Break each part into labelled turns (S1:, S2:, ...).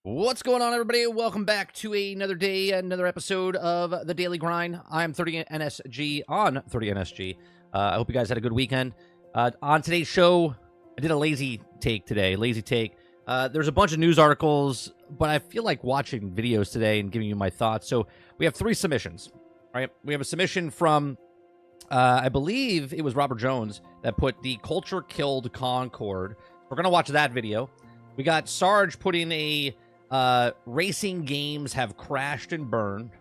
S1: What's going on, everybody? Welcome back to another day, another episode of The Daily Grind. I'm 30NSG on 30NSG. I hope you guys had a good weekend. On today's show, I did a lazy take today. There's a bunch of news articles, but I feel like watching videos today and giving you my thoughts. So we have 3 submissions, right? We have a submission from, I believe it was Robert Jones that put the culture killed Concord. We're going to watch that video. We got Sarge putting a racing games have crashed and burned.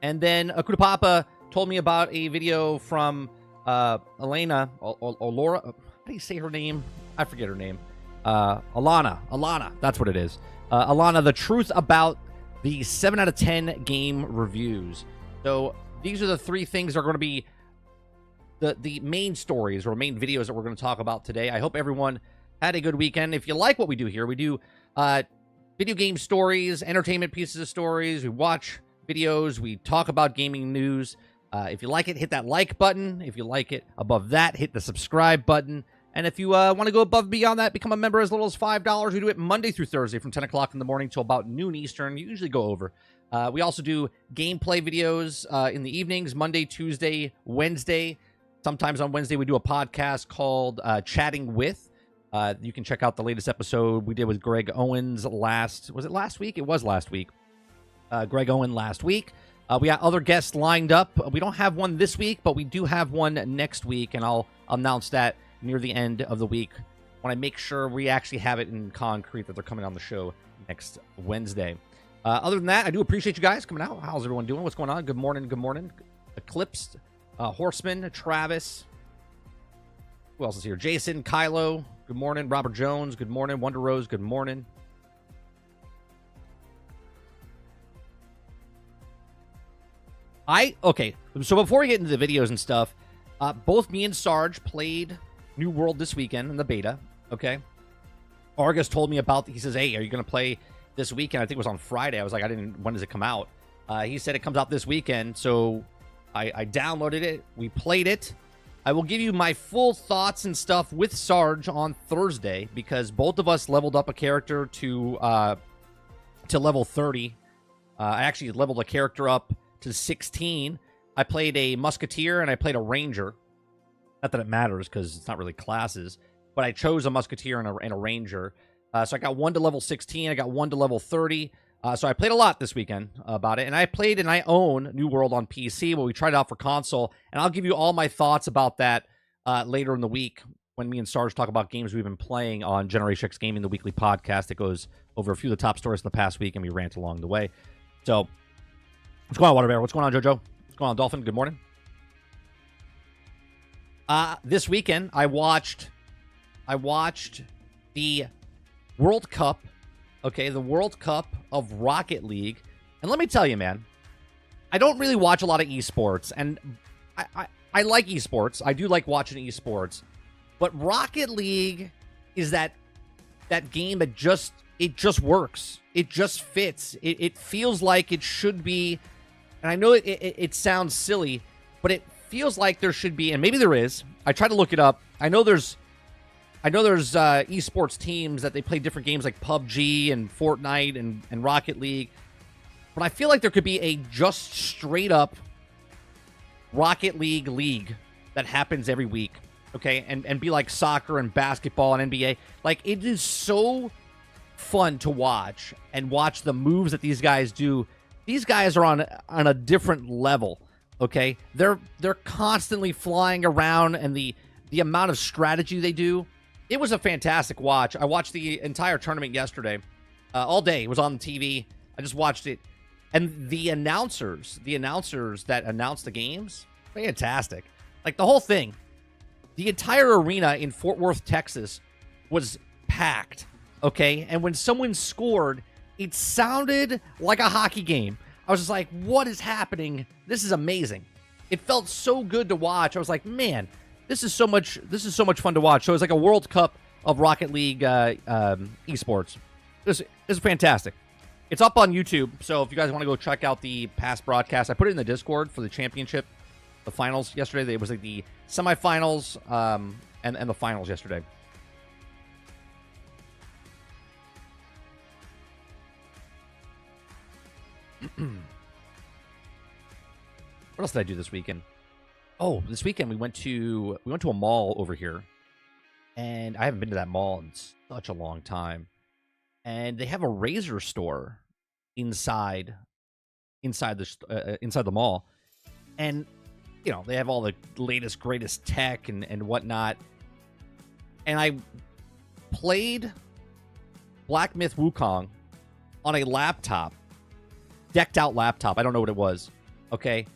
S1: And then Akuta Papa told me about a video from Elena, or Laura. How do you say her name? I forget her name. Alana, that's what it is. Alana, the truth about the 7 out of 10 game reviews. So these are the 3 things that are going to be the main stories or main videos that we're going to talk about today. I hope everyone had a good weekend. If you like what we do here, we do video game stories, entertainment pieces of stories. We watch videos. We talk about gaming news. If you like it, hit that like button. If you like it above that, hit the subscribe button. And if you want to go above and beyond that, become a member as little as $5. We do it Monday through Thursday from 10 o'clock in the morning till about noon Eastern. You usually go over. We also do gameplay videos in the evenings, Monday, Tuesday, Wednesday. Sometimes on Wednesday, we do a podcast called Chatting With. You can check out the latest episode we did with Greg Owens last week? It was last week. Greg Owen last week. We got other guests lined up. We don't have one this week, but we do have one next week, and I'll announce that near the end of the week when I make sure we actually have it in concrete that they're coming on the show next Wednesday. Other than that, I do appreciate you guys coming out. How's everyone doing? What's going on? Good morning. Good morning. Eclipsed, Horseman, Travis. Who else is here? Jason, Kylo. Good morning. Robert Jones. Good morning. Wonder Rose. Good morning. Okay. So before we get into the videos and stuff, both me and Sarge played New World this weekend in the beta. Okay. Argus told me about. He says, "Hey, are you going to play this weekend?" I think it was on Friday. I was like, when does it come out? He said it comes out this weekend. So I downloaded it. We played it. I will give you my full thoughts and stuff with Sarge on Thursday because both of us leveled up a character to level 30. I actually leveled a character up to 16. I played a Musketeer and I played a Ranger. Not that it matters because it's not really classes, but I chose a Musketeer and a Ranger. So I got one to level 16. I got one to level 30. So I played a lot this weekend about it, and I played and I own New World on PC, but we tried it out for console, and I'll give you all my thoughts about that later in the week when me and Sarge talk about games we've been playing on Generation X Gaming, the weekly podcast that goes over a few of the top stories in the past week, and we rant along the way. So, what's going on, Water Bear? What's going on, JoJo? What's going on, Dolphin? Good morning. This weekend, I watched the World Cup. Okay, the World Cup of Rocket League. And let me tell you, man, I don't really watch a lot of esports. And I like esports. I do like watching esports. But Rocket League is that game that just works. It just fits. It feels like it should be. And I know it sounds silly, but it feels like there should be. And maybe there is. I tried to look it up. I know there's esports teams that they play different games like PUBG and Fortnite and Rocket League. But I feel like there could be a just straight up Rocket League that happens every week. Okay. And be like soccer and basketball and NBA. Like, it is so fun to watch and watch the moves that these guys do. These guys are on a different level. Okay. They're constantly flying around, and the amount of strategy they do. It was a fantastic watch. I watched the entire tournament yesterday. All day. It was on the TV. I just watched it. And the announcers that announced the games, fantastic. Like, the whole thing. The entire arena in Fort Worth, Texas was packed. Okay? And when someone scored, it sounded like a hockey game. I was just like, what is happening? This is amazing. It felt so good to watch. I was like, man, This is so much fun to watch. So it's like a World Cup of Rocket League esports. This is fantastic. It's up on YouTube, so if you guys want to go check out the past broadcast, I put it in the Discord for the championship, the finals yesterday. It was like the semifinals and the finals yesterday. What else did I do this weekend? Oh, this weekend we went to a mall over here, and I haven't been to that mall in such a long time. And they have a razor store inside the mall, and they have all the latest greatest tech and whatnot. And I played Black Myth Wukong on a laptop, decked out laptop. I don't know what it was. Okay.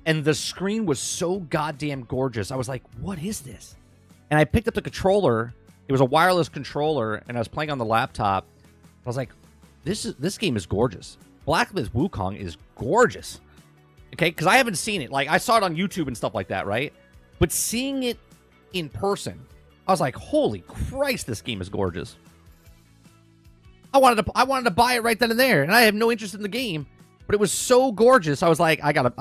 S1: And the screen was so goddamn gorgeous. I was like, what is this? And I picked up the controller. It was a wireless controller, and I was playing on the laptop. I was like, this game is gorgeous. Black Myth Wukong is gorgeous. Okay, because I haven't seen it. Like, I saw it on YouTube and stuff like that, right? But seeing it in person, I was like, holy Christ, this game is gorgeous. I wanted to buy it right then and there, and I have no interest in the game, but it was so gorgeous. I was like, I gotta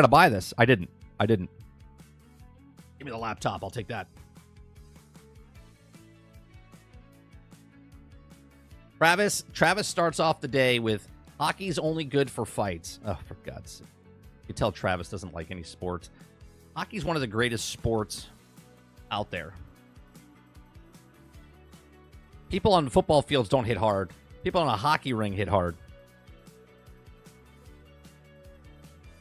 S1: buy this. I didn't. Give me the laptop. I'll take that. Travis starts off the day with hockey's only good for fights. Oh, for God's sake. You can tell Travis doesn't like any sports. Hockey's one of the greatest sports out there. People on football fields don't hit hard. People on a hockey ring hit hard.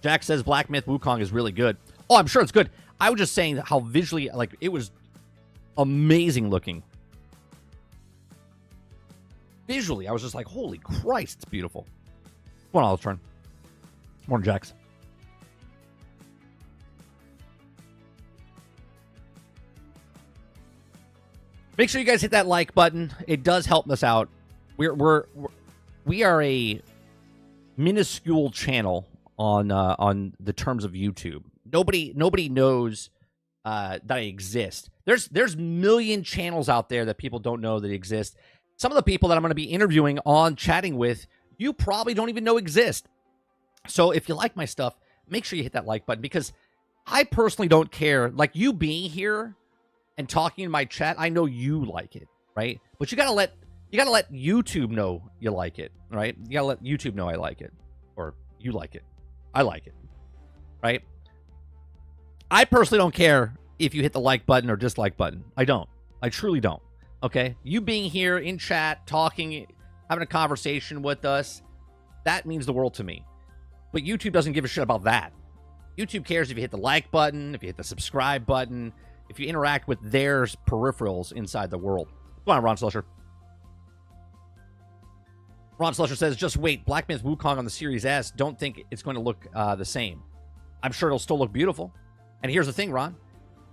S1: Jack says Black Myth Wukong is really good. Oh, I'm sure it's good. I was just saying how visually, like, it was amazing looking. Visually, I was just like, holy Christ, it's beautiful. One Olive's turn. Morning, Jax. Make sure you guys hit that like button. It does help us out. We are a minuscule channel on the terms of YouTube. Nobody knows that I exist. There's million channels out there that people don't know that exist. Some of the people that I'm going to be interviewing on Chatting With, you probably don't even know exist. So if you like my stuff, make sure you hit that like button, because I personally don't care. Like, you being here and talking in my chat, I know you like it, right? But you gotta let YouTube know you like it, right? You gotta let YouTube know I like it, or you like it. I like it, right? I personally don't care if you hit the like button or dislike button. I don't. I truly don't. Okay? You being here in chat, talking, having a conversation with us, that means the world to me. But YouTube doesn't give a shit about that. YouTube cares if you hit the like button, if you hit the subscribe button, if you interact with their peripherals inside the world. Come on, Ron Slusher. Ron Slusher says, just wait. Black Myth Wukong on the Series S. Don't think it's going to look the same. I'm sure it'll still look beautiful. And here's the thing, Ron.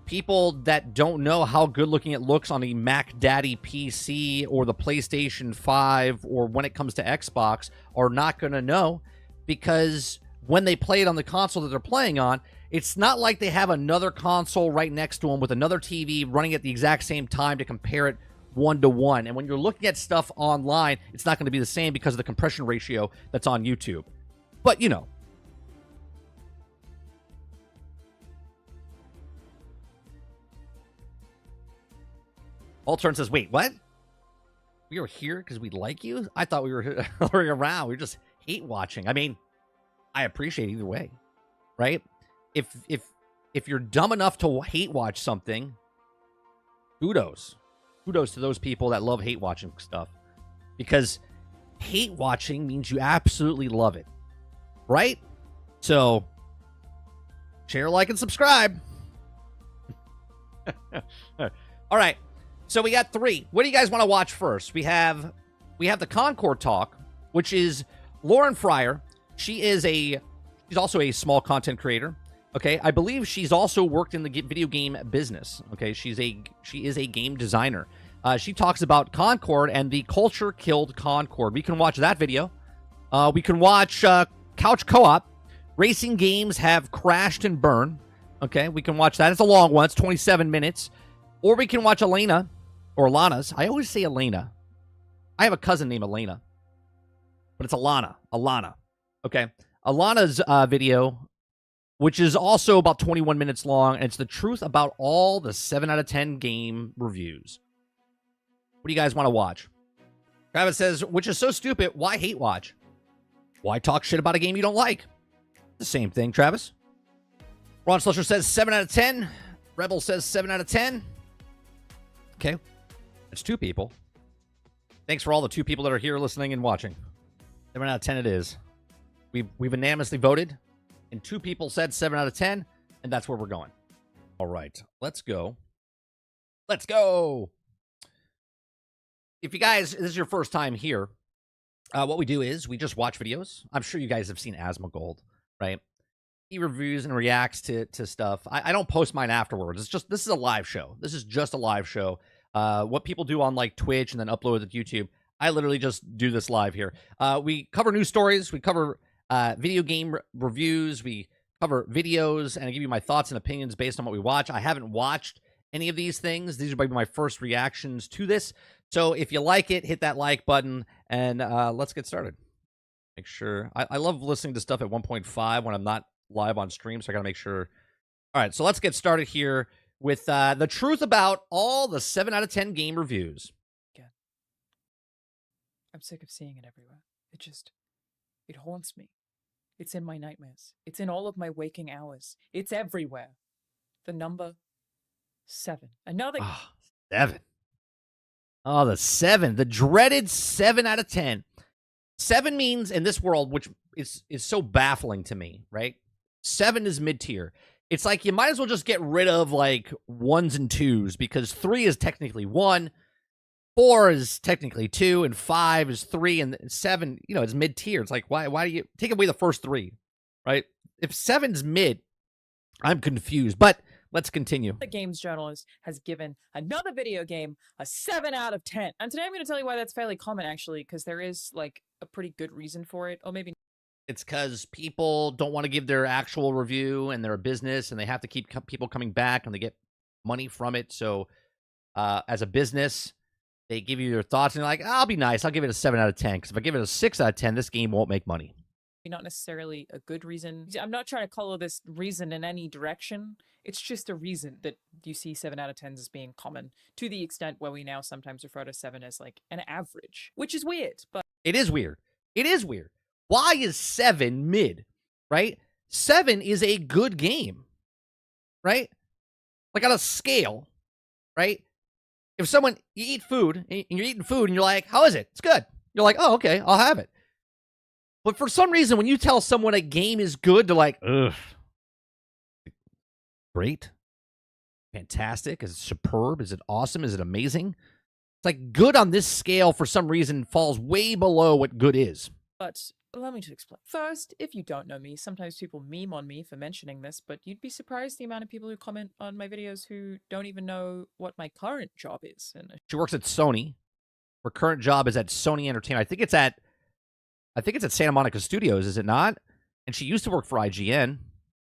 S1: People that don't know how good looking it looks on the Mac Daddy PC or the PlayStation 5 or when it comes to Xbox are not going to know, because when they play it on the console that they're playing on, it's not like they have another console right next to them with another TV running at the exact same time to compare it 1-to-1. And when you're looking at stuff online, it's not going to be the same because of the compression ratio that's on YouTube. But, you know. Altern says, wait, what? We were here because we like you? I thought we were around. We were just hate watching. I mean, I appreciate either way, right? If you're dumb enough to hate watch something, kudos to those people that love hate watching stuff, because hate watching means you absolutely love it, right? So share, like, and subscribe. All right, so we got 3. What do you guys want to watch first? We have the Concord talk, which is Lauren Fryer. She's also a small content creator. Okay, I believe she's also worked in the video game business. Okay, she is a game designer. She talks about Concord and the culture killed Concord. We can watch that video. We can watch Couch Co-op. Racing games have crashed and burned. Okay, we can watch that. It's a long one. It's 27 minutes. Or we can watch Elena, or Alana's. I always say Elena. I have a cousin named Elena, but it's Alana. Okay, Alana's video, which is also about 21 minutes long, and it's the truth about all the 7 out of 10 game reviews. What do you guys want to watch? Travis says, which is so stupid, why hate watch? Why talk shit about a game you don't like? The same thing, Travis. Ron Slusher says 7 out of 10. Rebel says 7 out of 10. Okay. That's 2 people. Thanks for all the 2 people that are here listening and watching. 7 out of 10 it is. We've unanimously voted, and 2 people said 7 out of 10, and that's where we're going. All right. Let's go. Let's go. If you guys, this is your first time here, what we do is we just watch videos. I'm sure you guys have seen Asmongold, right? He reviews and reacts to stuff. I don't post mine afterwards. It's just, this is a live show. This is just a live show. What people do on like Twitch and then upload it to YouTube, I literally just do this live here. We cover news stories. We cover video game reviews. We cover videos, and I give you my thoughts and opinions based on what we watch. I haven't watched any of these things. These are maybe my first reactions to this. So if you like it, hit that like button, and let's get started. Make sure. I love listening to stuff at 1.5 when I'm not live on stream, so I got to make sure. All right, so let's get started here with the truth about all the 7 out of 10 game reviews.
S2: Again. I'm sick of seeing it everywhere. It haunts me. It's in my nightmares. It's in all of my waking hours. It's everywhere. The number 7. Another...
S1: 7. Oh, the 7. The dreaded 7 out of 10. 7 means, in this world, which is so baffling to me, right? 7 is mid-tier. It's like you might as well just get rid of, like, 1s and 2s, because 3 is technically 1, 4 is technically 2, and 5 is 3, and 7, you know, it's mid-tier. It's like, why do you take away the first 3, right? If 7's mid, I'm confused, but let's continue.
S2: The Games Journalist has given another video game a 7 out of 10. And today I'm going to tell you why that's fairly common, actually, because there is, like, a pretty good reason for it. Or maybe...
S1: It's because people don't want to give their actual review, and they're a business, and they have to keep people coming back, and they get money from it. So as a business, they give you your thoughts, and you're like, I'll be nice. I'll give it a 7 out of 10, because if I give it a 6 out of 10, this game won't make money.
S2: Not necessarily a good reason. I'm not trying to color this reason in any direction. It's just a reason that you see 7 out of 10s as being common, to the extent where we now sometimes refer to 7 as like an average, which is weird, but...
S1: It is weird. It is weird. Why is 7 mid, right? 7 is a good game, right? Like on a scale, right? If someone, you eat food, and you're eating food, and you're like, how is it? It's good. You're like, oh, okay, I'll have it. But for some reason, when you tell someone a game is good, they're like, ugh. Great. Fantastic. Is it superb? Is it awesome? Is it amazing? It's like good on this scale for some reason falls way below what good is.
S2: But allow me to explain. First, if you don't know me, sometimes people meme on me for mentioning this, but you'd be surprised the amount of people who comment on my videos who don't even know what my current job is. And
S1: she works at Sony. Her current job is at Sony Entertainment. I think it's at Santa Monica Studios, is it not? And she used to work for IGN.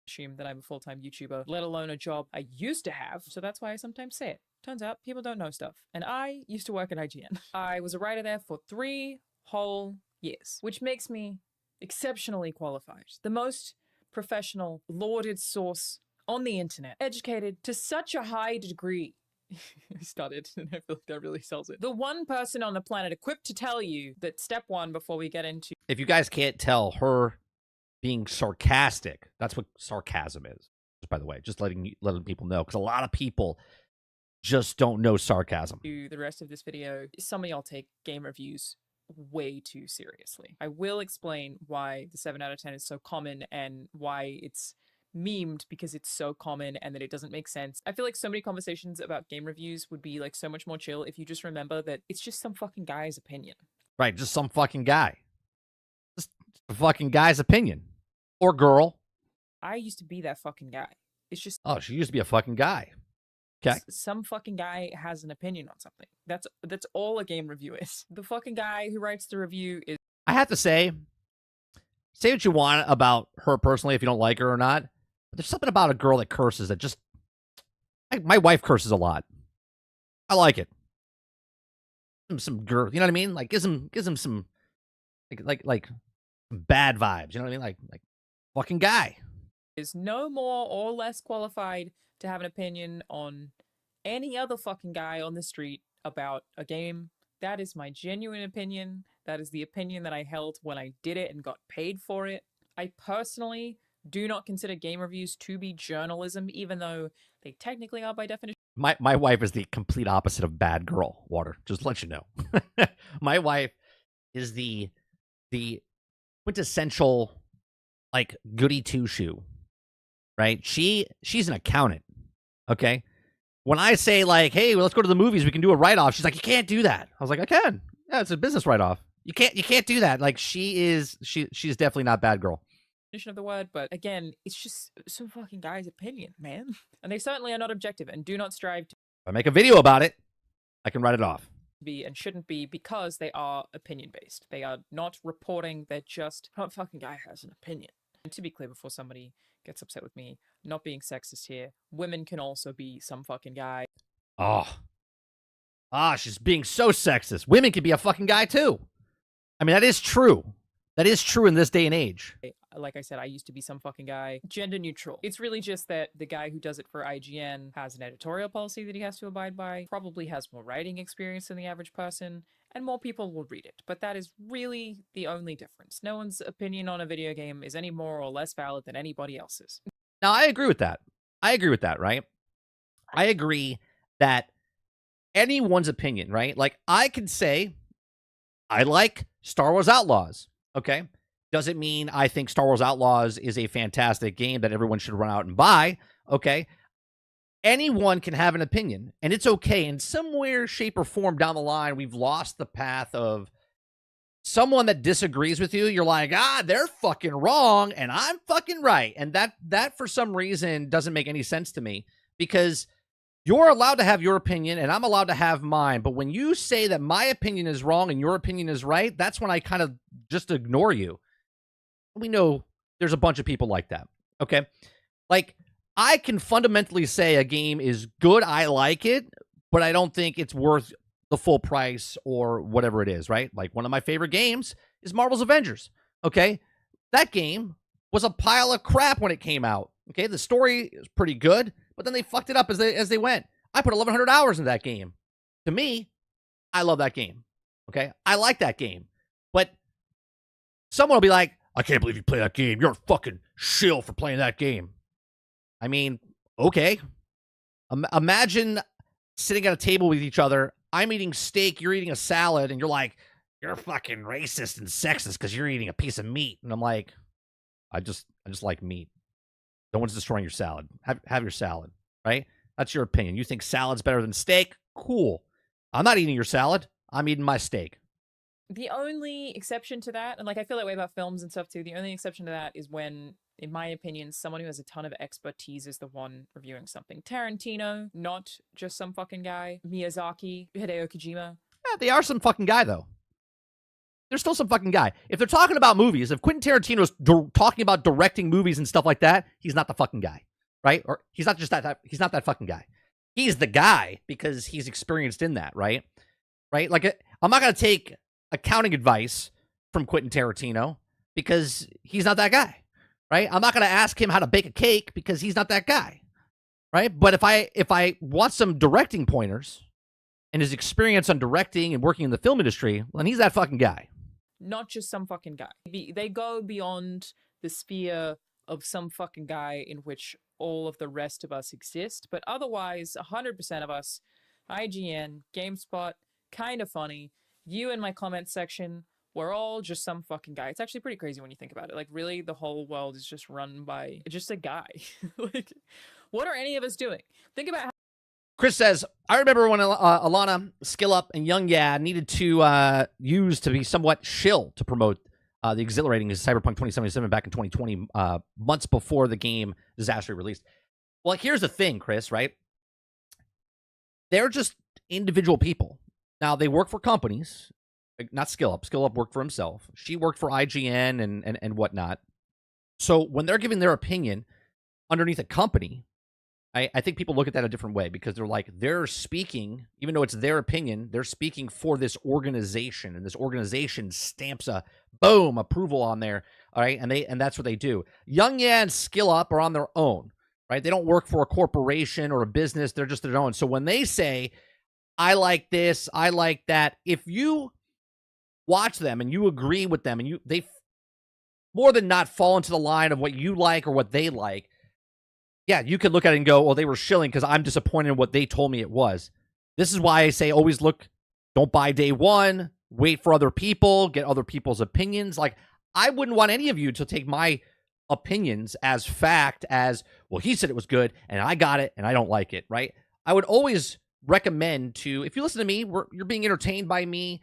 S2: Assume that I'm a full-time YouTuber, let alone a job I used to have, so that's why I sometimes say it. Turns out, people don't know stuff. And I used to work at IGN. I was a writer there for 3 whole years, which makes me exceptionally qualified. The most professional, lauded source on the internet. Educated to such a high degree. I started, and I feel like that really sells it. The one person on the planet equipped to tell you that step 1 before we get into...
S1: If you guys can't tell, her being sarcastic, that's what sarcasm is, by the way, just letting people know, because a lot of people just don't know sarcasm.
S2: The rest of this video, some of y'all take game reviews way too seriously. I will explain why the 7 out of 10 is so common and why it's memed because it's so common and that it doesn't make sense. I feel like so many conversations about game reviews would be like so much more chill if you just remember that it's just some fucking guy's opinion.
S1: Right, just some fucking guy. Just a fucking guy's opinion. Or girl.
S2: I used to be that fucking guy. It's just...
S1: Oh, she used to be a fucking guy. Okay.
S2: Some fucking guy has an opinion on something. That's all a game review is. The fucking guy who writes the review is...
S1: I have to say what you want about her personally if you don't like her or not. But there's something about a girl that curses that just... My wife curses a lot. I like it. Some girl, you know what I mean? Like gives him some like bad vibes. You know what I mean? Like fucking guy
S2: is no more or less qualified to have an opinion on any other fucking guy on the street about a game. That is my genuine opinion. That is the opinion that I held when I did it and got paid for it. I personally do not consider game reviews to be journalism, even though they technically are by definition.
S1: My wife is the complete opposite of bad girl, Water. Just to let you know. My wife is the quintessential like goody two shoe, right? She's an accountant. Okay. When I say like, hey, well, let's go to the movies, we can do a write-off, she's like, you can't do that. I was like, I can. Yeah, it's a business write-off. You can't do that. Like she's definitely not bad girl.
S2: Of the word, but again, it's just some fucking guy's opinion, man. And they certainly are not objective and do not strive to
S1: If I make a video about it, I can write it off.
S2: Be and shouldn't be, because they are opinion based. They are not reporting, they're just, oh, fucking guy has an opinion. And to be clear, before somebody gets upset with me, not being sexist here, women can also be some fucking guy.
S1: She's being so sexist. Women can be a fucking guy too. I mean, that is true. That is true in this day and age.
S2: Like I said, I used to be some fucking guy. Gender neutral. It's really just that the guy who does it for IGN has an editorial policy that he has to abide by, probably has more writing experience than the average person, and more people will read it. But that is really the only difference. No one's opinion on a video game is any more or less valid than anybody else's.
S1: Now, I agree with that. Right? I agree that anyone's opinion, right? Like, I could say, I like Star Wars Outlaws, okay? Doesn't mean I think Star Wars Outlaws is a fantastic game that everyone should run out and buy, okay? Anyone can have an opinion, and it's okay. In somewhere, shape, or form down the line, we've lost the path of someone that disagrees with you. You're like, they're fucking wrong, and I'm fucking right. And that for some reason doesn't make any sense to me, because you're allowed to have your opinion, and I'm allowed to have mine. But when you say that my opinion is wrong and your opinion is right, that's when I kind of just ignore you. We know there's a bunch of people like that, okay? Like, I can fundamentally say a game is good, I like it, but I don't think it's worth the full price or whatever it is, right? Like, one of my favorite games is Marvel's Avengers, okay? That game was a pile of crap when it came out, okay? The story is pretty good, but then they fucked it up as they went. I put 1,100 hours in that game. To me, I love that game, okay? I like that game, but someone will be like, I can't believe you play that game. You're a fucking shill for playing that game. I mean, okay. Imagine sitting at a table with each other. I'm eating steak, you're eating a salad, and you're like, you're fucking racist and sexist because you're eating a piece of meat. And I'm like, I just like meat. No one's destroying your salad. Have your salad, right? That's your opinion. You think salad's better than steak? Cool. I'm not eating your salad. I'm eating my steak.
S2: The only exception to that, and like I feel that way about films and stuff too, the only exception to that is when, in my opinion, someone who has a ton of expertise is the one reviewing something. Tarantino, not just some fucking guy. Miyazaki, Hideo Kojima.
S1: Yeah, they are some fucking guy, though. They're still some fucking guy. If they're talking about movies, if Quentin Tarantino's talking about directing movies and stuff like that, he's not the fucking guy, right? Or he's not just that. He's not that fucking guy. He's the guy because he's experienced in that, right? Right? Like, I'm not gonna take accounting advice from Quentin Tarantino because he's not that guy, right? I'm not going to ask him how to bake a cake because he's not that guy, right? But if I want some directing pointers and his experience on directing and working in the film industry, then he's that fucking guy.
S2: Not just some fucking guy. They go beyond the sphere of some fucking guy in which all of the rest of us exist, but otherwise, 100% of us, IGN, GameSpot, Kind of Funny, you in my comment section, we're all just some fucking guy. It's actually pretty crazy when you think about it. Like, really, the whole world is just run by just a guy. Like, what are any of us doing? Think about how
S1: Chris says, I remember when Alana, Skill Up, and Young Yeah needed to use to be somewhat shill to promote the exhilarating Cyberpunk 2077 back in 2020, months before the game disastrously released. Well, here's the thing, Chris, right? They're just individual people. Now, they work for companies, not Skill Up. Skill Up worked for himself. She worked for IGN and whatnot. So when they're giving their opinion underneath a company, I think people look at that a different way because they're like, they're speaking, even though it's their opinion, they're speaking for this organization, and this organization stamps a boom approval on there, all right? And that's what they do. Young Yeah and Skill Up are on their own, right? They don't work for a corporation or a business. They're just their own. So when they say, I like this, I like that, if you watch them and you agree with them and they more than not fall into the line of what you like or what they like, yeah, you could look at it and go, well, they were shilling because I'm disappointed in what they told me it was. This is why I say always look, don't buy day one, wait for other people, get other people's opinions. Like, I wouldn't want any of you to take my opinions as fact as, well, he said it was good and I got it and I don't like it, right? I would always recommend to, if you listen to me, you're being entertained by me,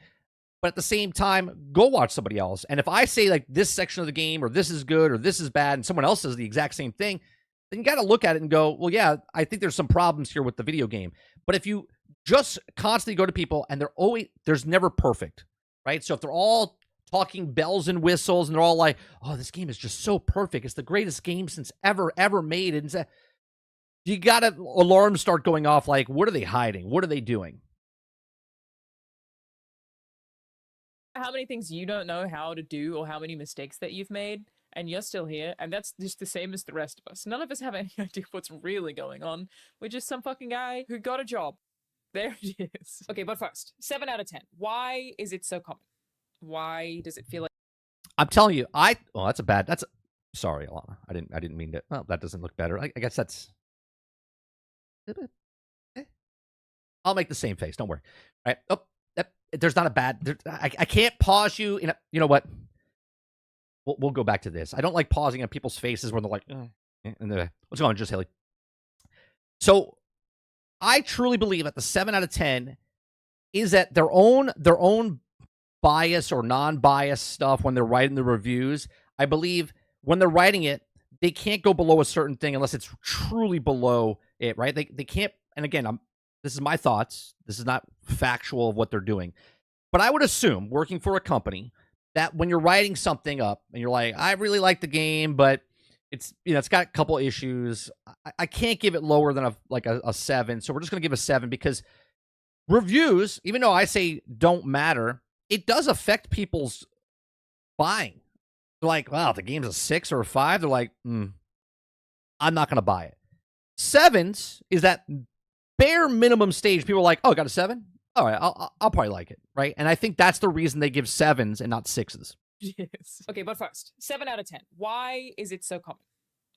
S1: but at the same time, go watch somebody else. And if I say like this section of the game or this is good or this is bad and someone else says the exact same thing, then you got to look at it and go, well, yeah, I think there's some problems here with the video game. But if you just constantly go to people and there's never perfect, right? So if they're all talking bells and whistles and they're all like, oh, this game is just so perfect, it's the greatest game since ever made, and you got to alarms start going off like, what are they hiding? What are they doing?
S2: How many things you don't know how to do or how many mistakes that you've made, and you're still here, and that's just the same as the rest of us. None of us have any idea what's really going on. We're just some fucking guy who got a job. There it is. Okay, but first, 7 out of 10. Why is it so common? Why does it feel like...
S1: I'm telling you, sorry, Alana. I didn't mean to. Well, that doesn't look better. I guess that's... I'll make the same face. Don't worry. All right. Oh, there's not a bad... I can't pause you. You know what? We'll go back to this. I don't like pausing on people's faces when they're like, what's going on, just Haley? So I truly believe that the 7 out of 10 is that their own bias or non-bias stuff when they're writing the reviews. I believe when they're writing it, they can't go below a certain thing unless it's truly below it, right? They can't. And again, this is my thoughts. This is not factual of what they're doing. But I would assume, working for a company, that when you're writing something up and you're like, I really like the game, but it's got a couple issues. I can't give it lower than a 7. So we're just going to give a 7 because reviews, even though I say don't matter, it does affect people's buying. They're like, wow, if the game's a 6 or a 5, they're like, I'm not going to buy it. 7s is that bare minimum stage. People are like, oh, got a 7? All right, I'll probably like it, right? And I think that's the reason they give 7s and not 6s.
S2: Yes. Okay, but first, 7 out of 10. Why is it so common?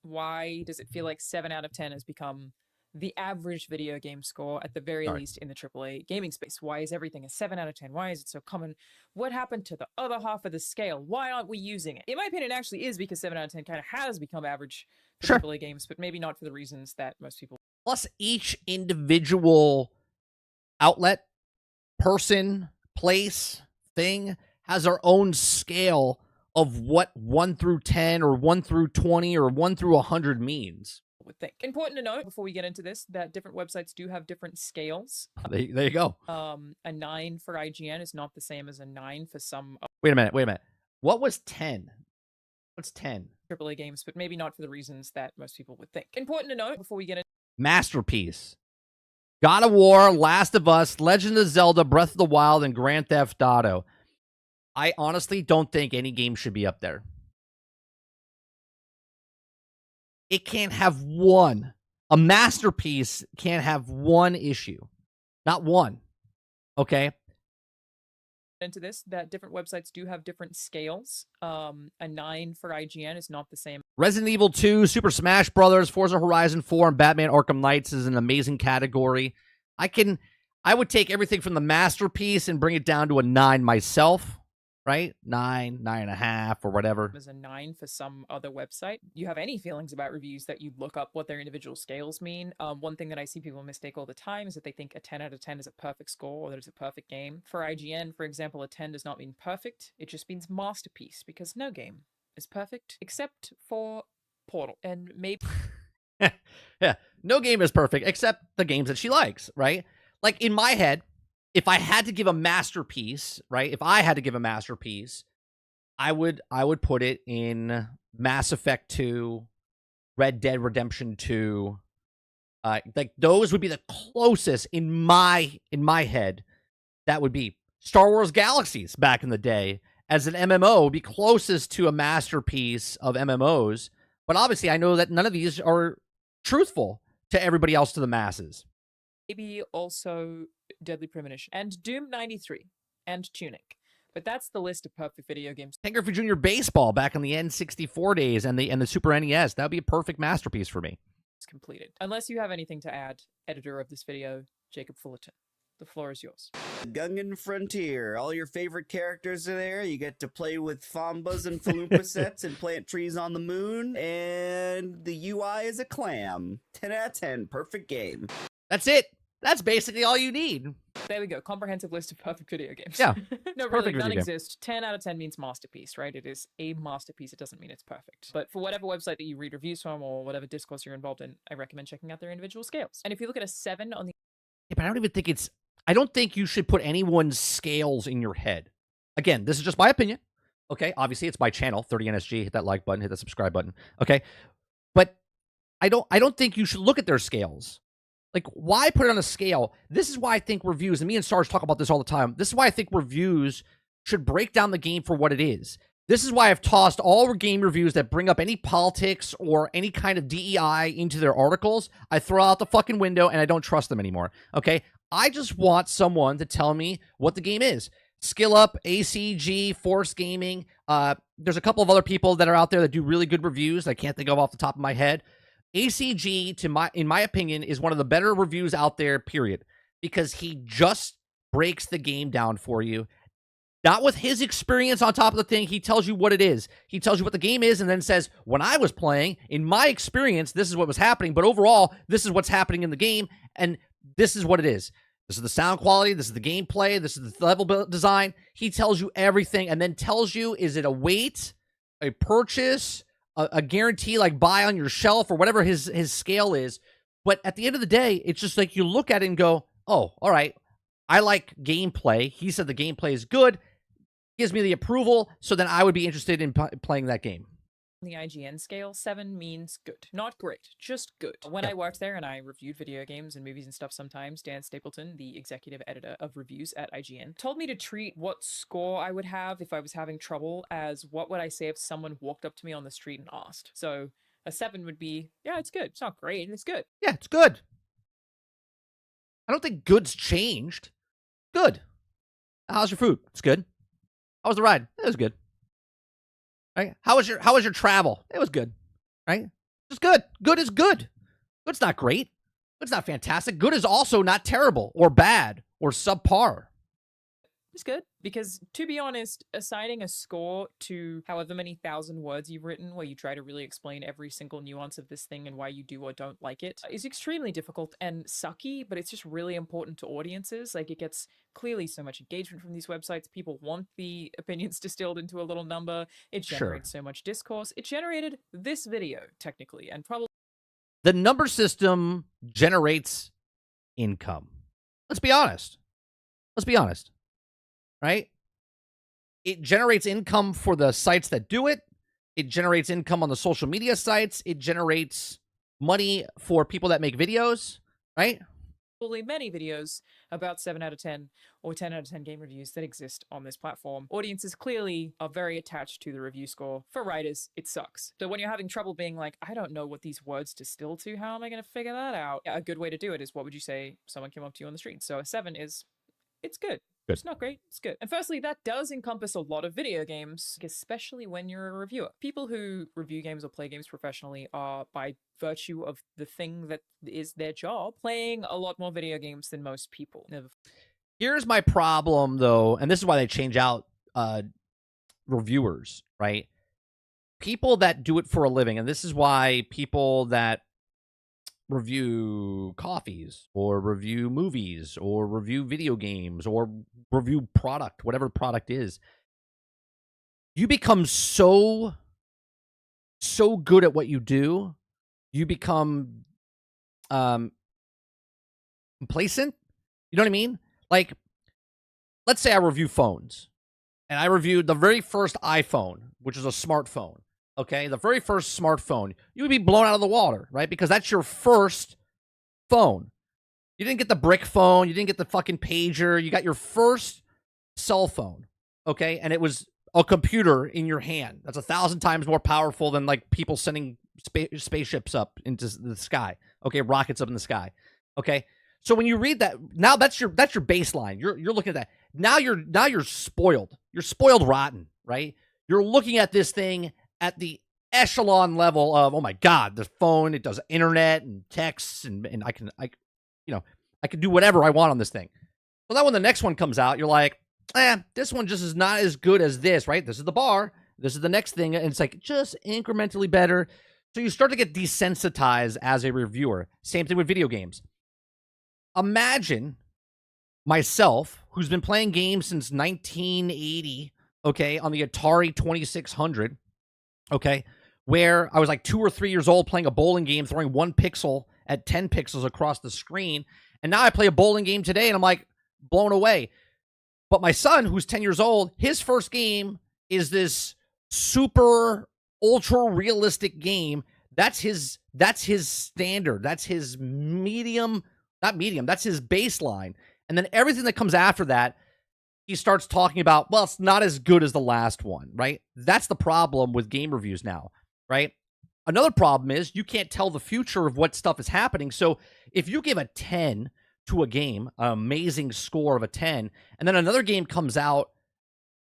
S2: Why does it feel like 7 out of 10 has become the average video game score, at the very least in the AAA gaming space? Why is everything a 7 out of 10? Why is it so common? What happened to the other half of the scale? Why aren't we using it? In my opinion, it actually is because 7 out of 10 kind of has become average for AAA games, but maybe not for the reasons that most people...
S1: Plus, each individual outlet, person, place, thing has their own scale of what 1 through 10 or 1 through 20 or 1 through 100 means.
S2: Would think. Important to note before we get into this that different websites do have different scales.
S1: There you go.
S2: A 9 for IGN is not the same as a 9 for some...
S1: Wait a minute. What was 10? What's 10?
S2: AAA games, but maybe not for the reasons that most people would think. Important to note before we get into...
S1: Masterpiece. God of War, Last of Us, Legend of Zelda, Breath of the Wild, and Grand Theft Auto. I honestly don't think any game should be up there. It can't have one. A masterpiece can't have one issue. Not one. Okay?
S2: Into this that different websites do have different scales. A 9 for IGN is not the same.
S1: Resident Evil 2, Super Smash Brothers, Forza Horizon 4, and Batman Arkham Knights is an amazing category. I would take everything from the masterpiece and bring it down to a 9 myself, right? 9, 9.5, or whatever.
S2: As a 9 for some other website. You have any feelings about reviews that you look up what their individual scales mean? One thing that I see people mistake all the time is that they think a 10 out of 10 is a perfect score or that it's a perfect game. For IGN, for example, a 10 does not mean perfect. It just means masterpiece, because no game is perfect except for Portal. And maybe...
S1: Yeah, no game is perfect except the games that she likes, right? Like, in my head, if I had to give a masterpiece, right? If I had to give a masterpiece, I would put it in Mass Effect 2, Red Dead Redemption 2. Like, those would be the closest in my head. That would be Star Wars Galaxies back in the day. As an MMO, would be closest to a masterpiece of MMOs. But obviously, I know that none of these are truthful to everybody else, to the masses.
S2: Maybe also Deadly Premonition and Doom 93 and Tunic. But that's the list of perfect video games.
S1: Ken Griffey Jr. Baseball back in the N64 days and the Super NES. That would be a perfect masterpiece for me.
S2: It's completed. Unless you have anything to add, editor of this video, Jacob Fullerton. The floor is yours.
S3: Gungan Frontier. All your favorite characters are there. You get to play with Fombas and Falumpa sets and plant trees on the moon. And the UI is a clam. 10 out of 10. Perfect game.
S1: That's it. That's basically all you need.
S2: There we go. Comprehensive list of perfect video games.
S1: Yeah.
S2: No, really,
S1: Perfect
S2: none
S1: video game.
S2: exist. 10 out of 10 means masterpiece, right? It is a masterpiece. It doesn't mean it's perfect. But for whatever website that you read reviews from or whatever discourse you're involved in, I recommend checking out their individual scales. And if you look at a 7 on the...
S1: Yeah, but I don't even think it's... I don't think you should put anyone's scales in your head. Again, this is just my opinion. Okay, obviously it's my channel, 30NSG. Hit that like button, hit the subscribe button. Okay, but I don't think you should look at their scales. Like, why put it on a scale? This is why I think reviews, and me and Sarge talk about this all the time. This is why I think reviews should break down the game for what it is. This is why I've tossed all game reviews that bring up any politics or any kind of DEI into their articles. I throw out the fucking window and I don't trust them anymore. Okay? I just want someone to tell me what the game is. Skill Up, ACG, Force Gaming. There's a couple of other people that are out there that do really good reviews. I can't think of off the top of my head. ACG, in my opinion, is one of the better reviews out there, period. Because he just breaks the game down for you. Not with his experience on top of the thing. He tells you what it is. He tells you what the game is and then says, when I was playing, in my experience, this is what was happening. But overall, this is what's happening in the game. And this is what it is. This is the sound quality. This is the gameplay. This is the level design. He tells you everything and then tells you, is it a wait, a purchase, a guarantee like buy on your shelf or whatever his scale is. But at the end of the day, it's just like you look at it and go, oh, all right. I like gameplay. He said the gameplay is good. Gives me the approval. So then I would be interested in playing that game.
S2: On the IGN scale, 7 means good. Not great, just good. When I worked there and I reviewed video games and movies and stuff sometimes, Dan Stapleton, the executive editor of reviews at IGN, told me to treat what score I would have if I was having trouble as what would I say if someone walked up to me on the street and asked. So a 7 would be, yeah, it's good. It's not great, it's good.
S1: Yeah, it's good. I don't think good's changed. Good. How's your food? It's good. How was the ride? It was good. Right? How was your travel? It was good. Right? It's good. Good is good. Good's not great. Good's not fantastic. Good is also not terrible or bad or subpar.
S2: It's good. Because, to be honest, assigning a score to however many 1,000 words you've written where you try to really explain every single nuance of this thing and why you do or don't like it is extremely difficult and sucky, but it's just really important to audiences. Like, it gets clearly so much engagement from these websites. People want the opinions distilled into a little number. It generates so much discourse. It generated this video, technically, and probably...
S1: The number system generates income. Let's be honest. Let's be honest. Right? It generates income for the sites that do it. It generates income on the social media sites. It generates money for people that make videos, right?
S2: Many videos about 7 out of 10 or 10 out of 10 game reviews that exist on this platform. Audiences clearly are very attached to the review score. For writers, it sucks. So when you're having trouble being like, I don't know what these words distill to, how am I going to figure that out? A good way to do it is, what would you say someone came up to you on the street? So a 7 is, it's good.
S1: Good.
S2: It's not great, it's good. And firstly, that does encompass a lot of video games, especially when you're a reviewer. People who review games or play games professionally are, by virtue of the thing that is their job, playing a lot more video games than most people.
S1: Here's my problem, though, and this is why they change out reviewers, right? People that do it for a living, and this is why people that review coffees or review movies or review video games or review product, whatever product is, you become so good at what you do, you become complacent. You know what I mean? Like, let's say I review phones and I reviewed the very first iPhone, which is a smartphone. Okay, the very first smartphone, you would be blown out of the water, right? Because that's your first phone. You didn't get the brick phone. You didn't get the fucking pager. You got your first cell phone, okay? And it was a computer in your hand. That's 1,000 times more powerful than, like, people sending spaceships up into the sky, okay? Rockets up in the sky, okay? So when you read that, now that's your baseline. You're looking at that. Now you're spoiled. you're spoiled rotten, right? You're looking at this thing at the echelon level of, oh my God, the phone, it does internet and texts, and I can do whatever I want on this thing. So that when the next one comes out, you're like, this one just is not as good as this, right? This is the bar. This is the next thing. And it's like just incrementally better. So you start to get desensitized as a reviewer. Same thing with video games. Imagine myself, who's been playing games since 1980, okay, on the Atari 2600, okay, where I was like 2 or 3 years old playing a bowling game, throwing 1 pixel at 10 pixels across the screen. And now I play a bowling game today and I'm like blown away. But my son, who's 10 years old, his first game is this super ultra realistic game. That's his standard. That's his that's his baseline. And then everything that comes after that, he starts talking about, well, it's not as good as the last one, right? That's the problem with game reviews now, right? Another problem is you can't tell the future of what stuff is happening. So if you give a 10 to a game, an amazing score of a 10, and then another game comes out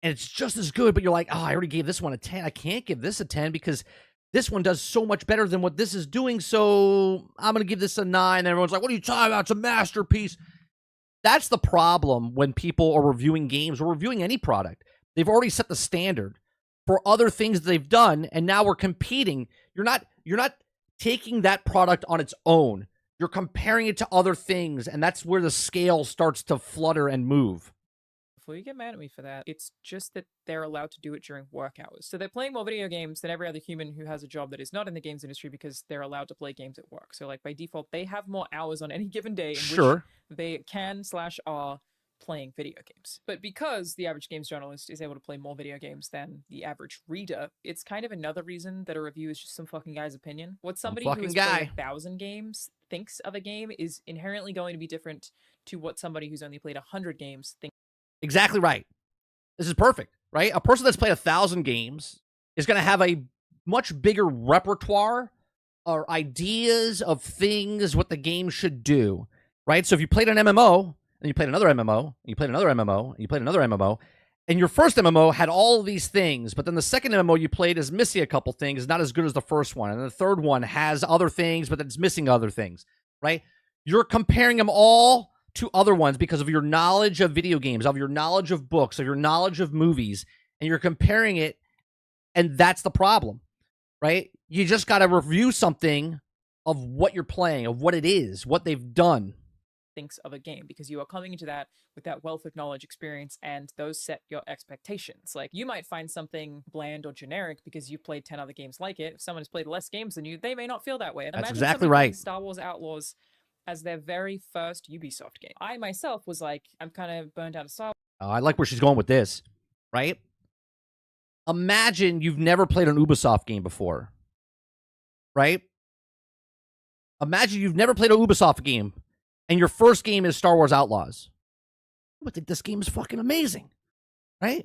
S1: and it's just as good, but you're like, I already gave this one a 10. I can't give this a 10 because this one does so much better than what this is doing. So I'm going to give this a 9. And everyone's like, what are you talking about? It's a masterpiece. That's the problem when people are reviewing games or reviewing any product. They've already set the standard for other things that they've done, and now we're competing. You're not taking that product on its own. You're comparing it to other things, and that's where the scale starts to flutter and move.
S2: Before you get mad at me for that, it's just that they're allowed to do it during work hours. So they're playing more video games than every other human who has a job that is not in the games industry because they're allowed to play games at work. So like by default, they have more hours on any given day in which they can/are playing video games. But because the average games journalist is able to play more video games than the average reader, it's kind of another reason that a review is just some fucking guy's opinion. What somebody who has played 1,000 games thinks of a game is inherently going to be different to what somebody who's only played 100 games thinks.
S1: Exactly right. This is perfect, right? A person that's played 1,000 games is going to have a much bigger repertoire or ideas of things, what the game should do, right? So if you played an MMO, and you played another MMO, and you played another MMO, and you played another MMO, and your first MMO had all of these things, but then the second MMO you played is missing a couple things, not as good as the first one, and the third one has other things, but it's missing other things, right? You're comparing them all to other ones because of your knowledge of video games, of your knowledge of books, of your knowledge of movies, and you're comparing it, and that's the problem, right? You just got to review something of what you're playing, of what it is, what they've done.
S2: Thinks of a game because you are coming into that with that wealth of knowledge, experience, and those set your expectations. Like you might find something bland or generic because you've played 10 other games like it. If someone has played less games than you, they may not feel that way. And
S1: that's
S2: imagine
S1: exactly right.
S2: Star Wars Outlaws as their very first Ubisoft game. I myself was like, I'm kind of burnt out of Star Wars.
S1: I like where she's going with this, right? Imagine you've never played an Ubisoft game before, right? Imagine you've never played a Ubisoft game and your first game is Star Wars Outlaws. You would think this game is fucking amazing, right?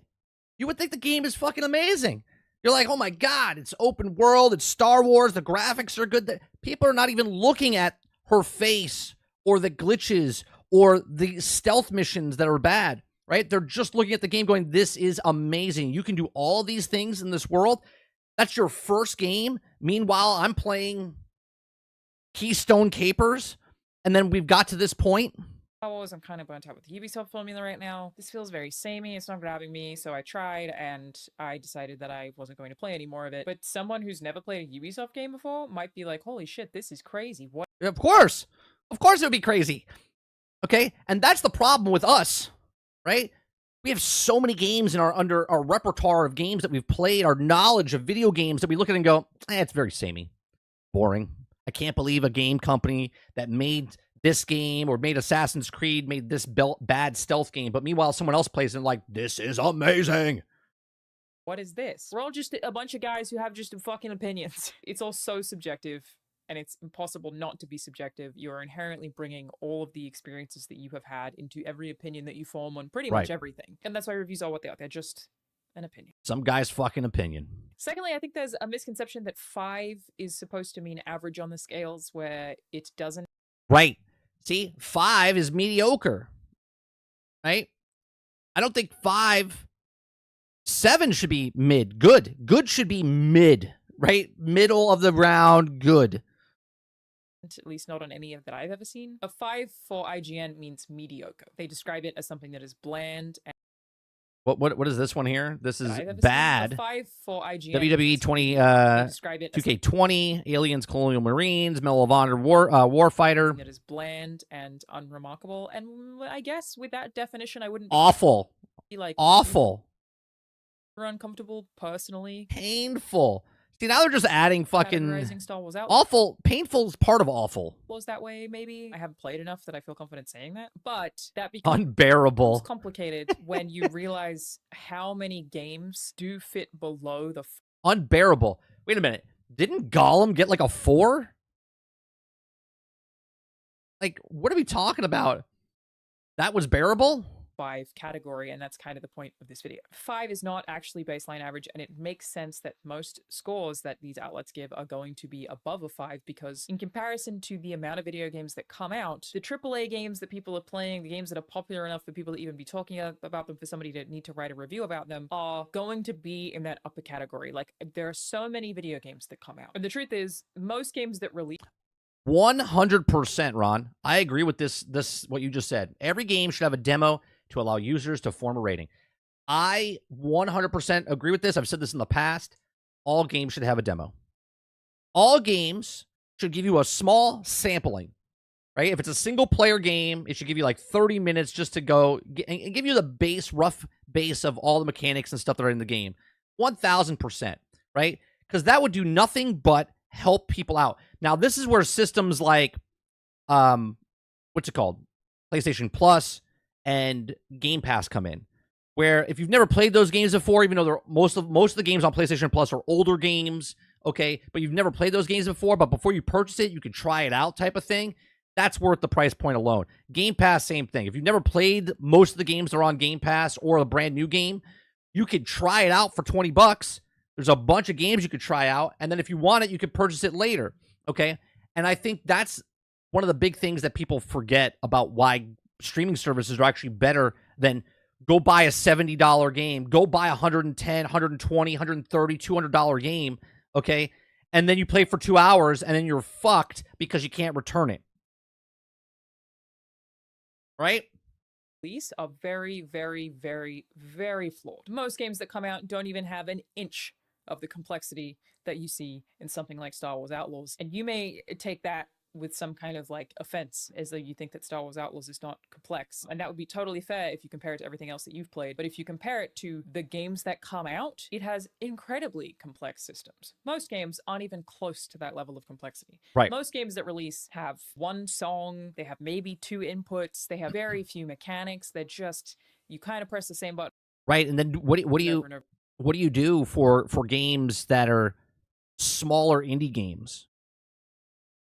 S1: You would think the game is fucking amazing. You're like, oh my God, it's open world, it's Star Wars, the graphics are good. People are not even looking at her face or the glitches or the stealth missions that are bad, right? They're just looking at the game going, this is amazing. You can do all of these things in this world. That's your first game. Meanwhile, I'm playing Keystone Capers, and then we've got to this point.
S2: I'm kind of burnt out with the Ubisoft formula right now. This feels very samey. It's not grabbing me. So I tried and I decided that I wasn't going to play any more of it. But someone who's never played a Ubisoft game before might be like, holy shit, this is crazy. What?
S1: Of course it would be crazy. Okay. And that's the problem with us, right? We have so many games in under our repertoire of games that we've played, our knowledge of video games that we look at and go, it's very samey, boring. I can't believe a game company that made this game or made Assassin's Creed made this bad stealth game, but meanwhile someone else plays it and like, this is amazing.
S2: What is this? We're all just a bunch of guys who have just fucking opinions. It's all so subjective, and it's impossible not to be subjective. You're inherently bringing all of the experiences that you have had into every opinion that you form on pretty much everything. And that's why reviews are what they are. They're just an opinion.
S1: Some guy's fucking opinion.
S2: Secondly, I think there's a misconception that 5 is supposed to mean average on the scales, where it doesn't.
S1: Right. See, 5 is mediocre, right? I don't think 5 7 should be mid. Good should be mid, right? Middle of the round, good.
S2: At least not on any that I've ever seen. A 5 for IGN means mediocre. They describe it as something that is bland and
S1: What is this one here? This is
S2: I've ever
S1: bad.
S2: Seen. A 5 for IGN.
S1: WWE 20
S2: describe it
S1: 2K20, Aliens, Colonial Marines, Medal of Honor, Warfighter.
S2: That is bland and unremarkable. And I guess with that definition, I wouldn't
S1: awful.
S2: Be like
S1: awful.
S2: Uncomfortable personally.
S1: Painful. See, now they're just adding fucking
S2: Star Wars
S1: awful. Painful is part of awful.
S2: Was that way, maybe? I haven't played enough that I feel confident saying that. But that becomes
S1: unbearable.
S2: Complicated when you realize how many games do fit below the
S1: unbearable. Wait a minute. Didn't Gollum get like a 4? Like, what are we talking about? That was bearable?
S2: 5 category, and that's kind of the point of this video. 5 is not actually baseline average, and it makes sense that most scores that these outlets give are going to be above a 5 because in comparison to the amount of video games that come out, the AAA games that people are playing, the games that are popular enough for people to even be talking about them, for somebody to need to write a review about them, are going to be in that upper category. Like, there are so many video games that come out. And the truth is, most games that release
S1: 100%, Ron. I agree with this what you just said. Every game should have a demo to allow users to form a rating. I 100% agree with this. I've said this in the past. All games should have a demo. All games should give you a small sampling, right? If it's a single-player game, it should give you like 30 minutes just to go and give you the rough base of all the mechanics and stuff that are in the game. 1,000%, right? Because that would do nothing but help people out. Now, this is where systems like, what's it called? PlayStation Plus and Game Pass come in, where if you've never played those games before, even though most of the games on PlayStation Plus are older games, okay, but you've never played those games before, but before you purchase it, you can try it out type of thing, that's worth the price point alone. Game Pass, same thing. If you've never played most of the games that are on Game Pass or a brand new game, you could try it out for $20. There's a bunch of games you could try out, and then if you want it, you could purchase it later, okay? And I think that's one of the big things that people forget about why streaming services are actually better than go buy a $70 game, go buy a $110, $120, $130, $200 game, okay? And then you play for 2 hours, and then you're fucked because you can't return it. Right?
S2: Release are very, very, very, very flawed. Most games that come out don't even have an inch of the complexity that you see in something like Star Wars Outlaws. And you may take that with some kind of like offense, as though you think that Star Wars Outlaws is not complex. And that would be totally fair if you compare it to everything else that you've played. But if you compare it to the games that come out, it has incredibly complex systems. Most games aren't even close to that level of complexity.
S1: Right.
S2: Most games that release have one song, they have maybe 2 inputs, they have very few mechanics. They're just, you kind of press the same button.
S1: Right. And then what do you do for games that are smaller indie games?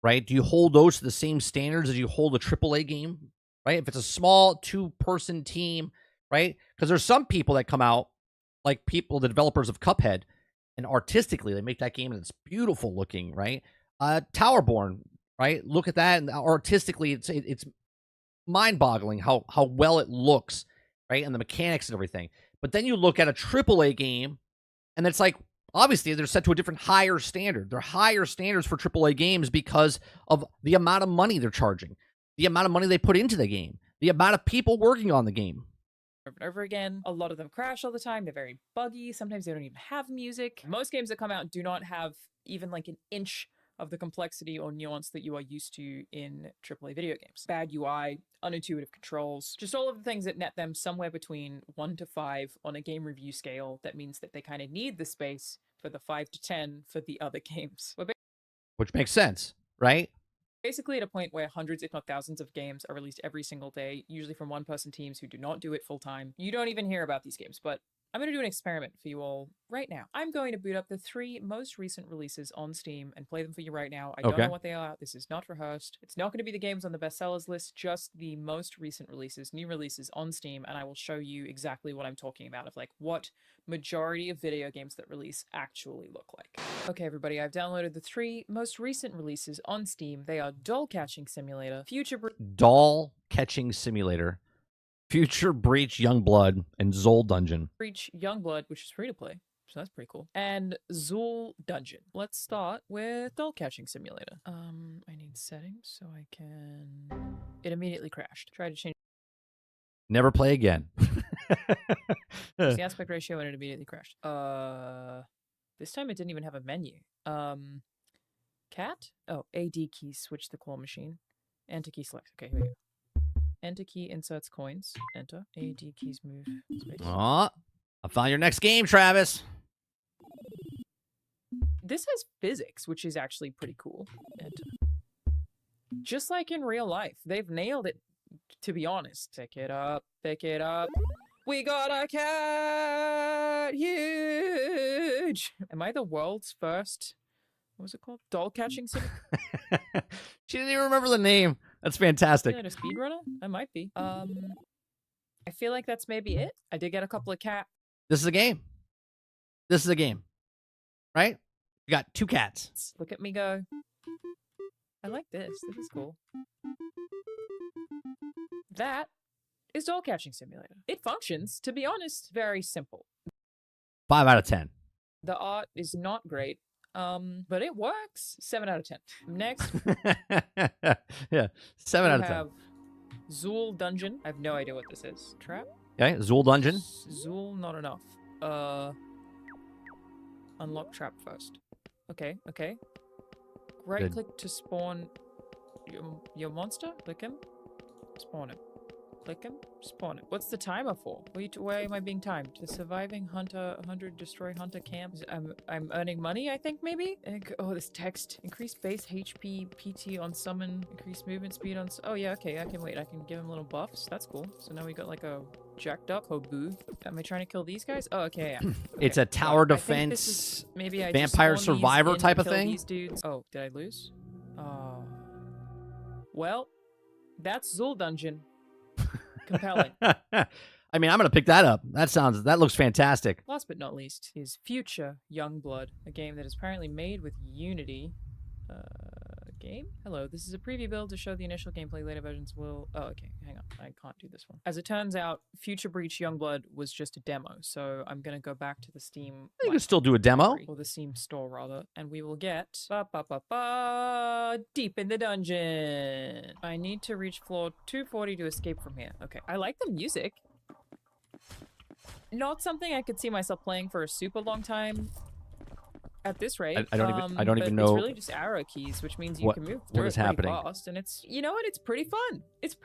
S1: Right? Do you hold those to the same standards as you hold a AAA game? Right? If it's a small 2-person team, right? Because there's some people that come out, like the developers of Cuphead, and artistically they make that game and it's beautiful looking, right? Towerborn, right? Look at that, and artistically it's mind-boggling how well it looks, right? And the mechanics and everything. But then you look at a AAA game, and it's like, obviously, they're set to a different higher standard. They're higher standards for AAA games because of the amount of money they're charging, the amount of money they put into the game, the amount of people working on the game.
S2: Over and over again. A lot of them crash all the time. They're very buggy. Sometimes they don't even have music. Most games that come out do not have even like an inch of the complexity or nuance that you are used to in AAA video games. Bad UI, unintuitive controls, just all of the things that net them somewhere between 1 to 5 on a game review scale. That means that they kind of need the space for the 5 to 10 for the other games.
S1: Which makes sense, right?
S2: Basically at a point where hundreds, if not thousands of games are released every single day, usually from one-person teams who do not do it full-time. You don't even hear about these games, but I'm going to do an experiment for you all right now. I'm going to boot up the 3 most recent releases on Steam and play them for you right now. I don't know what they are. This is not rehearsed. It's not going to be the games on the bestsellers list, just the most recent releases, new releases on Steam, and I will show you exactly what I'm talking about, of like what majority of video games that release actually look like. Okay, everybody, I've downloaded the 3 most recent releases on Steam. They are Doll Catching Simulator,
S1: Doll Catching Simulator. Future Breach, Youngblood, and Zol Dungeon.
S2: Breach Youngblood, which is free to play. So that's pretty cool. And Zool Dungeon. Let's start with Doll Catching Simulator. I need settings so I can... It immediately crashed. Try to change
S1: Never play again.
S2: the aspect ratio and it immediately crashed. This time it didn't even have a menu. Cat? Oh, AD key, switch the claw machine. Enter key select. Okay, here we go. Enter key inserts coins. Enter. AD keys move. Space.
S1: Aw, I found your next game, Travis.
S2: This has physics, which is actually pretty cool. Enter. Just like in real life, they've nailed it, to be honest. Pick it up, pick it up. We got a cat! Huge! Am I the world's first... What was it called? Doll catching simulator?
S1: She didn't even remember the name. That's fantastic.
S2: Is it a speedrunner? I might be. I feel like that's maybe it. I did get a couple of cat...
S1: This is a game. This is a game. Right? You got 2 cats.
S2: Look at me go. I like this. This is cool. That is Doll Catching Simulator. It functions, to be honest, very simple.
S1: 5 out of 10.
S2: The art is not great, but it works. 7 out of 10. Next,
S1: Yeah, 7 out of 10.
S2: have Zool Dungeon. I have no idea what this is. Trap?
S1: Okay, Zool Dungeon.
S2: Zool, not enough. Unlock trap first. Okay, okay. Right click to spawn your monster. Click him. Spawn him. Click him. Spawn him. What's the timer for? Why am I being timed? The surviving hunter, 100 destroy hunter camps. I'm earning money, I think, maybe? Oh, this text. Increase base HP, PT on summon. Increase movement speed on... Oh, yeah, okay. I can wait. I can give him little buffs. That's cool. So now we got like a jacked up Hobu. Am I trying to kill these guys? Oh, okay, yeah. Okay.
S1: It's a tower
S2: Well, I think
S1: defense,
S2: this is- maybe I
S1: vampire
S2: just spawn these
S1: survivor
S2: in,
S1: type of
S2: kill
S1: thing?
S2: These dudes. Oh, did I lose? Oh. Well, that's Zool Dungeon. Compelling.
S1: I mean, I'm gonna pick that up. That looks fantastic.
S2: Last but not least is Future Youngblood, a game that is apparently made with Unity. Game? Hello, this is a preview build to show the initial gameplay. Later versions will... Oh, okay, hang on. I can't do this one. As it turns out, Future Breach Youngblood was just a demo, so I'm gonna go back to the Steam...
S1: You can still do a demo.
S2: Or the Steam store, rather, and we will get... Deep in the dungeon! I need to reach floor 240 to escape from here. Okay, I like the music. Not something I could see myself playing for a super long time at this rate.
S1: I don't even
S2: but
S1: know
S2: it's really just arrow keys, which means you can move through
S1: is
S2: it pretty
S1: happening.
S2: fast, and it's, you know what, it's pretty fun. It's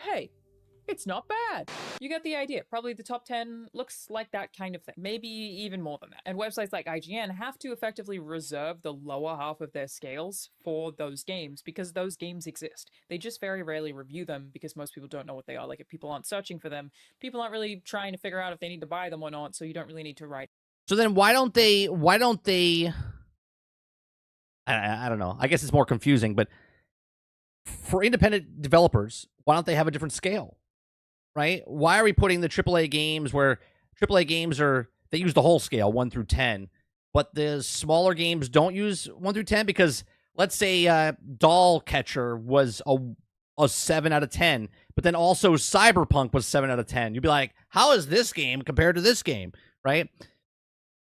S2: not bad. You get the idea. Probably the top 10 looks like that kind of thing. Maybe even more than that. And websites like IGN have to effectively reserve the lower half of their scales for those games because those games exist. They just very rarely review them because most people don't know what they are. Like, if people aren't searching for them, people aren't really trying to figure out if they need to buy them or not, so you don't really need to write.
S1: So then why don't they I don't know. I guess it's more confusing, but for independent developers, why don't they have a different scale? Right? Why are we putting the AAA games where AAA games they use the whole scale, 1 through 10, but the smaller games don't use 1 through 10? Because let's say Doll Catcher was a 7 out of 10, but then also Cyberpunk was 7 out of 10. You'd be like, how is this game compared to this game? Right?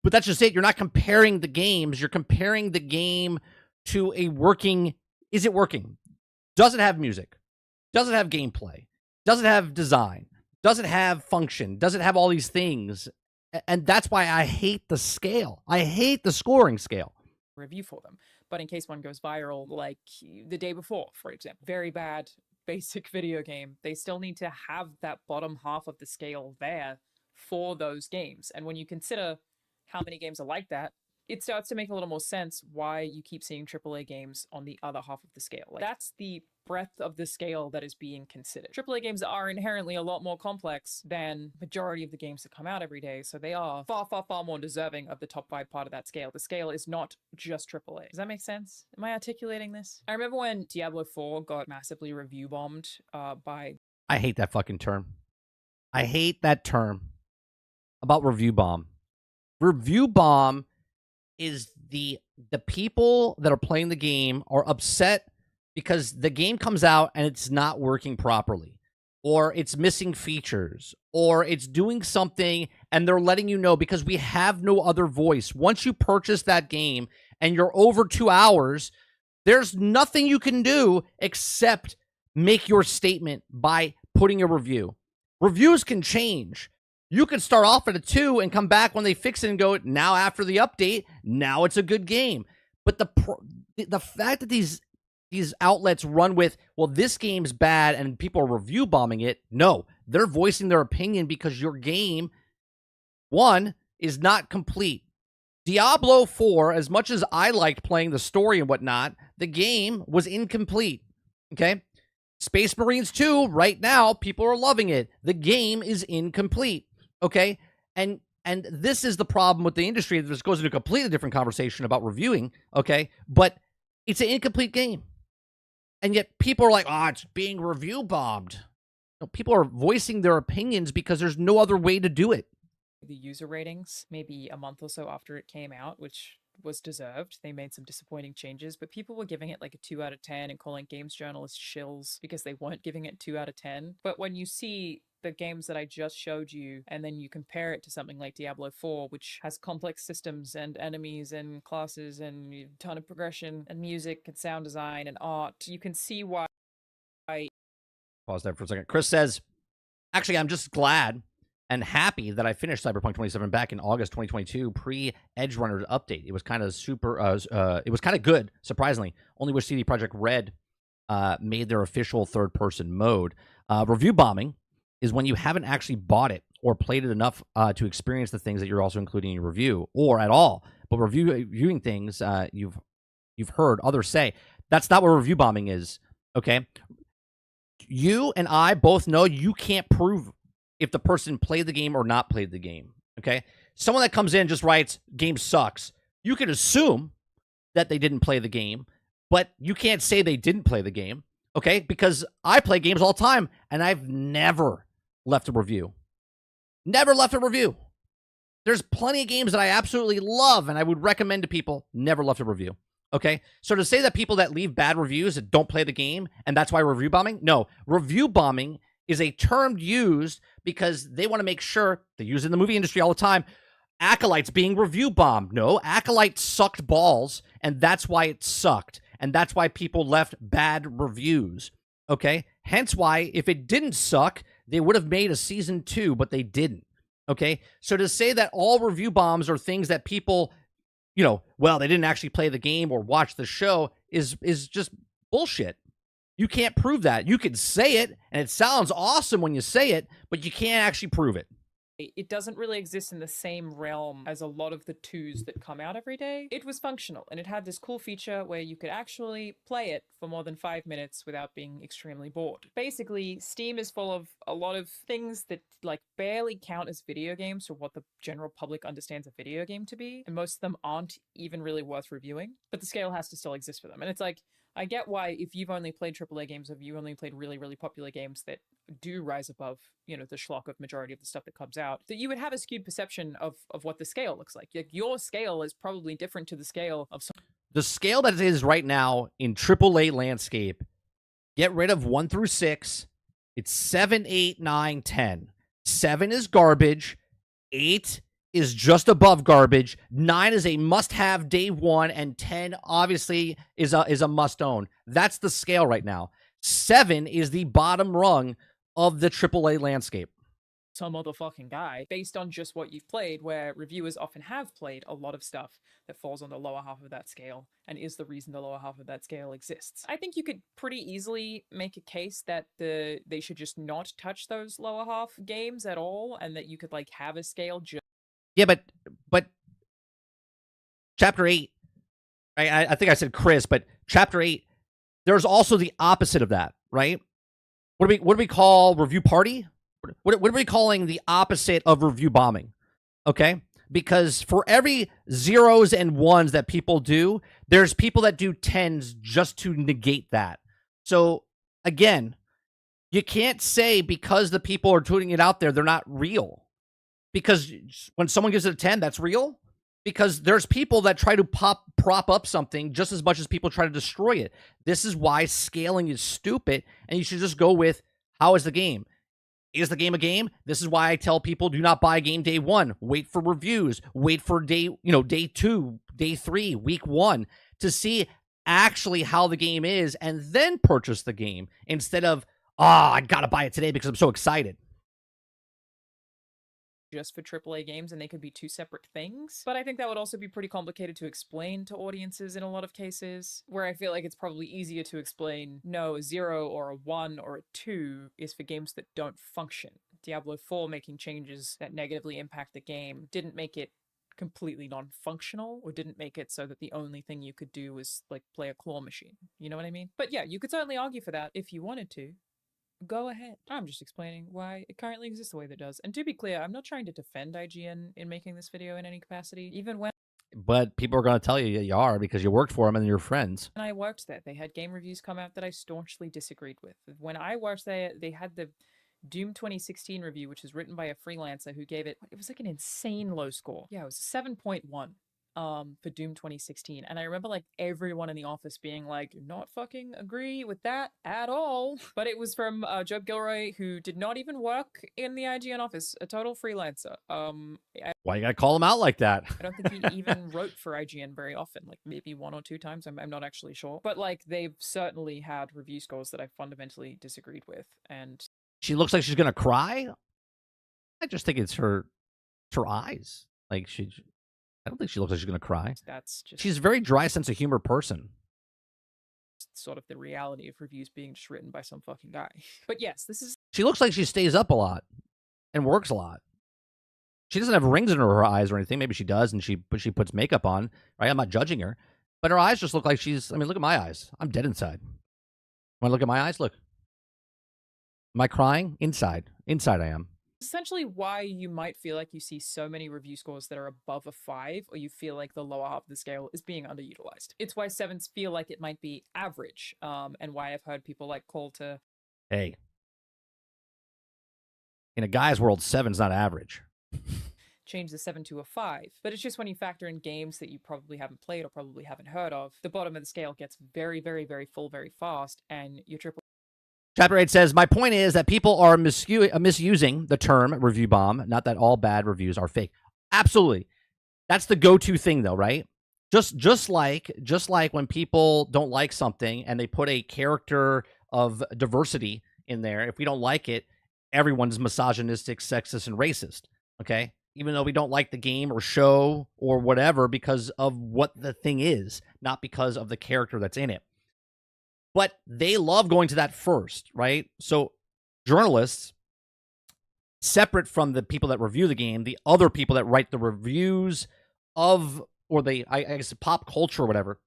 S1: But that's just it. You're not comparing the games. You're comparing the game to a working... Is it working? Does it have music? Does it have gameplay? Does it have design? Does it have function? Does it have all these things? And that's why I hate the scale. I hate the scoring scale.
S2: Review for them. But in case one goes viral, like the day before, for example, very bad basic video game, they still need to have that bottom half of the scale there for those games. And when you consider how many games are like that, it starts to make a little more sense why you keep seeing AAA games on the other half of the scale. Like, that's the breadth of the scale that is being considered. AAA games are inherently a lot more complex than majority of the games that come out every day, so they are far, far, far more deserving of the top 5 part of that scale. The scale is not just AAA. Does that make sense? Am I articulating this? I remember when Diablo 4 got massively review bombed by...
S1: I hate that fucking term. I hate that term about review bomb. Review bomb is the people that are playing the game are upset because the game comes out and it's not working properly. or it's missing features, or it's doing something and they're letting you know because we have no other voice. Once you purchase that game and you're over 2 hours, there's nothing you can do except make your statement by putting a review. Reviews can change. You could start off at a 2 and come back when they fix it and go, now after the update, now it's a good game. But the fact that these outlets run with, well, this game's bad and people are review bombing it. No, they're voicing their opinion because your game, one, is not complete. Diablo 4, as much as I liked playing the story and whatnot, the game was incomplete. Okay? Space Marines 2, right now, people are loving it. The game is incomplete. Okay? And this is the problem with the industry. This goes into a completely different conversation about reviewing. Okay? But it's an incomplete game. And yet people are like, oh, it's being review bombed. No, people are voicing their opinions because there's no other way to do it.
S2: The user ratings, maybe a month or so after it came out, which was deserved. They made some disappointing changes, but people were giving it like a 2 out of 10 and calling games journalists shills because they weren't giving it 2 out of 10. But when you see the games that I just showed you, and then you compare it to something like Diablo 4, which has complex systems and enemies and classes and a ton of progression and music and sound design and art, you can see why.
S1: Pause there for a second. Chris says, actually, I'm just glad and happy that I finished Cyberpunk 27 back in August 2022, pre-Edge Runners update. It was kind of it was kind of good, surprisingly. Only wish CD Projekt Red made their official third-person mode. Review bombing is when you haven't actually bought it or played it enough to experience the things that you're also including in your review, or at all. But reviewing things you've heard others say. That's not what review bombing is, okay? You and I both know you can't prove if the person played the game or not played the game, okay? Someone that comes in just writes, game sucks. You can assume that they didn't play the game, but you can't say they didn't play the game, okay? Because I play games all the time, and I've never left a review. Never left a review. There's plenty of games that I absolutely love, and I would recommend to people, never left a review, okay? So to say that people that leave bad reviews that don't play the game, and that's why review bombing? No, review bombing is a term used because they want to make sure, they use it in the movie industry all the time, Acolyte's being review bombed. No, Acolyte sucked balls, and that's why it sucked. And that's why people left bad reviews, okay? Hence why, if it didn't suck, they would have made a season 2, but they didn't, okay? So to say that all review bombs are things that people, you know, well, they didn't actually play the game or watch the show is just bullshit. You can't prove that. You can say it, and it sounds awesome when you say it, but you can't actually prove it.
S2: It doesn't really exist in the same realm as a lot of the 2s that come out every day. It was functional, and it had this cool feature where you could actually play it for more than 5 minutes without being extremely bored. Basically, Steam is full of a lot of things that like barely count as video games for what the general public understands a video game to be, and most of them aren't even really worth reviewing, but the scale has to still exist for them. And it's like, I get why if you've only played AAA games, if you only played really, really popular games that do rise above, you know, the schlock of majority of the stuff that comes out, that you would have a skewed perception of what the scale looks like. Your scale is probably different to the scale of some.
S1: The scale that it is right now in AAA landscape, get rid of 1 through 6. It's 7, 8, 9, 10. 7 is garbage. 8 is just above garbage. 9 is a must-have day 1, and 10 obviously is a must-own. That's the scale right now. 7 is the bottom rung of the AAA landscape.
S2: Some motherfucking guy, based on just what you've played, where reviewers often have played a lot of stuff that falls on the lower half of that scale and is the reason the lower half of that scale exists. I think you could pretty easily make a case that they should just not touch those lower half games at all, and that you could like have a scale just.
S1: Yeah, but Chapter 8, I think I said Chris, but Chapter 8, there's also the opposite of that, right? What do we call review party? What are we calling the opposite of review bombing? Okay? Because for every 0s and 1s that people do, there's people that do 10s just to negate that. So, again, you can't say because the people are tweeting it out there, they're not real. Because when someone gives it a 10, that's real. Because there's people that try to prop up something just as much as people try to destroy it. This is why scaling is stupid, and you should just go with, how is the game? Is the game a game? This is why I tell people do not buy a game day one. Wait for reviews. Wait for day 2, day 3, week 1 to see actually how the game is and then purchase the game instead of, I got to buy it today because I'm so excited.
S2: Just for AAA games, and they could be two separate things. But I think that would also be pretty complicated to explain to audiences in a lot of cases, where I feel like it's probably easier to explain, no, a 0 or a 1 or a 2 is for games that don't function. Diablo 4 making changes that negatively impact the game didn't make it completely non-functional, or didn't make it so that the only thing you could do was like play a claw machine. You know what I mean? But yeah, you could certainly argue for that if you wanted to. Go ahead. I'm just explaining why it currently exists the way that it does. And to be clear, I'm not trying to defend IGN in making this video in any capacity, even when
S1: But people are going to tell you you are because you worked for them and you're friends.
S2: I worked there. They had game reviews come out that I staunchly disagreed with. When I worked there, they had the Doom 2016 review, which was written by a freelancer who gave it was like an insane low score. Yeah, it was a 7.1 for Doom 2016. And I remember like everyone in the office being like, not fucking agree with that at all. But it was from Job Gilroy, who did not even work in the IGN office, a total freelancer.
S1: Why you gotta call them out like that?
S2: I don't think he even wrote for IGN very often, like maybe 1 or 2 times. I'm not actually sure. But like they've certainly had review scores that I fundamentally disagreed with. And
S1: She looks like she's gonna cry. I just think it's her eyes. Like I don't think she looks like she's gonna cry.
S2: that's just
S1: She's a very dry sense of humor person.
S2: sort of the reality of reviews being just written by some fucking guy. But yes, this is
S1: She looks like she stays up a lot and works a lot. She doesn't have rings in her eyes or anything. Maybe she does, and she puts makeup on. Right? I'm not judging her, but her eyes just look like she's. I mean, look at my eyes. I'm dead inside. Want to look at my eyes? Look. Am I crying? Inside. Inside I am.
S2: essentially why you might feel like you see so many review scores that are above a 5, or you feel like the lower half of the scale is being underutilized. It's why 7s feel like it might be average, and why I've heard people like call to...
S1: Hey. In a guy's world, 7's not average.
S2: change the 7 to a 5. But it's just when you factor in games that you probably haven't played or probably haven't heard of, the bottom of the scale gets very, very, very full very fast, and your triple...
S1: Chapter 8 says, my point is that people are misusing the term review bomb, not that all bad reviews are fake. Absolutely. That's the go-to thing, though, right? Just like when people don't like something and they put a character of diversity in there, if we don't like it, everyone's misogynistic, sexist, and racist, okay? Even though we don't like the game or show or whatever because of what the thing is, not because of the character that's in it. But they love going to that first, right? So journalists, separate from the people that review the game, the other people that write the reviews of, or I guess pop culture or whatever,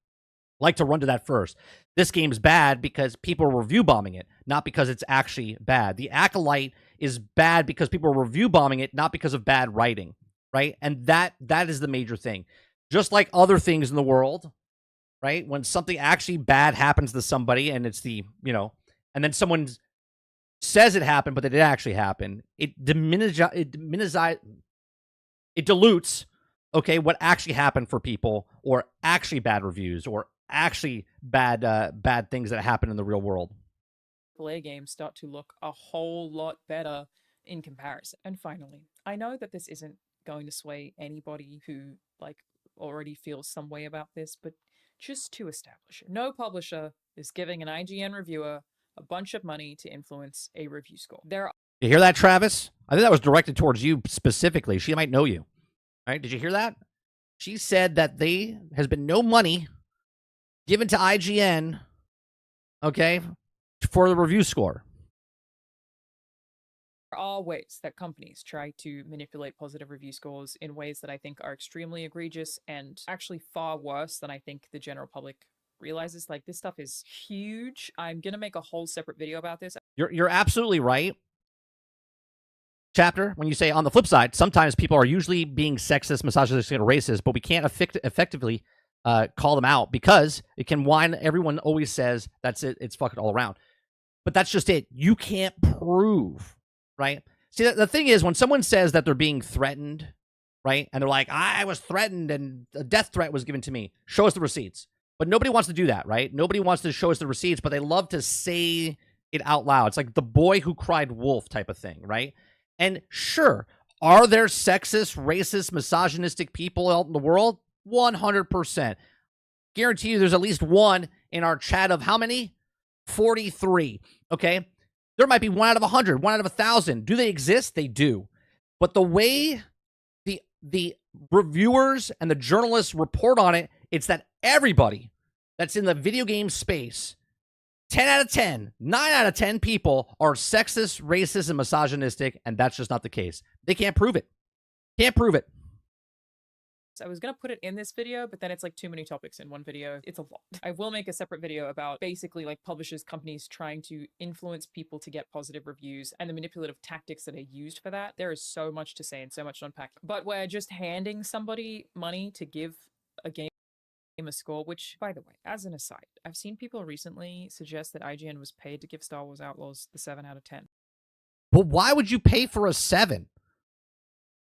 S1: like to run to that first. This game's bad because people are review bombing it, not because it's actually bad. The Acolyte is bad because people are review bombing it, not because of bad writing, right? And that is the major thing. Just like other things in the world, right? When something actually bad happens to somebody and it's the, and then someone says it happened, but that it actually happened, it dilutes, okay, what actually happened for people, or actually bad reviews, or actually bad things that happen in the real world.
S2: AAA games start to look a whole lot better in comparison. And finally, I know that this isn't going to sway anybody who already feels some way about this, but just to establish it, no publisher is giving an IGN reviewer a bunch of money to influence a review score.
S1: You hear that, Travis? I think that was directed towards you specifically. She might know you. All right, did you hear that? She said that there has been no money given to IGN, okay, for the review score.
S2: There are ways that companies try to manipulate positive review scores in ways that I think are extremely egregious and actually far worse than I think the general public realizes. Like, this stuff is huge. I'm gonna make a whole separate video about this.
S1: You're absolutely right, Chapter, when you say on the flip side, sometimes people are usually being sexist, misogynistic, or racist, but we can't effectively call them out because it can whine. Everyone always says that's it. It's fucking all around. But that's just it. You can't prove, right? See, the thing is, when someone says that they're being threatened, right, and they're like, I was threatened and a death threat was given to me, show us the receipts. But nobody wants to do that, right? Nobody wants to show us the receipts, but they love to say it out loud. It's like the boy who cried wolf type of thing, right? And sure, are there sexist, racist, misogynistic people out in the world? 100%. Guarantee you there's at least one in our chat of how many? 43. Okay? There might be 1 out of 100, 1 out of 1,000. Do they exist? They do. But the way the reviewers and the journalists report on it, it's that everybody that's in the video game space, 10 out of 10, 9 out of 10 people are sexist, racist, and misogynistic, and that's just not the case. They can't prove it. Can't prove it.
S2: I was going to put it in this video, but then it's like too many topics in one video. It's a lot. I will make a separate video about basically like publishers, companies trying to influence people to get positive reviews and the manipulative tactics that are used for that. There is so much to say and so much to unpack. But we're just handing somebody money to give a game a score, which, by the way, as an aside, I've seen people recently suggest that IGN was paid to give Star Wars Outlaws the 7 out of 10.
S1: But why would you pay for a 7?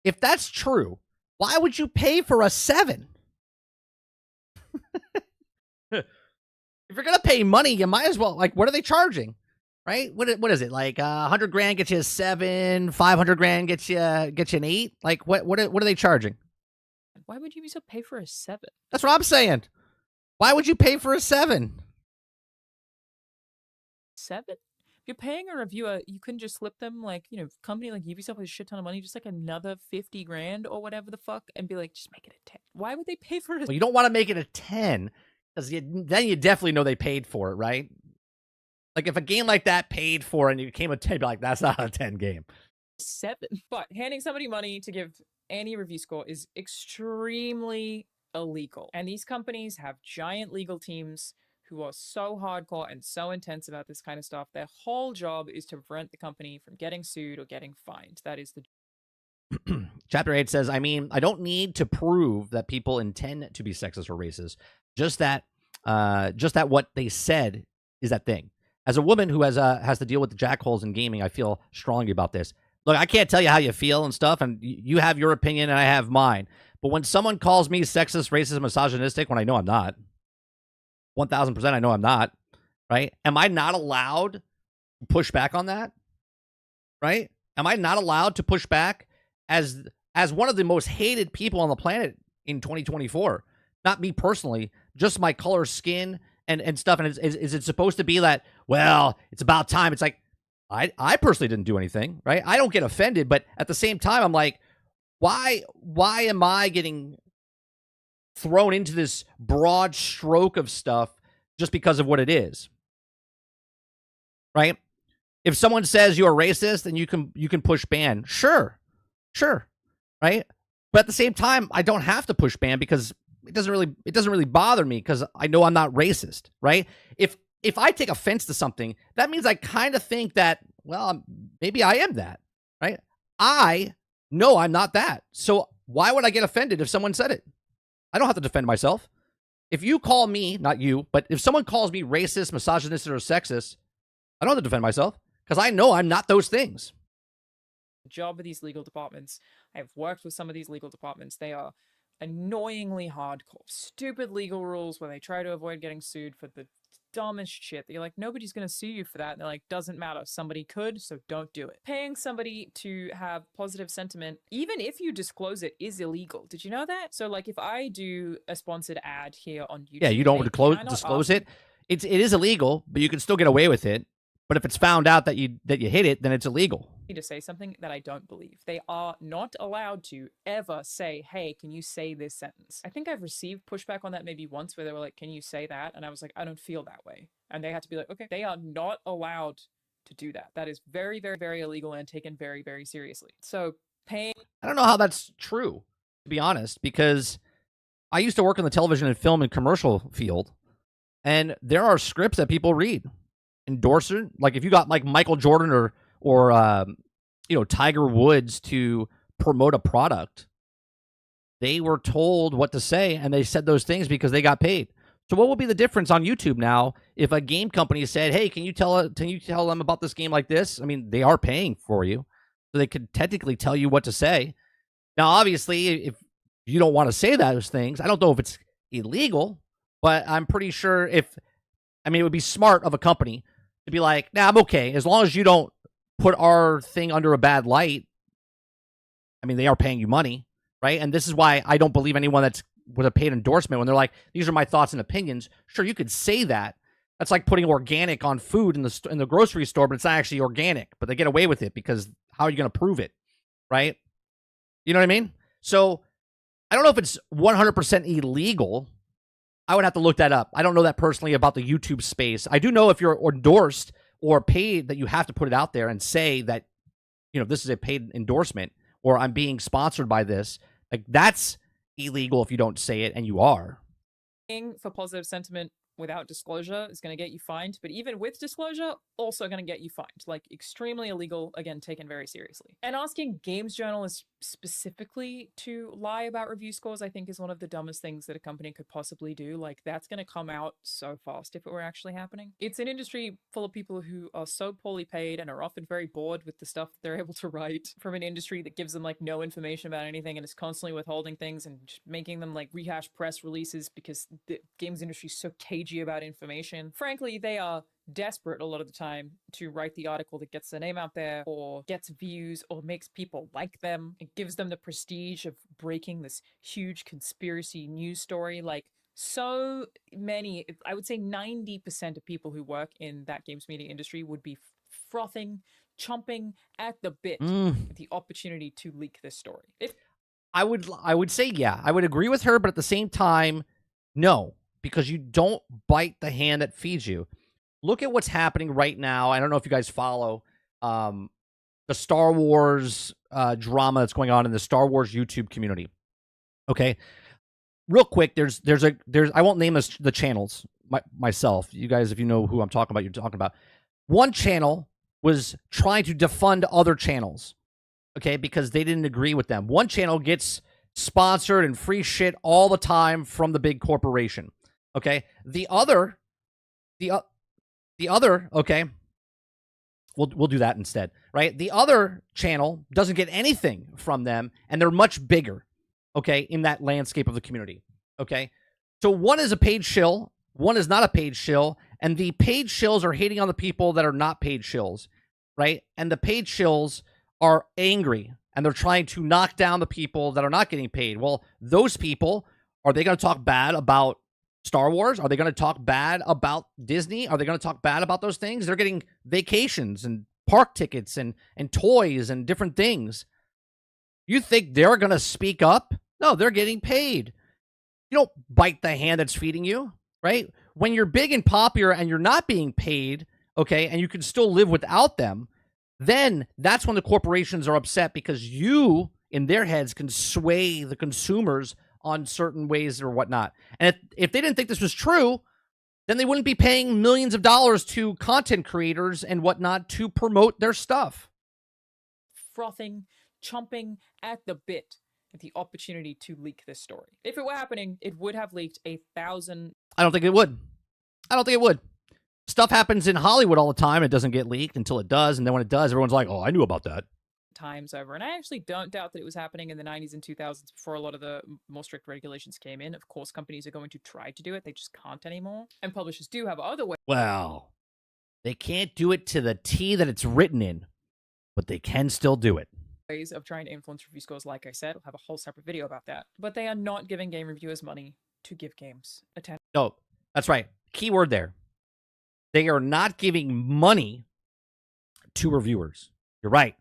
S1: If that's true, why would you pay for a 7? If you're going to pay money, you might as well, like, what are they charging? Right? What is it? Like, 100 grand gets you a 7, 500 grand gets you an 8? Like, what are they charging?
S2: Why would you pay for a 7?
S1: That's what I'm saying. Why would you pay for a 7?
S2: 7? If you're paying a reviewer, you couldn't just slip them, like, you know, company like Ubisoft with a shit ton of money, just like another 50 grand or whatever the fuck, and be like, just make it a 10. Why would they pay for it?
S1: Well, you don't want to make it a 10, because then you definitely know they paid for it, right? Like, if a game like that paid for it and it became a 10, be like, that's not a 10 game.
S2: 7. But handing somebody money to give any review score is extremely illegal. And these companies have giant legal teams who are so hardcore and so intense about this kind of stuff. Their whole job is to prevent the company from getting sued or getting fined. That is the
S1: Chapter 8 says, I mean, I don't need to prove that people intend to be sexist or racist. Just that what they said is that thing. As a woman who has to deal with the jackholes in gaming, I feel strongly about this. Look, I can't tell you how you feel and stuff, and you have your opinion and I have mine. But when someone calls me sexist, racist, misogynistic, when I know I'm not, 1,000% I know I'm not, right? Am I not allowed to push back on that? Right? Am I not allowed to push back as one of the most hated people on the planet in 2024? Not me personally, just my color, skin, and stuff. And is it supposed to be that, well, it's about time? It's like, I personally didn't do anything, right? I don't get offended, but at the same time, I'm like, why am I getting thrown into this broad stroke of stuff just because of what it is? Right? If someone says you're racist and you can push ban, sure, right? But at the same time, I don't have to push ban because it doesn't really bother me because I know I'm not racist, right? If I take offense to something, that means I kind of think that, well, maybe I am that, right? I know I'm not that. So why would I get offended if someone said it? I don't have to defend myself. If you call me, not you, but if someone calls me racist, misogynistic, or sexist, I don't have to defend myself because I know I'm not those things.
S2: The job of these legal departments, I've worked with some of these legal departments. They are annoyingly hardcore. Stupid legal rules where they try to avoid getting sued for the dumbest shit that you're like, nobody's gonna sue you for that, and they're like, doesn't matter, somebody could, so don't do it. Paying somebody to have positive sentiment, even if you disclose it, is illegal. Did you know that? So like, if I do a sponsored ad here on YouTube,
S1: yeah, you don't disclose it. It is illegal, but you can still get away with it. But if it's found out that you hit it, then it's illegal.
S2: To say something that I don't believe. They are not allowed to ever say, hey, can you say this sentence? I think I've received pushback on that maybe once where they were like, can you say that? And I was like, I don't feel that way. And they had to be like, okay, they are not allowed to do that. That is very, very, very illegal and taken very, very seriously. So paying...
S1: I don't know how that's true, to be honest, because I used to work in the television and film and commercial field, and there are scripts that people read. Endorser, like if you got like Michael Jordan or Tiger Woods to promote a product, they were told what to say and they said those things because they got paid. So what will be the difference on YouTube now if a game company said, hey, can you tell them about this game like this? I mean, they are paying for you, so they could technically tell you what to say. Now, obviously, if you don't want to say those things, I don't know if it's illegal, but I'm pretty sure it would be smart of a company to to be like, nah, I'm okay. As long as you don't put our thing under a bad light. I mean, they are paying you money, right? And this is why I don't believe anyone that's with a paid endorsement when they're like, these are my thoughts and opinions. Sure, you could say that. That's like putting organic on food in the grocery store, but it's not actually organic. But they get away with it because how are you going to prove it, right? You know what I mean? So I don't know if it's 100% illegal. I would have to look that up. I don't know that personally about the YouTube space. I do know if you're endorsed or paid that you have to put it out there and say that, this is a paid endorsement or I'm being sponsored by this. Like, that's illegal if you don't say it, and you are.
S2: For positive sentiment without disclosure is going to get you fined, but even with disclosure, also going to get you fined. Like, extremely illegal, again, taken very seriously. And asking games journalists specifically to lie about review scores, I think, is one of the dumbest things that a company could possibly do. Like, that's going to come out so fast if it were actually happening. It's an industry full of people who are so poorly paid and are often very bored with the stuff they're able to write from an industry that gives them, like, no information about anything and is constantly withholding things and just making them, like, rehash press releases because the games industry is so cagey about information. Frankly, they are desperate a lot of the time to write the article that gets their name out there or gets views or makes people like them. It gives them the prestige of breaking this huge conspiracy news story. Like, so many, I would say 90% of people who work in that games media industry would be frothing, chomping at the bit at the opportunity to leak this story.
S1: I would say, yeah, I would agree with her, but at the same time, no, because you don't bite the hand that feeds you. Look at what's happening right now. I don't know if you guys follow the Star Wars drama that's going on in the Star Wars YouTube community. Okay, real quick, there's I won't name the channels myself. You guys, if you know who I'm talking about, you're talking about. One channel was trying to defund other channels, okay, because they didn't agree with them. One channel gets sponsored and free shit all the time from the big corporation. Okay, the other, okay, we'll do that instead, right? The other channel doesn't get anything from them, and they're much bigger, okay, in that landscape of the community, okay? So one is a paid shill, one is not a paid shill, and the paid shills are hating on the people that are not paid shills, right? And the paid shills are angry, and they're trying to knock down the people that are not getting paid. Well, those people, are they going to talk bad about Star Wars? Are they going to talk bad about Disney? Are they going to talk bad about those things? They're getting vacations and park tickets and toys and different things. You think they're going to speak up? No, they're getting paid. You don't bite the hand that's feeding you, right? When you're big and popular and you're not being paid, okay, and you can still live without them, then that's when the corporations are upset because you, in their heads, can sway the consumers on certain ways or whatnot. And if they didn't think this was true, then they wouldn't be paying millions of dollars to content creators and whatnot to promote their stuff.
S2: Frothing, chomping at the bit at the opportunity to leak this story. If it were happening, it would have leaked 1,000.
S1: I don't think it would. Stuff happens in Hollywood all the time. It doesn't get leaked until it does. And then when it does, everyone's like, oh, I knew about that.
S2: Times over. And I actually don't doubt that it was happening in the 90s and 2000s before a lot of the more strict regulations came in. Of course, companies are going to try to do it. They just can't anymore. And publishers do have other ways.
S1: Well, they can't do it to the T that it's written in, but they can still do it.
S2: Ways of trying to influence review scores, like I said. We'll have a whole separate video about that. But they are not giving game reviewers money to give games attention.
S1: No, that's right. Keyword there. They are not giving money to reviewers. You're right.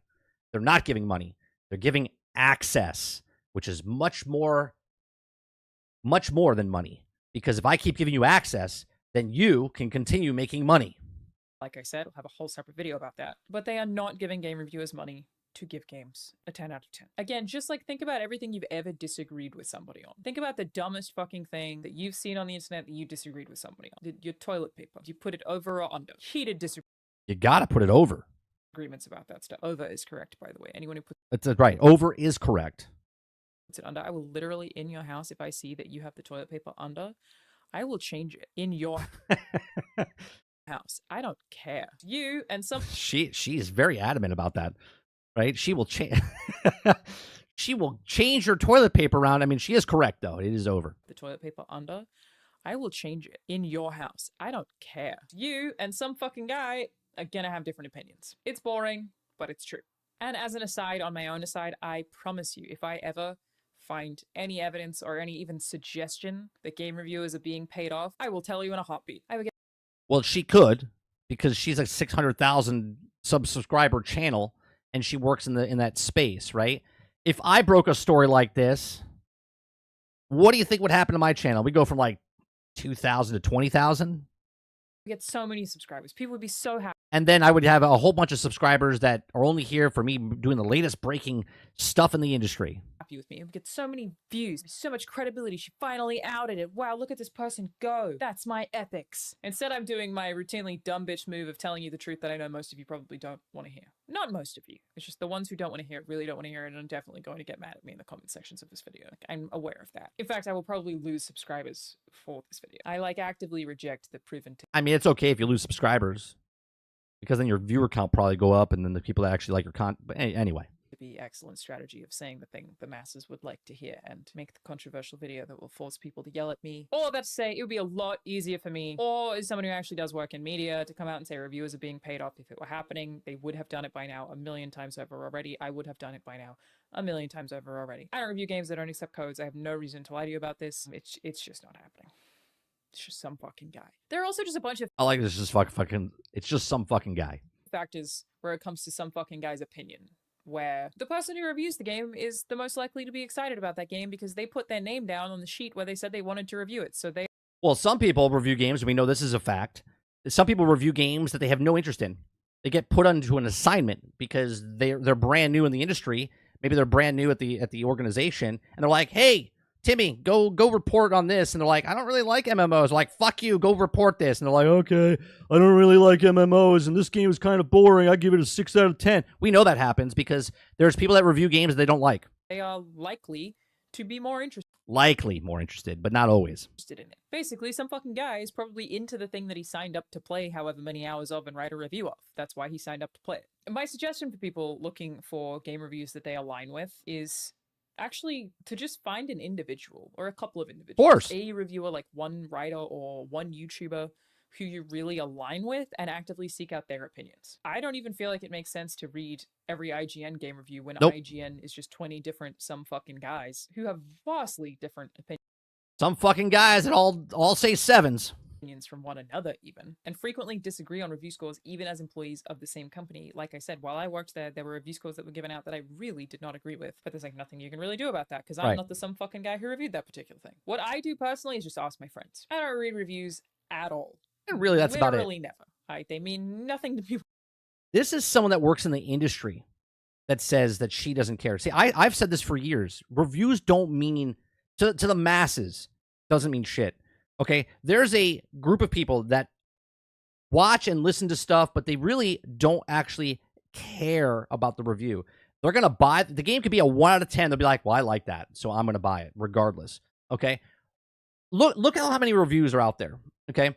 S1: They're not giving money. They're giving access, which is much more than money. Because if I keep giving you access, then you can continue making money.
S2: Like I said, we'll have a whole separate video about that. But they are not giving game reviewers money to give games a 10 out of 10. Again, just like think about everything you've ever disagreed with somebody on. Think about the dumbest fucking thing that you've seen on the internet that you disagreed with somebody on. Your toilet paper. You put it over or under. Heated disagreements.
S1: You gotta put it over.
S2: Agreements about that stuff. Over is correct, by the way. Anyone who puts
S1: That's right. Over is correct.
S2: it under, I will literally in your house, if I see that you have the toilet paper under, I will change it in your house. I don't care. You and some
S1: She is very adamant about that. Right? She will change she will change her toilet paper around. I mean, she is correct though. It is over.
S2: The toilet paper under, I will change it in your house. I don't care. You and some fucking guy are gonna have different opinions. It's boring, but it's true. And as an aside, on my own aside, I promise you, if I ever find any evidence or any even suggestion that game reviewers are being paid off, I will tell you in a heartbeat. I would get
S1: Well, she could, because she's a 600,000 subscriber channel and she works in that space, right? If I broke a story like this, what do you think would happen to my channel? We go from like 2,000 to 20,000,
S2: get so many subscribers. People would be so happy
S1: and then I would have a whole bunch of subscribers that are only here for me doing the latest breaking stuff in the industry.
S2: with me. It would get so many views, so much credibility. She finally outed it. Wow, look at this person go. That's my epics. Instead, I'm doing my routinely dumb bitch move of telling you the truth that I know most of you probably don't want to hear. Not most of you. It's just the ones who don't want to hear it really don't want to hear it and are definitely going to get mad at me in the comment sections of this video. Like, I'm aware of that. In fact, I will probably lose subscribers for this video. I actively reject the proven.
S1: I mean, it's okay if you lose subscribers, because then your viewer count probably go up, and then the people that actually like your content. But anyway.
S2: To be excellent strategy of saying the thing the masses would like to hear and make the controversial video that will force people to yell at me. All that to say, it would be a lot easier for me, or as someone who actually does work in media, to come out and say reviewers are being paid off. If it were happening, they would have done it by now a million times over already. I would have done it by now a million times over already. I don't review games that don't accept codes. I have no reason to lie to you about this. It's just not happening. It's just some fucking guy. There are also just a bunch of
S1: I like this. Just fucking. It's just some fucking guy.
S2: factors where it comes to some fucking guy's opinion, where the person who reviews the game is the most likely to be excited about that game because they put their name down on the sheet where they said they wanted to review it. So they.
S1: Well, some people review games, and we know this is a fact. Some people review games that they have no interest in. They get put onto an assignment because they're brand new in the industry. Maybe they're brand new at the organization, and they're like, "Hey, Timmy, go report on this." And they're like, "I don't really like MMOs." They're like, "Fuck you, go report this." And they're like, "Okay, I don't really like MMOs, and this game is kind of boring. I give it a 6 out of 10. We know that happens because there's people that review games they don't like.
S2: They are likely to be more interested.
S1: Likely more interested, but not always.
S2: In it. Basically, some fucking guy is probably into the thing that he signed up to play however many hours of and write a review of. That's why he signed up to play it. And my suggestion for people looking for game reviews that they align with is actually to just find an individual or a couple of individuals.
S1: Of course.
S2: A reviewer, like one writer or one YouTuber who you really align with, and actively seek out their opinions. I don't even feel like it makes sense to read every IGN game review when
S1: Nope.
S2: IGN is just 20 different some fucking guys who have vastly different opinions.
S1: Some fucking guys that all say 7s.
S2: From one another even, and frequently disagree on review scores even as employees of the same company. Like I said, while I worked there were review scores that were given out that I really did not agree with, but there's like nothing you can really do about that because I'm
S1: Right.
S2: not the some fucking guy who reviewed that particular thing. What I do personally is just ask my friends. I don't read reviews at all.
S1: And really, that's about it.
S2: Literally never. They mean nothing to people.
S1: This is someone that works in the industry that says that she doesn't care. See, I've said this for years. Reviews don't mean, to the masses, doesn't mean shit. Okay? There's a group of people that watch and listen to stuff, but they really don't actually care about the review. They're going to buy, the game could be a 1 out of 10. They'll be like, well, I like that, so I'm going to buy it regardless. Okay? Look at how many reviews are out there. Okay?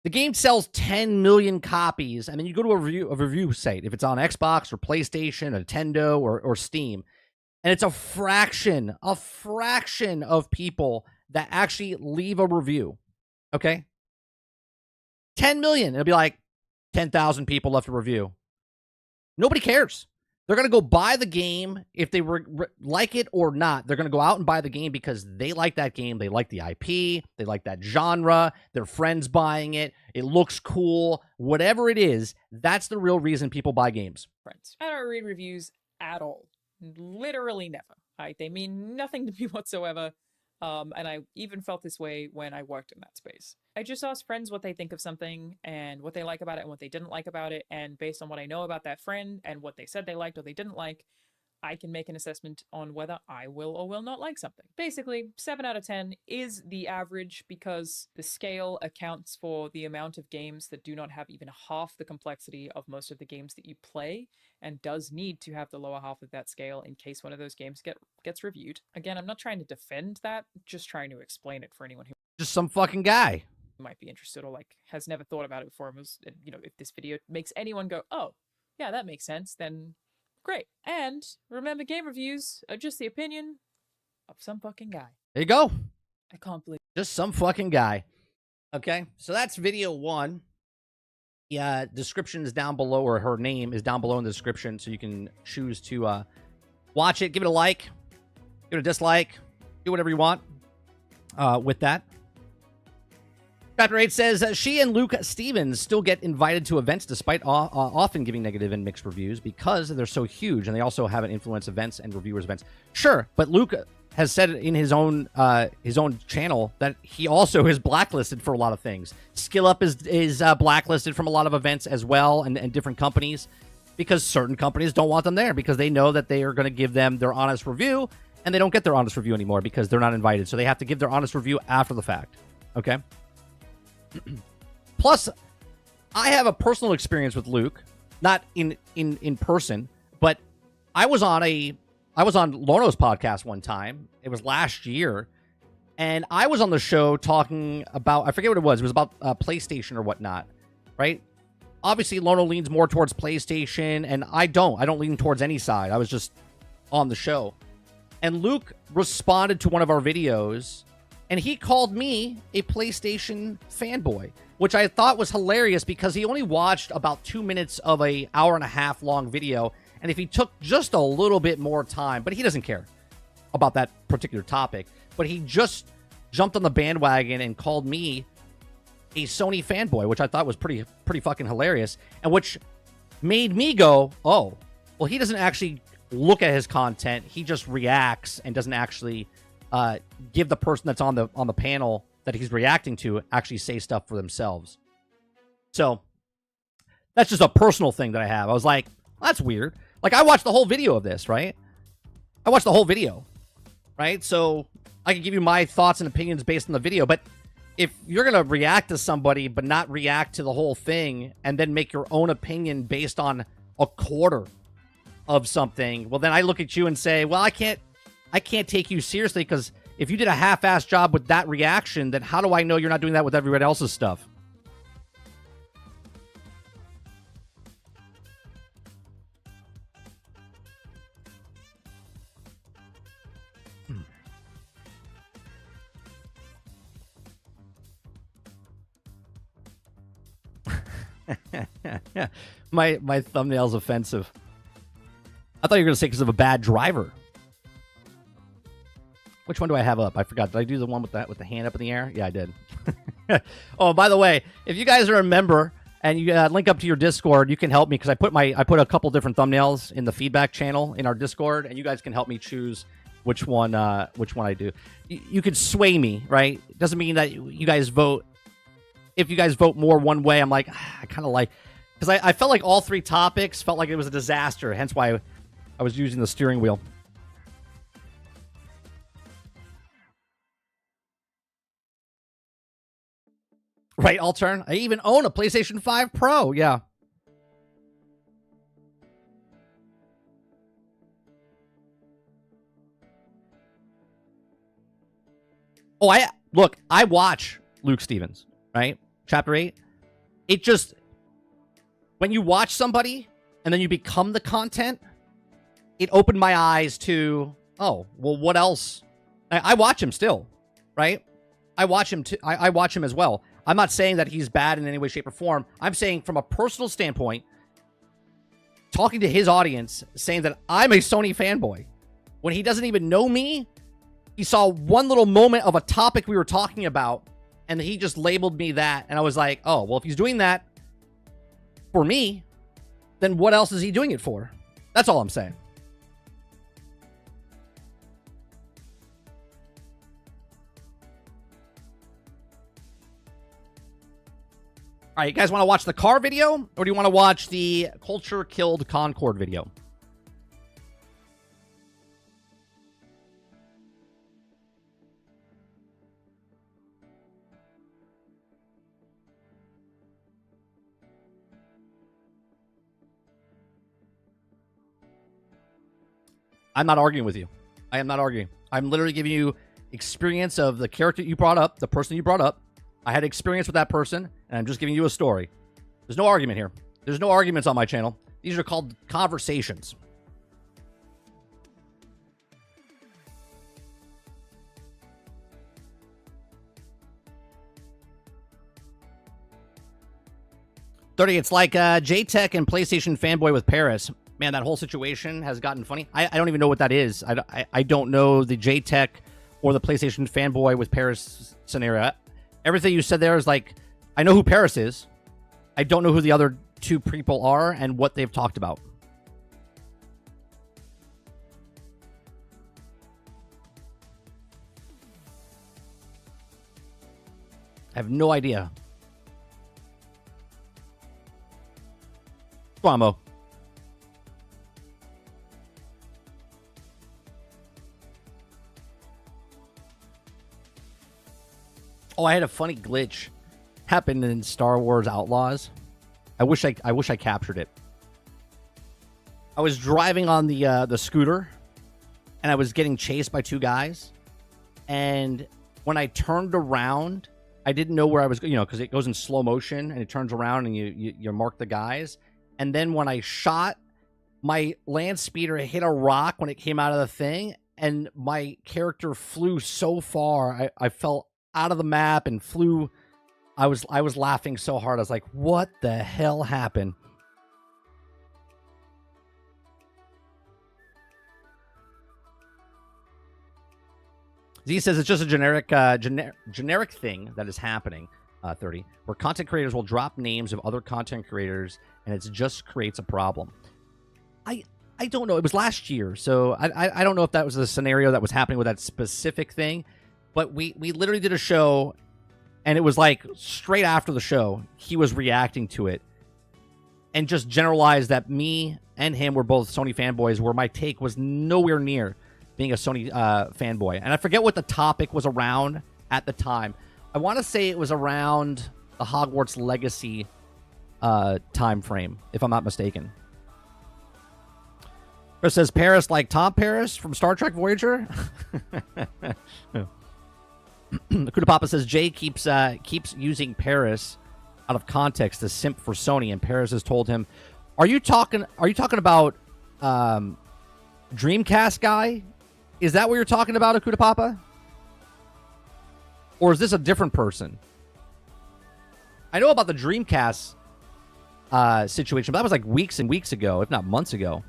S1: The game sells 10 million copies, and then you go to a review site, if it's on Xbox or PlayStation, or Nintendo or Steam, and it's a fraction of people that actually leave a review. Okay? 10 million. It'll be like 10,000 people left a review. Nobody cares. They're going to go buy the game if they like it or not. They're going to go out and buy the game because they like that game. They like the IP. They like that genre. Their friends buying it. It looks cool. Whatever it is, that's the real reason people buy games.
S2: Friends. I don't read reviews at all. Literally never. They mean nothing to me whatsoever. And I even felt this way when I worked in that space. I just asked friends what they think of something and what they like about it and what they didn't like about it. And based on what I know about that friend and what they said they liked or they didn't like, I can make an assessment on whether I will or will not like something. Basically, 7 out of 10 is the average because the scale accounts for the amount of games that do not have even half the complexity of most of the games that you play, and does need to have the lower half of that scale in case one of those games gets reviewed. Again, I'm not trying to defend that, just trying to explain it for anyone who
S1: Just some fucking guy
S2: might be interested or like has never thought about it before and was, if this video makes anyone go, oh, yeah, that makes sense, then great. And remember, game reviews are just the opinion of some fucking guy.
S1: There you go.
S2: I can't believe
S1: Just some fucking guy. Okay, so that's video 1. The description is down below, or her name is down below in the description, so you can choose to watch it, give it a like, give it a dislike, do whatever you want with that. Chapter 8 says, she and Luke Stevens still get invited to events despite often giving negative and mixed reviews because they're so huge, and they also have an influence events and reviewers events. Sure, but Luke has said in his own channel that he also is blacklisted for a lot of things. Skill Up is blacklisted from a lot of events as well, and different companies, because certain companies don't want them there because they know that they are going to give them their honest review, and they don't get their honest review anymore because they're not invited. So they have to give their honest review after the fact. Okay? Plus, I have a personal experience with Luke, not in person, but I was on Lono's podcast one time. It was last year, and I was on the show talking about, I forget what it was. It was about PlayStation or whatnot, right? Obviously, Lono leans more towards PlayStation, and I don't lean towards any side. I was just on the show, and Luke responded to one of our videos, and he called me a PlayStation fanboy, which I thought was hilarious because he only watched about 2 minutes of a hour-and-a-half long video. And if he took just a little bit more time, but he doesn't care about that particular topic, but he just jumped on the bandwagon and called me a Sony fanboy, which I thought was pretty fucking hilarious, and which made me go, oh, well, he doesn't actually look at his content. He just reacts and doesn't actually give the person that's on the panel that he's reacting to actually say stuff for themselves. So that's just a personal thing that I have. I was like, that's weird. Like, I watched the whole video of this, right? I watched the whole video, right? So I can give you my thoughts and opinions based on the video, but if you're going to react to somebody but not react to the whole thing and then make your own opinion based on a quarter of something, well, then I look at you and say, well, I can't take you seriously, because if you did a half-assed job with that reaction, then how do I know you're not doing that with everybody else's stuff? My thumbnail's offensive. I thought you were going to say because of a bad driver. Which one do I have up? I forgot. Did I do the one with the hand up in the air? Yeah, I did. Oh, by the way, if you guys are a member and you link up to your Discord, you can help me, because I put a couple different thumbnails in the feedback channel in our Discord, and you guys can help me choose which one I do. You could sway me, right? It doesn't mean that you guys vote. If you guys vote more one way, I'm like, I kind of like, because I felt like all three topics felt like it was a disaster. Hence why I was using the steering wheel. Right, I'll turn. I even own a PlayStation 5 Pro. Yeah. Oh, I watch Luke Stevens, right? Chapter 8. It just, when you watch somebody and then you become the content, it opened my eyes to, oh, well, what else? I watch him still, right? I watch him too. I watch him as well. I'm not saying that he's bad in any way, shape, or form. I'm saying from a personal standpoint, talking to his audience, saying that I'm a Sony fanboy, when he doesn't even know me. He saw one little moment of a topic we were talking about, and he just labeled me that. And I was like, oh, well, if he's doing that for me, then what else is he doing it for? That's all I'm saying. All right, you guys want to watch the car video, or do you want to watch the Culture Killed Concord video? I'm not arguing with you. I am not arguing. I'm literally giving you experience of the character you brought up, the person you brought up. I had experience with that person, and I'm just giving you a story. There's no argument here. There's no arguments on my channel. These are called conversations. 30, it's like JTech and PlayStation fanboy with Paris. Man, that whole situation has gotten funny. I don't even know what that is. I don't know the JTech or the PlayStation fanboy with Paris scenario. Everything you said there is like, I know who Paris is. I don't know who the other two people are and what they've talked about. I have no idea. Come on, Mo. Oh, I had a funny glitch happen in Star Wars Outlaws. I wish I captured it. I was driving on the scooter, and I was getting chased by two guys. And when I turned around, I didn't know where I was, because it goes in slow motion and it turns around and you mark the guys. And then when I shot, my land speeder hit a rock when it came out of the thing, and my character flew so far, I fell out of the map and flew. I was laughing so hard. I was like, what the hell happened? Z says it's just a generic thing that is happening, 30, where content creators will drop names of other content creators, and it just creates a problem. I don't know. It was last year, so I don't know if that was the scenario that was happening with that specific thing, but we literally did a show, and it was like straight after the show, he was reacting to it, and just generalized that me and him were both Sony fanboys, where my take was nowhere near being a Sony fanboy. And I forget what the topic was around at the time. I want to say it was around the Hogwarts Legacy time frame, if I'm not mistaken. Chris says, Paris like Tom Paris from Star Trek Voyager? Kuda Papa says, Jay keeps using Paris out of context to simp for Sony, and Paris has told him, Are you talking about Dreamcast guy? Is that what you're talking about, Akuta Papa? Or is this a different person? I know about the Dreamcast situation, but that was like weeks and weeks ago, if not months ago.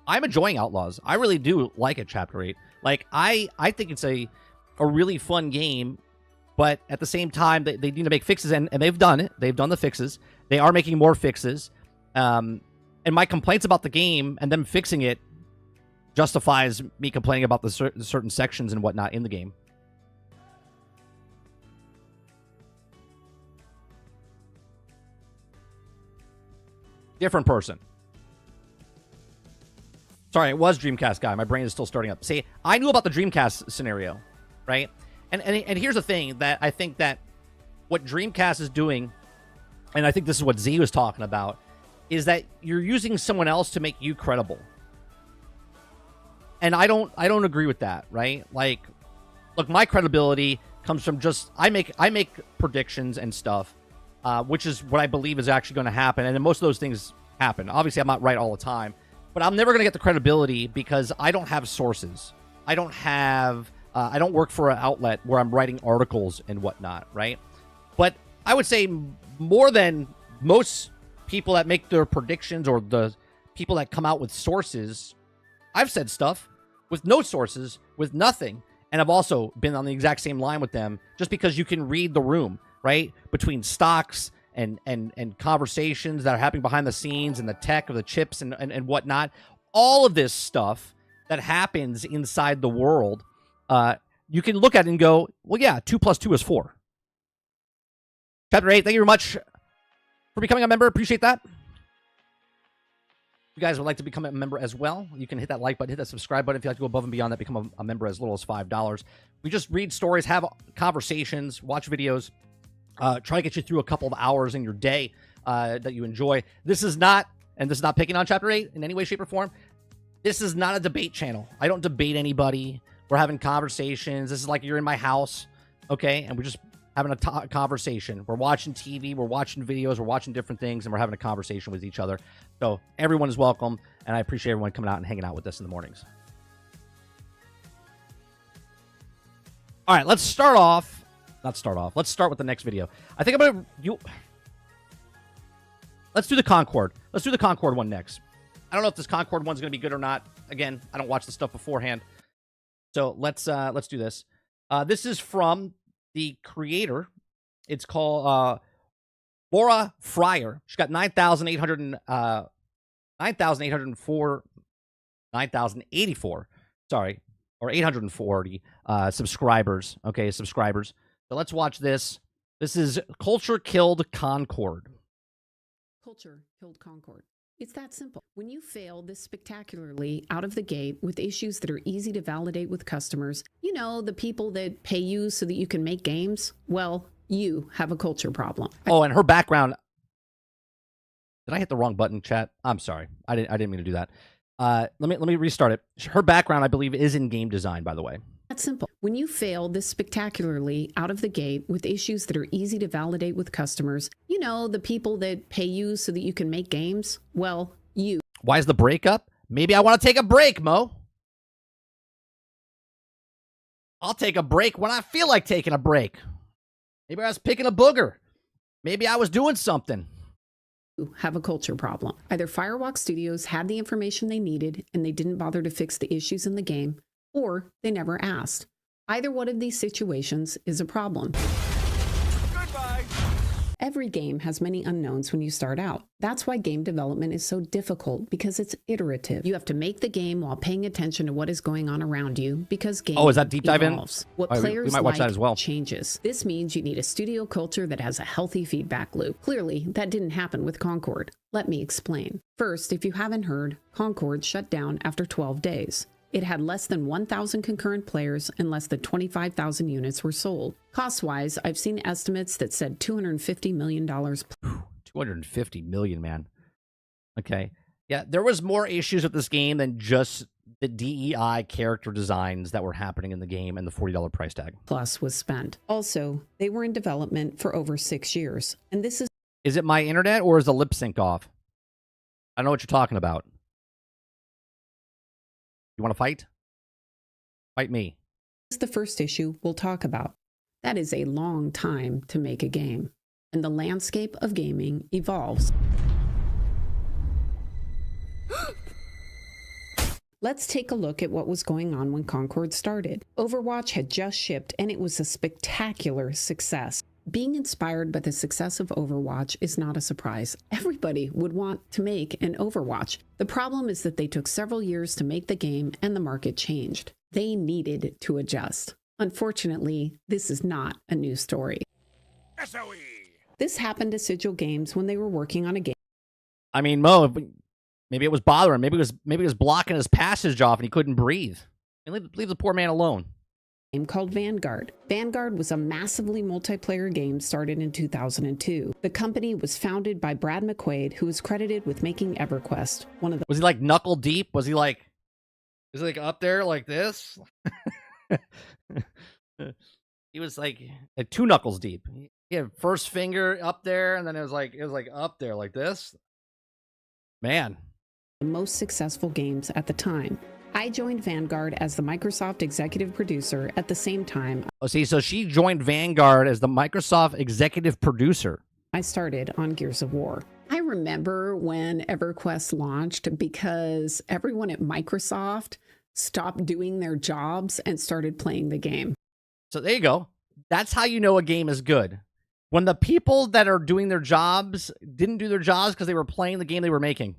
S1: I'm enjoying Outlaws. I really do like it, Chapter 8. Like, I think it's a really fun game, but at the same time, they need to make fixes, and they've done it. They've done the fixes. They are making more fixes. And my complaints about the game and them fixing it justifies me complaining about the certain sections and whatnot in the game. Different person. Sorry, it was Dreamcast guy. My brain is still starting up. See, I knew about the Dreamcast scenario, right? And here's the thing that I think that what Dreamcast is doing, and I think this is what Z was talking about, is that you're using someone else to make you credible. And I don't agree with that, right? Like, look, my credibility comes from just I make predictions and stuff, which is what I believe is actually going to happen, and then most of those things happen. Obviously, I'm not right all the time. But I'm never going to get the credibility because I don't have sources. I don't have, I don't work for an outlet where I'm writing articles and whatnot, right? But I would say more than most people that make their predictions or the people that come out with sources, I've said stuff with no sources, with nothing. And I've also been on the exact same line with them just because you can read the room, right? Between stocks and conversations that are happening behind the scenes and the tech of the chips and whatnot. All of this stuff that happens inside the world, you can look at it and go, well, yeah, 2 + 2 is 4. Chapter 8, thank you very much for becoming a member. Appreciate that. If you guys would like to become a member as well, you can hit that like button, hit that subscribe button. If you'd like to go above and beyond that, become a member as little as $5. We just read stories, have conversations, watch videos, try to get you through a couple of hours in your day that you enjoy. This is not picking on Chapter 8 in any way, shape, or form. This is not a debate channel. I don't debate anybody. We're having conversations. This is like you're in my house, okay? And having a conversation. We're watching TV, we're watching videos, we're watching different things, and we're having a conversation with each other. So everyone is welcome, and I appreciate everyone coming out and hanging out with us in the mornings. All right, let's start off. Let's start with the next video. I think I'm gonna let's do the Concord. Let's do the Concord one next. I don't know if this Concord one's gonna be good or not. Again, I don't watch the stuff beforehand. So let's do this. This is from the creator. It's called Laura Fryer. She's got 9,884, sorry, or 840 subscribers. Okay, subscribers. So let's watch this. This is Culture Killed Concord.
S4: Culture killed Concord. It's that simple. When you fail this spectacularly out of the gate with issues that are easy to validate with customers, you know, the people that pay you so that you can make games, well, you have a culture problem.
S1: Oh, and her background. Did I hit the wrong button, chat? I'm sorry. I didn't mean to do that. Let me restart it. Her background, I believe, is in game design, by the way.
S4: That's simple. When you fail this spectacularly out of the gate with issues that are easy to validate with customers, you know, the people that pay you so that you can make games, well, you.
S1: Why is the break up? Maybe I want to take a break, Mo. I'll take a break when I feel like taking a break. Maybe I was picking a booger. Maybe I was doing something.
S4: Have a culture problem. Either Firewalk Studios had the information they needed and they didn't bother to fix the issues in the game, or they never asked. Either one of these situations is a problem.
S5: Goodbye.
S4: Every game has many unknowns when you start out. That's why game development is so difficult, because it's iterative. You have to make the game while paying attention to what is going on around you, because game
S1: is that deep dive
S4: evolves.
S1: in?
S4: What
S1: we
S4: players
S1: might watch
S4: like
S1: that as well.
S4: changes. This means you need a studio culture that has a healthy feedback loop. Clearly, that didn't happen with Concord. Let me explain. First, if you haven't heard, Concord shut down after 12 days. It had less than 1,000 concurrent players and less than 25,000 units were sold. Cost-wise, I've seen estimates that said $250 million.
S1: 250 million, man. Okay. Yeah, there was more issues with this game than just the DEI character designs that were happening in the game and the $40 price tag.
S4: Plus was spent. Also, they were in development for over 6 years. And this is...
S1: Is it my internet or is the lip sync off? I don't know what you're talking about. You want to fight? Fight me.
S4: This is the first issue we'll talk about. That is a long time to make a game, and the landscape of gaming evolves. Let's take a look at what was going on when Concord started. Overwatch had just shipped, and it was a spectacular success. Being inspired by the success of Overwatch is not a surprise. Everybody would want to make an Overwatch. The problem is that they took several years to make the game and the market changed. They needed to adjust. Unfortunately, this is not a new story.
S5: SOE.
S4: This happened to Sigil Games when they were working on a game.
S1: I mean, Mo, maybe it was bothering. Maybe it was blocking his passage off and he couldn't breathe. And leave the poor man alone.
S4: Game called Vanguard. Vanguard was a massively multiplayer game started in 2002. The company was founded by Brad McQuaid, who is credited with making EverQuest, one of the...
S1: Was he like knuckle deep? Was he like up there like this? He was like 2 knuckles deep. He had first finger up there, and then it was like up there like this. Man.
S4: The most successful games at the time. I joined Vanguard as the Microsoft executive producer at the same time.
S1: Oh, see, so she joined Vanguard as the Microsoft executive producer.
S4: I started on Gears of War. I remember when EverQuest launched because everyone at Microsoft stopped doing their jobs and started playing the game.
S1: So there you go. That's how you know a game is good. When the people that are doing their jobs didn't do their jobs because they were playing the game they were making.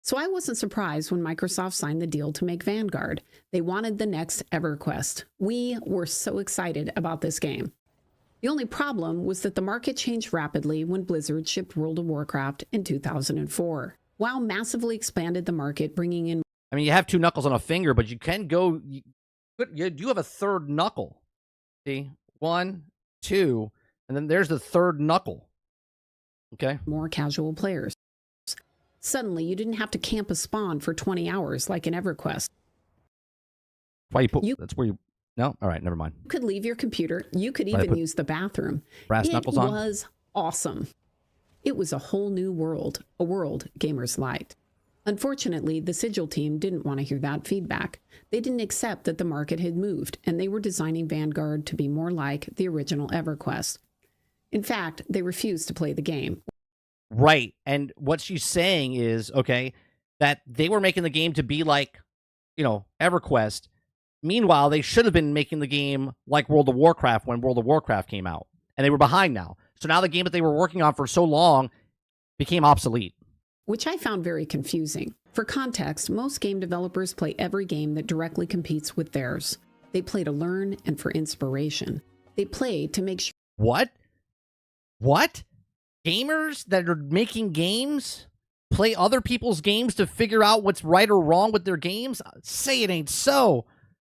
S4: So I wasn't surprised when Microsoft signed the deal to make Vanguard. They wanted the next EverQuest. We were so excited about this game. The only problem was that the market changed rapidly when Blizzard shipped World of Warcraft in 2004. WoW massively expanded the market, bringing in...
S1: I mean, you have 2 knuckles on a finger, but you can go... You do have a third knuckle. See? 1, 2, and then there's the third knuckle. Okay?
S4: More casual players. Suddenly, you didn't have to camp a spawn for 20 hours like in EverQuest.
S1: Why you put? That's where you No? All right, never mind.
S4: You could leave your computer. You could
S1: But I
S4: even
S1: put
S4: use the bathroom.
S1: brass
S4: It
S1: knuckles on?
S4: was awesome. It was a whole new world, a world gamers liked. Unfortunately, the Sigil team didn't want to hear that feedback. They didn't accept that the market had moved, and they were designing Vanguard to be more like the original EverQuest. In fact, they refused to play the game.
S1: Right. And what she's saying is, okay, that they were making the game to be like, EverQuest. Meanwhile, they should have been making the game like World of Warcraft when World of Warcraft came out. And they were behind now. So now the game that they were working on for so long became obsolete.
S4: Which I found very confusing. For context, most game developers play every game that directly competes with theirs. They play to learn and for inspiration. They play to make sure.
S1: What? Gamers that are making games play other people's games to figure out what's right or wrong with their games? Say it ain't so,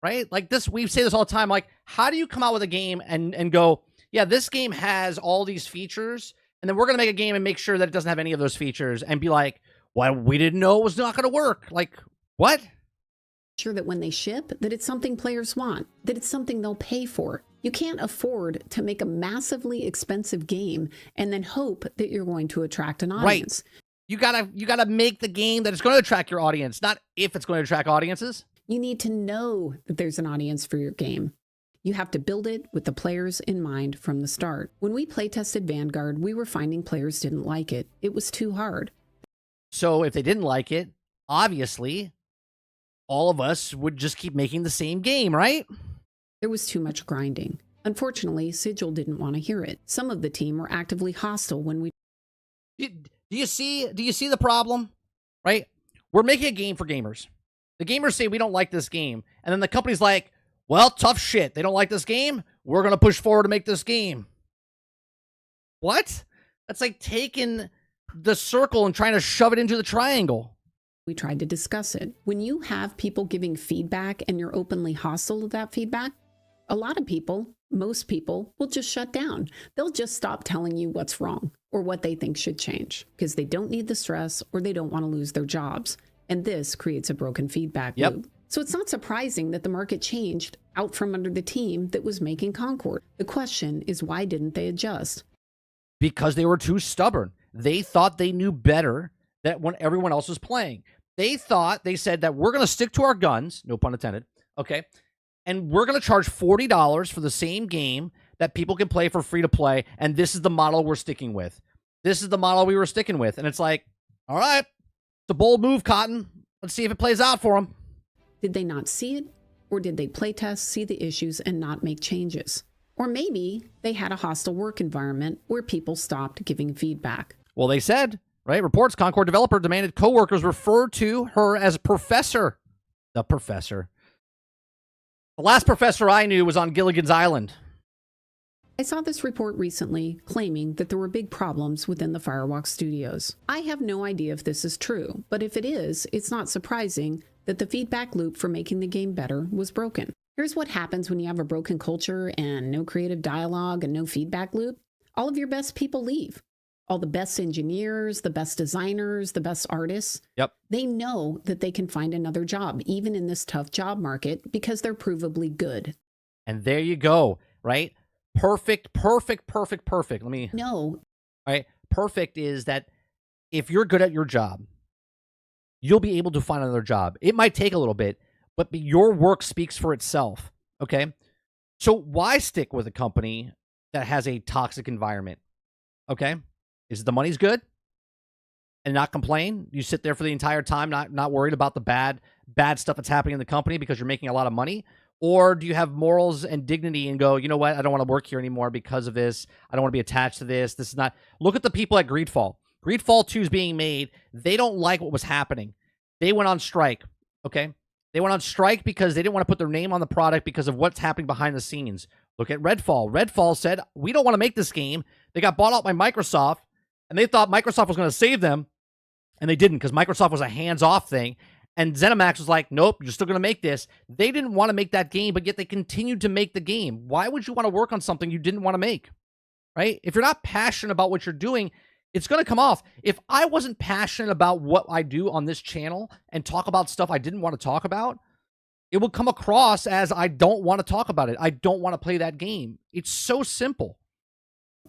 S1: right? Like this, we say this all the time. Like, how do you come out with a game and go, yeah, this game has all these features, and then we're going to make a game and make sure that it doesn't have any of those features, and be like, well, we didn't know it was not going to work. Like, what?
S4: Sure that when they ship, that it's something players want, that it's something they'll pay for. You can't afford to make a massively expensive game and then hope that you're going to attract an audience.
S1: Right. You gotta make the game that is going to attract your audience, not if it's going to attract audiences.
S4: You need to know that there's an audience for your game. You have to build it with the players in mind from the start. When we playtested Vanguard, we were finding players didn't like it. It was too hard.
S1: So if they didn't like it, obviously, all of us would just keep making the same game, right?
S4: There was too much grinding. Unfortunately, Sigil didn't want to hear it. Some of the team were actively hostile when we...
S1: Do you see the problem? Right? We're making a game for gamers. The gamers say we don't like this game. And then the company's like, well, tough shit. They don't like this game. We're going to push forward to make this game. What? That's like taking the circle and trying to shove it into the triangle.
S4: We tried to discuss it. When you have people giving feedback and you're openly hostile to that feedback, a lot of people, most people, will just shut down. They'll just stop telling you what's wrong or what they think should change because they don't need the stress or they don't want to lose their jobs. And this creates a broken feedback loop. So it's not surprising that the market changed out from under the team that was making Concord. The question is, why didn't they adjust?
S1: Because they were too stubborn. They thought they knew better than when everyone else was playing. They said that we're going to stick to our guns, no pun intended, okay? And we're going to charge $40 for the same game that people can play for free to play, and this is the model we're sticking with. This is the model we were sticking with. And it's like, all right, it's a bold move, Cotton. Let's see if it plays out for them.
S4: Did they not see it? Or did they playtest, see the issues, and not make changes? Or maybe they had a hostile work environment where people stopped giving feedback.
S1: Well, they said, right? Reports, Concord developer demanded coworkers refer to her as professor. The professor. The last professor I knew was on Gilligan's Island.
S4: I saw this report recently claiming that there were big problems within the Firewalk studios. I have no idea if this is true, but if it is, it's not surprising that the feedback loop for making the game better was broken. Here's what happens when you have a broken culture and no creative dialogue and no feedback loop. All of your best people leave. All the best engineers, the best designers, the best artists.
S1: Yep.
S4: They know that they can find another job, even in this tough job market, because they're provably good.
S1: And there you go, right? Perfect. Let me...
S4: No.
S1: All right? Perfect is that if you're good at your job, you'll be able to find another job. It might take a little bit, but your work speaks for itself, okay? So why stick with a company that has a toxic environment, okay? Is the money's good and not complain? You sit there for the entire time not worried about the bad stuff that's happening in the company because you're making a lot of money? Or do you have morals and dignity and go, you know what, I don't want to work here anymore because of this. I don't want to be attached to this. This is not... Look at the people at Greedfall. Greedfall 2 is being made. They don't like what was happening. They went on strike, okay? They went on strike because they didn't want to put their name on the product because of what's happening behind the scenes. Look at Redfall. Redfall said, we don't want to make this game. They got bought out by Microsoft, and they thought Microsoft was going to save them, and they didn't because Microsoft was a hands-off thing. And ZeniMax was like, nope, you're still going to make this. They didn't want to make that game, but yet they continued to make the game. Why would you want to work on something you didn't want to make, right? If you're not passionate about what you're doing, it's going to come off. If I wasn't passionate about what I do on this channel and talk about stuff I didn't want to talk about, it will come across as I don't want to talk about it. I don't want to play that game. It's so simple.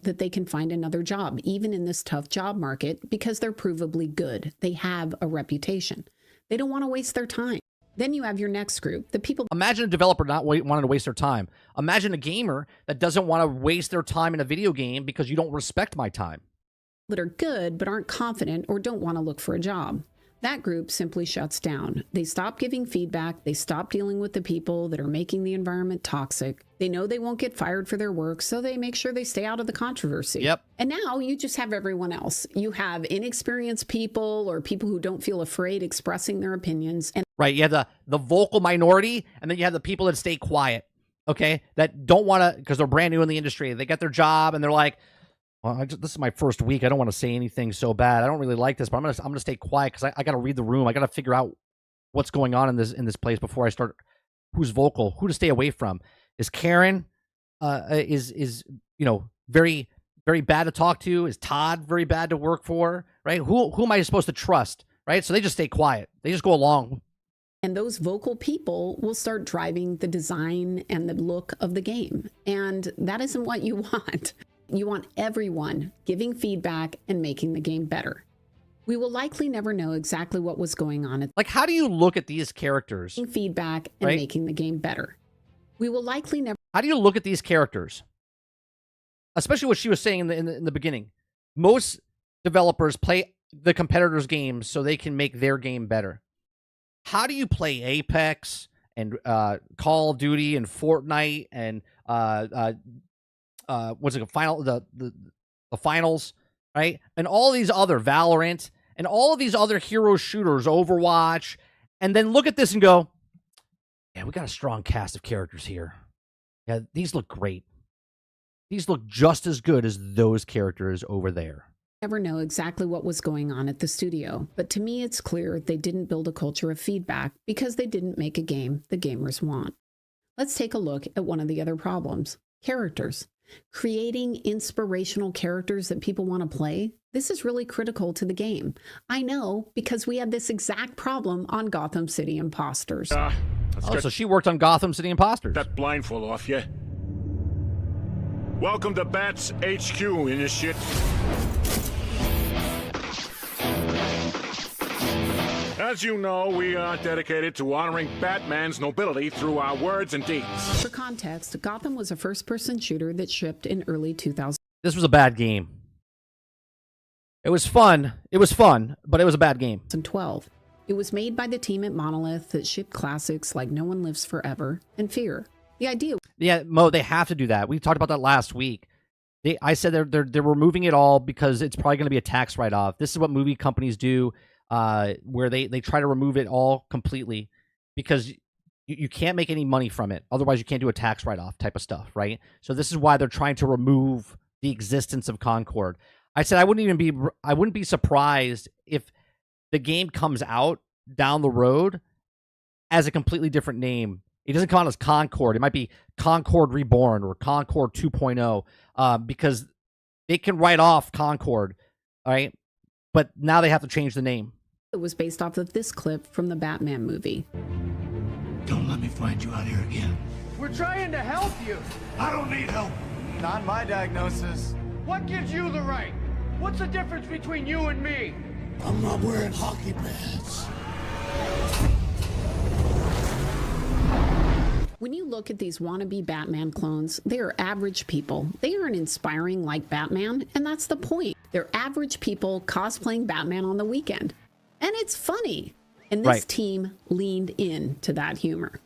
S4: That they can find another job, even in this tough job market, because they're provably good. They have a reputation. They don't want to waste their time. Then you have your next group, the people.
S1: Imagine a developer not wanting to waste their time. Imagine a gamer that doesn't want to waste their time in a video game because you don't respect my time.
S4: That are good but aren't confident or don't want to look for a job. That group simply shuts down. They stop giving feedback. They stop dealing with the people that are making the environment toxic. They know they won't get fired for their work, so they make sure they stay out of the controversy.
S1: Yep.
S4: And now you just have everyone else. You have inexperienced people or people who don't feel afraid expressing their opinions. And
S1: right, you have the vocal minority, and then you have the people that stay quiet, okay, that don't want to, because they're brand new in the industry. They get their job, and they're like, well, this is my first week. I don't want to say anything so bad. I don't really like this, but I'm gonna stay quiet because I got to read the room. I got to figure out what's going on in this place before I start. Who's vocal? Who to stay away from? Is Karen is very very bad to talk to? Is Todd very bad to work for? Right? Who am I supposed to trust? Right? So they just stay quiet. They just go along.
S4: And those vocal people will start driving the design and the look of the game, and that isn't what you want. You want everyone giving feedback and making the game better. We will likely never know exactly what was going on.
S1: Like, how do you look at these characters?
S4: Feedback and
S1: right?
S4: Making the game better. We will likely never.
S1: How do you look at these characters? Especially what she was saying in the beginning. Most developers play the competitors' games so they can make their game better. How do you play Apex and Call of Duty and Fortnite and what's it, the finals, right? And all these other Valorant and all of these other hero shooters, Overwatch, and then look at this and go, yeah, we got a strong cast of characters here. Yeah, these look great. These look just as good as those characters over there.
S4: Never know exactly what was going on at the studio, but to me it's clear they didn't build a culture of feedback because they didn't make a game the gamers want. Let's take a look at one of the other problems. Characters. Creating inspirational characters that people want to play, this is really critical to the game. I know because we had this exact problem on Gotham City Imposters.
S1: So she worked on Gotham City Imposters.
S5: That blindfold off you. Welcome to Bats HQ in this shit. As you know, we are dedicated to honoring Batman's nobility through our words and deeds.
S4: For context, Gotham was a first-person shooter that shipped in early 2000.
S1: This was a bad game. It was fun. It was fun, but it was a bad game.
S4: 2012. It was made by the team at Monolith that shipped classics like No One Lives Forever and Fear. The idea...
S1: Yeah, Mo, they have to do that. We talked about that last week. I said they're removing it all because it's probably going to be a tax write-off. This is what movie companies do. Where they try to remove it all completely because you can't make any money from it. Otherwise, you can't do a tax write-off type of stuff, right? So this is why they're trying to remove the existence of Concord. I said I wouldn't be surprised if the game comes out down the road as a completely different name. It doesn't come out as Concord. It might be Concord Reborn or Concord 2.0 because they can write off Concord, all right? But now they have to change the name.
S4: It was based off of this clip from the Batman movie.
S6: Don't let me find you out here again.
S7: We're trying to help you.
S6: I don't need help.
S7: Not my diagnosis. What gives you the right? What's the difference between you and me?
S6: I'm not wearing hockey pads.
S4: When you look at these wannabe Batman clones, they are average people. They aren't inspiring like Batman, and that's the point. They're average people cosplaying Batman on the weekend. And it's funny. And this team leaned into that humor.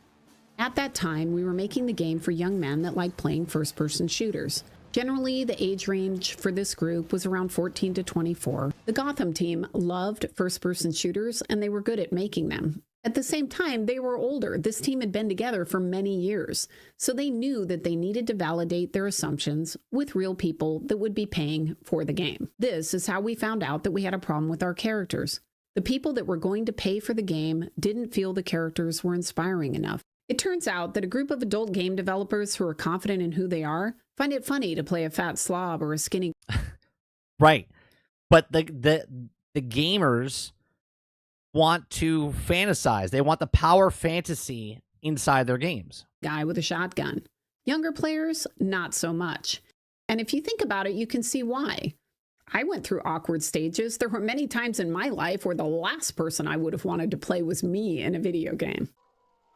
S4: At that time, we were making the game for young men that like playing first-person shooters. Generally, the age range for this group was around 14 to 24. The Gotham team loved first-person shooters, and they were good at making them. At the same time, they were older. This team had been together for many years, so they knew that they needed to validate their assumptions with real people that would be paying for the game. This is how we found out that we had a problem with our characters. The people that were going to pay for the game didn't feel the characters were inspiring enough. It turns out that a group of adult game developers who are confident in who they are find it funny to play a fat slob or a skinny...
S1: Right. But the gamers want to fantasize. They want the power fantasy inside their games.
S4: Guy with a shotgun. Younger players, not so much. And if you think about it, you can see why. I went through awkward stages. There were many times in my life where the last person I would have wanted to play was me in a video game.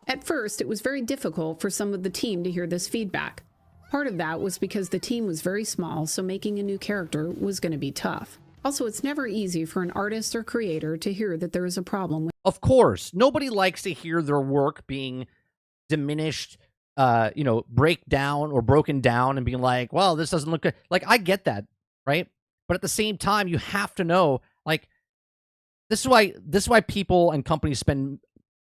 S4: At first, it was very difficult for some of the team to hear this feedback. Part of that was because the team was very small, so making a new character was going to be tough. Also, it's never easy for an artist or creator to hear that there is a problem with.
S1: Of course, nobody likes to hear their work being diminished, break down or broken down and being like, well, this doesn't look good. Like, I get that, right? But at the same time, you have to know, like, this is why people and companies spend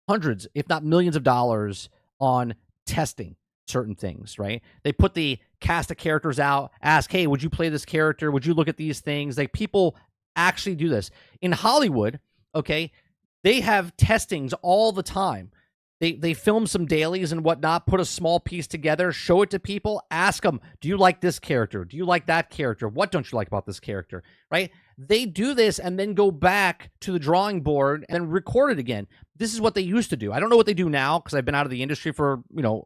S1: hundreds, if not millions of dollars on testing certain things, right? They put the cast of characters out, ask, hey, would you play this character? Would you look at these things? Like, people actually do this. In Hollywood, okay, they have testings all the time. They film some dailies and whatnot, put a small piece together, show it to people, ask them, do you like this character? Do you like that character? What don't you like about this character, right? They do this and then go back to the drawing board and record it again. This is what they used to do. I don't know what they do now because I've been out of the industry for,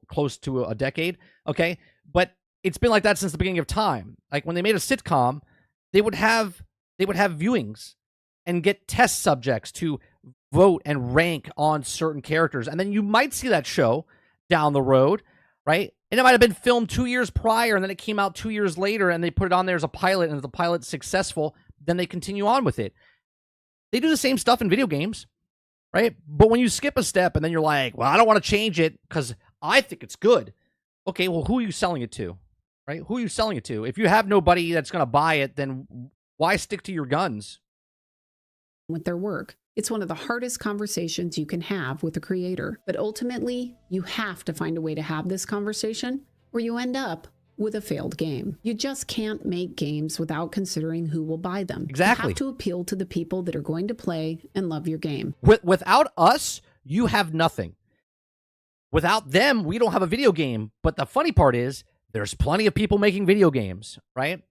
S1: close to a decade, okay? But it's been like that since the beginning of time. Like, when they made a sitcom, they would have viewings and get test subjects to vote and rank on certain characters. And then you might see that show down the road, right? And it might have been filmed 2 years prior, and then it came out 2 years later, and they put it on there as a pilot, and if the pilot's successful, then they continue on with it. They do the same stuff in video games, right? But when you skip a step and then you're like, well, I don't want to change it because I think it's good. Okay, well, who are you selling it to, right? Who are you selling it to? If you have nobody that's going to buy it, then why stick to your guns?
S4: With their work. It's one of the hardest conversations you can have with a creator. But ultimately, you have to find a way to have this conversation or you end up with a failed game. You just can't make games without considering who will buy them.
S1: Exactly.
S4: You have to appeal to the people that are going to play and love your game.
S1: Without us, you have nothing. Without them, we don't have a video game. But the funny part is, there's plenty of people making video games, right?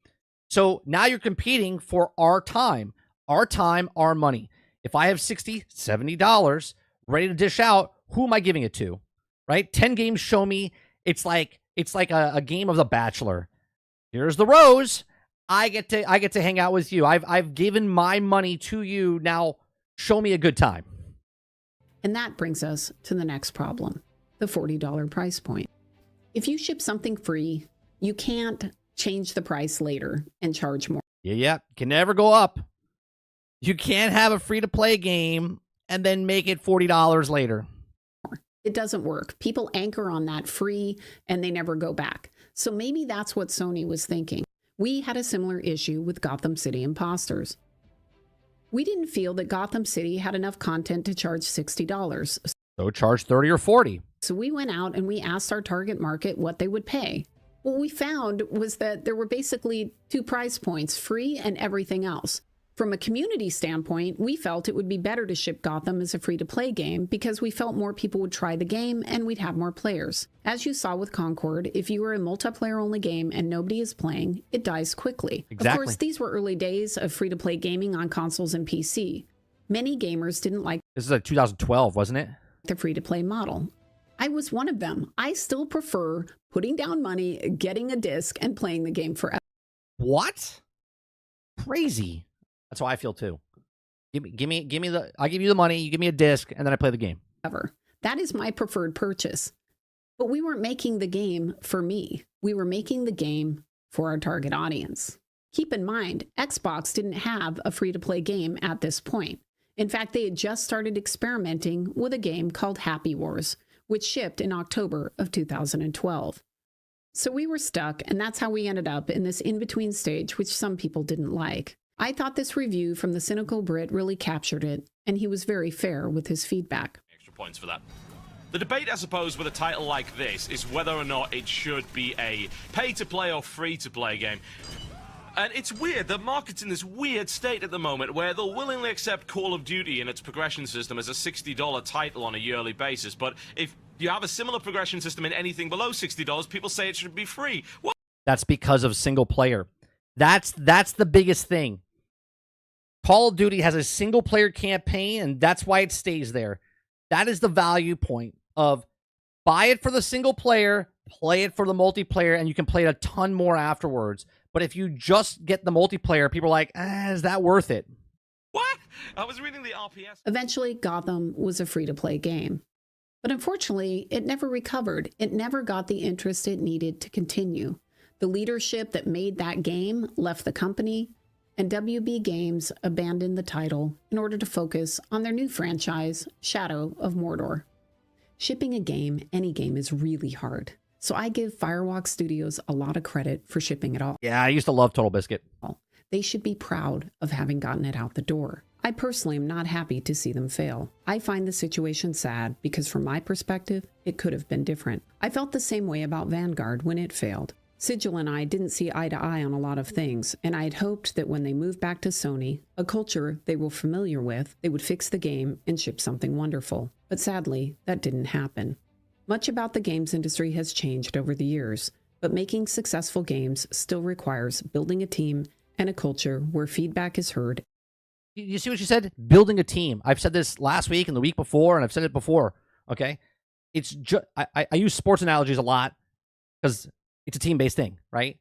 S1: So now you're competing for our time, our money. If I have $60, $70 ready to dish out, who am I giving it to? Right? 10 games show me it's like a game of The Bachelor. Here's the rose. I get to hang out with you. I've given my money to you. Now show me a good time.
S4: And that brings us to the next problem, the $40 price point. If you ship something free, you can't change the price later and charge more.
S1: Yeah. Can never go up. You can't have a free-to-play game and then make it $40 later.
S4: It doesn't work. People anchor on that free and they never go back. So maybe that's what Sony was thinking. We had a similar issue with Gotham City Imposters. We didn't feel that Gotham City had enough content to charge $60.
S1: So charge 30 or 40.
S4: So we went out and we asked our target market what they would pay. What we found was that there were basically two price points, free and everything else. From a community standpoint, we felt it would be better to ship Gotham as a free-to-play game because we felt more people would try the game and we'd have more players. As you saw with Concord, if you were a multiplayer-only game and nobody is playing, it dies quickly.
S1: Exactly.
S4: Of course, these were early days of free-to-play gaming on consoles and PC. Many gamers didn't like
S1: This is like 2012, wasn't it?
S4: the free-to-play model. I was one of them. I still prefer putting down money, getting a disc, and playing the game forever.
S1: What? Crazy. That's how I feel too. Give me the. I give you the money. You give me a disc, and then I play the game.
S4: That is my preferred purchase. But we weren't making the game for me. We were making the game for our target audience. Keep in mind, Xbox didn't have a free-to-play game at this point. In fact, they had just started experimenting with a game called Happy Wars, which shipped in October of 2012. So we were stuck, and that's how we ended up in this in-between stage, which some people didn't like. I thought this review from the Cynical Brit really captured it, and he was very fair with his feedback.
S8: Extra points for that. The debate, I suppose, with a title like this is whether or not it should be a pay-to-play or free-to-play game. And it's weird, the market's in this weird state at the moment where they'll willingly accept Call of Duty and its progression system as a $60 title on a yearly basis, but if you have a similar progression system in anything below $60, people say it should be free. What?
S1: That's because of single player. That's the biggest thing. Call of Duty has a single-player campaign, and that's why it stays there. That is the value point of buy it for the single player, play it for the multiplayer, and you can play it a ton more afterwards. But if you just get the multiplayer, people are like, is that worth it?
S8: What? I was reading the RPS.
S4: Eventually, Gotham was a free-to-play game. But unfortunately, it never recovered. It never got the interest it needed to continue. The leadership that made that game left the company, and WB Games abandoned the title in order to focus on their new franchise, Shadow of Mordor. Shipping a game, any game, is really hard. So I give Firewalk Studios a lot of credit for shipping it all.
S1: Yeah, I used to love Total Biscuit.
S4: They should be proud of having gotten it out the door. I personally am not happy to see them fail. I find the situation sad because from my perspective, it could have been different. I felt the same way about Vanguard when it failed. Sigil and I didn't see eye to eye on a lot of things, and I had hoped that when they moved back to Sony, a culture they were familiar with, they would fix the game and ship something wonderful. But sadly, that didn't happen. Much about the games industry has changed over the years, but making successful games still requires building a team and a culture where feedback is heard.
S1: You see what she said? Building a team. I've said this last week and the week before, and I've said it before, okay? It's just I use sports analogies a lot because it's a team-based thing, right?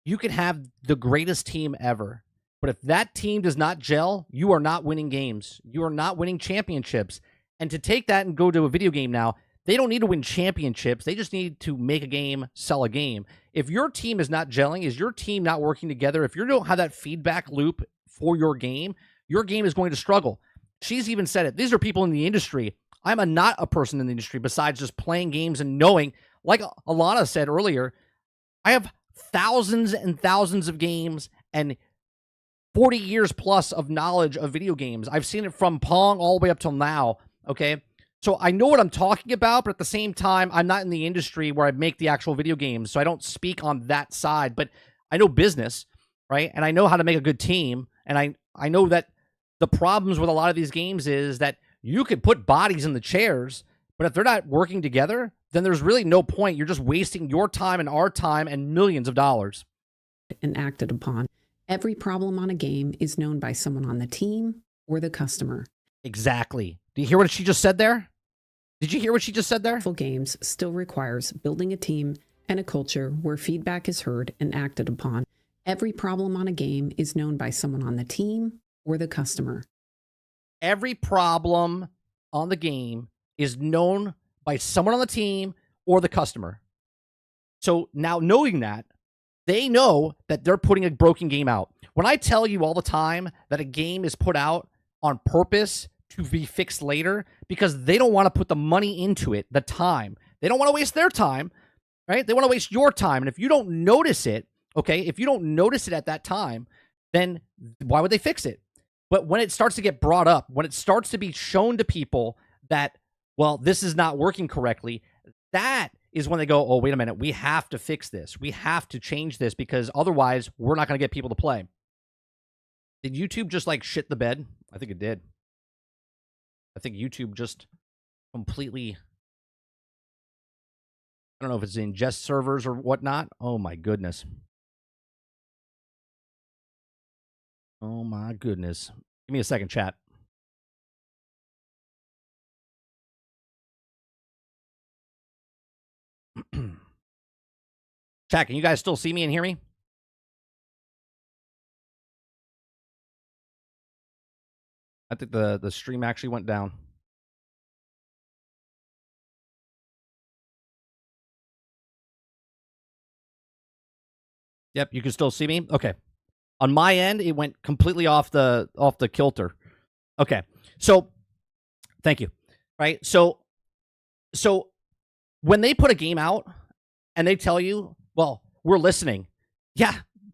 S1: You can have the greatest team ever, but if that team does not gel, you are not winning games. You are not winning championships. And to take that and go to a video game now, they don't need to win championships. They just need to make a game, sell a game. If your team is not gelling, is your team not working together, if you don't have that feedback loop for your game is going to struggle. She's even said it. These are people in the industry. I'm not a person in the industry besides just playing games and knowing, like Alana said earlier, I have thousands and thousands of games and 40 years plus of knowledge of video games. I've seen it from Pong all the way up till now, okay? So I know what I'm talking about, but at the same time, I'm not in the industry where I make the actual video games, so I don't speak on that side. But I know business, right? And I know how to make a good team, and I know that the problems with a lot of these games is that you could put bodies in the chairs, but if they're not working together, then there's really no point. You're just wasting your time and our time and millions of dollars.
S4: And acted upon. Every problem on a game is known by someone on the team or the customer.
S1: Exactly. Do you hear what she just said there? Did you hear what she just said there?
S4: Games still requires building a team and a culture where feedback is heard and acted upon. Every problem on a game is known by someone on the team or the customer.
S1: Every problem on the game is known by someone on the team or the customer. So now knowing that, they know that they're putting a broken game out. When I tell you all the time that a game is put out on purpose to be fixed later because they don't want to put the money into it, the time. They don't want to waste their time, right? They want to waste your time. And if you don't notice it, okay, if you don't notice it at that time, then why would they fix it? But when it starts to get brought up, when it starts to be shown to people that, well, this is not working correctly, that is when they go, oh, wait a minute, we have to fix this. We have to change this because otherwise we're not going to get people to play. Did YouTube just like shit the bed? I think it did. I think YouTube just completely, I don't know if it's ingest servers or whatnot. Oh my goodness. Oh my goodness. Give me a second, chat. Chat, can you guys still see me and hear me? I think the stream actually went down. Yep, you can still see me? Okay. On my end, it went completely off the kilter. Okay. So, thank you. Right? So when they put a game out and they tell you, well, we're listening. Yeah,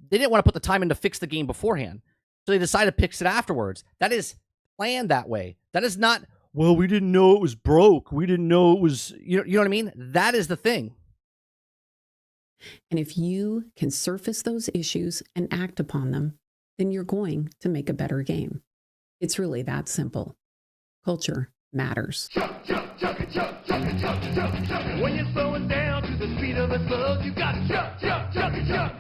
S1: they didn't want to put the time in to fix the game beforehand. So they decided to fix it afterwards. That is planned that way. That is not, well, we didn't know it was broke. We didn't know it was, you know what I mean? That is the thing.
S4: And if you can surface those issues and act upon them, then you're going to make a better game. It's really that simple. Culture matters.
S7: When you're slowing down to the speed of a slug, you gotta jump,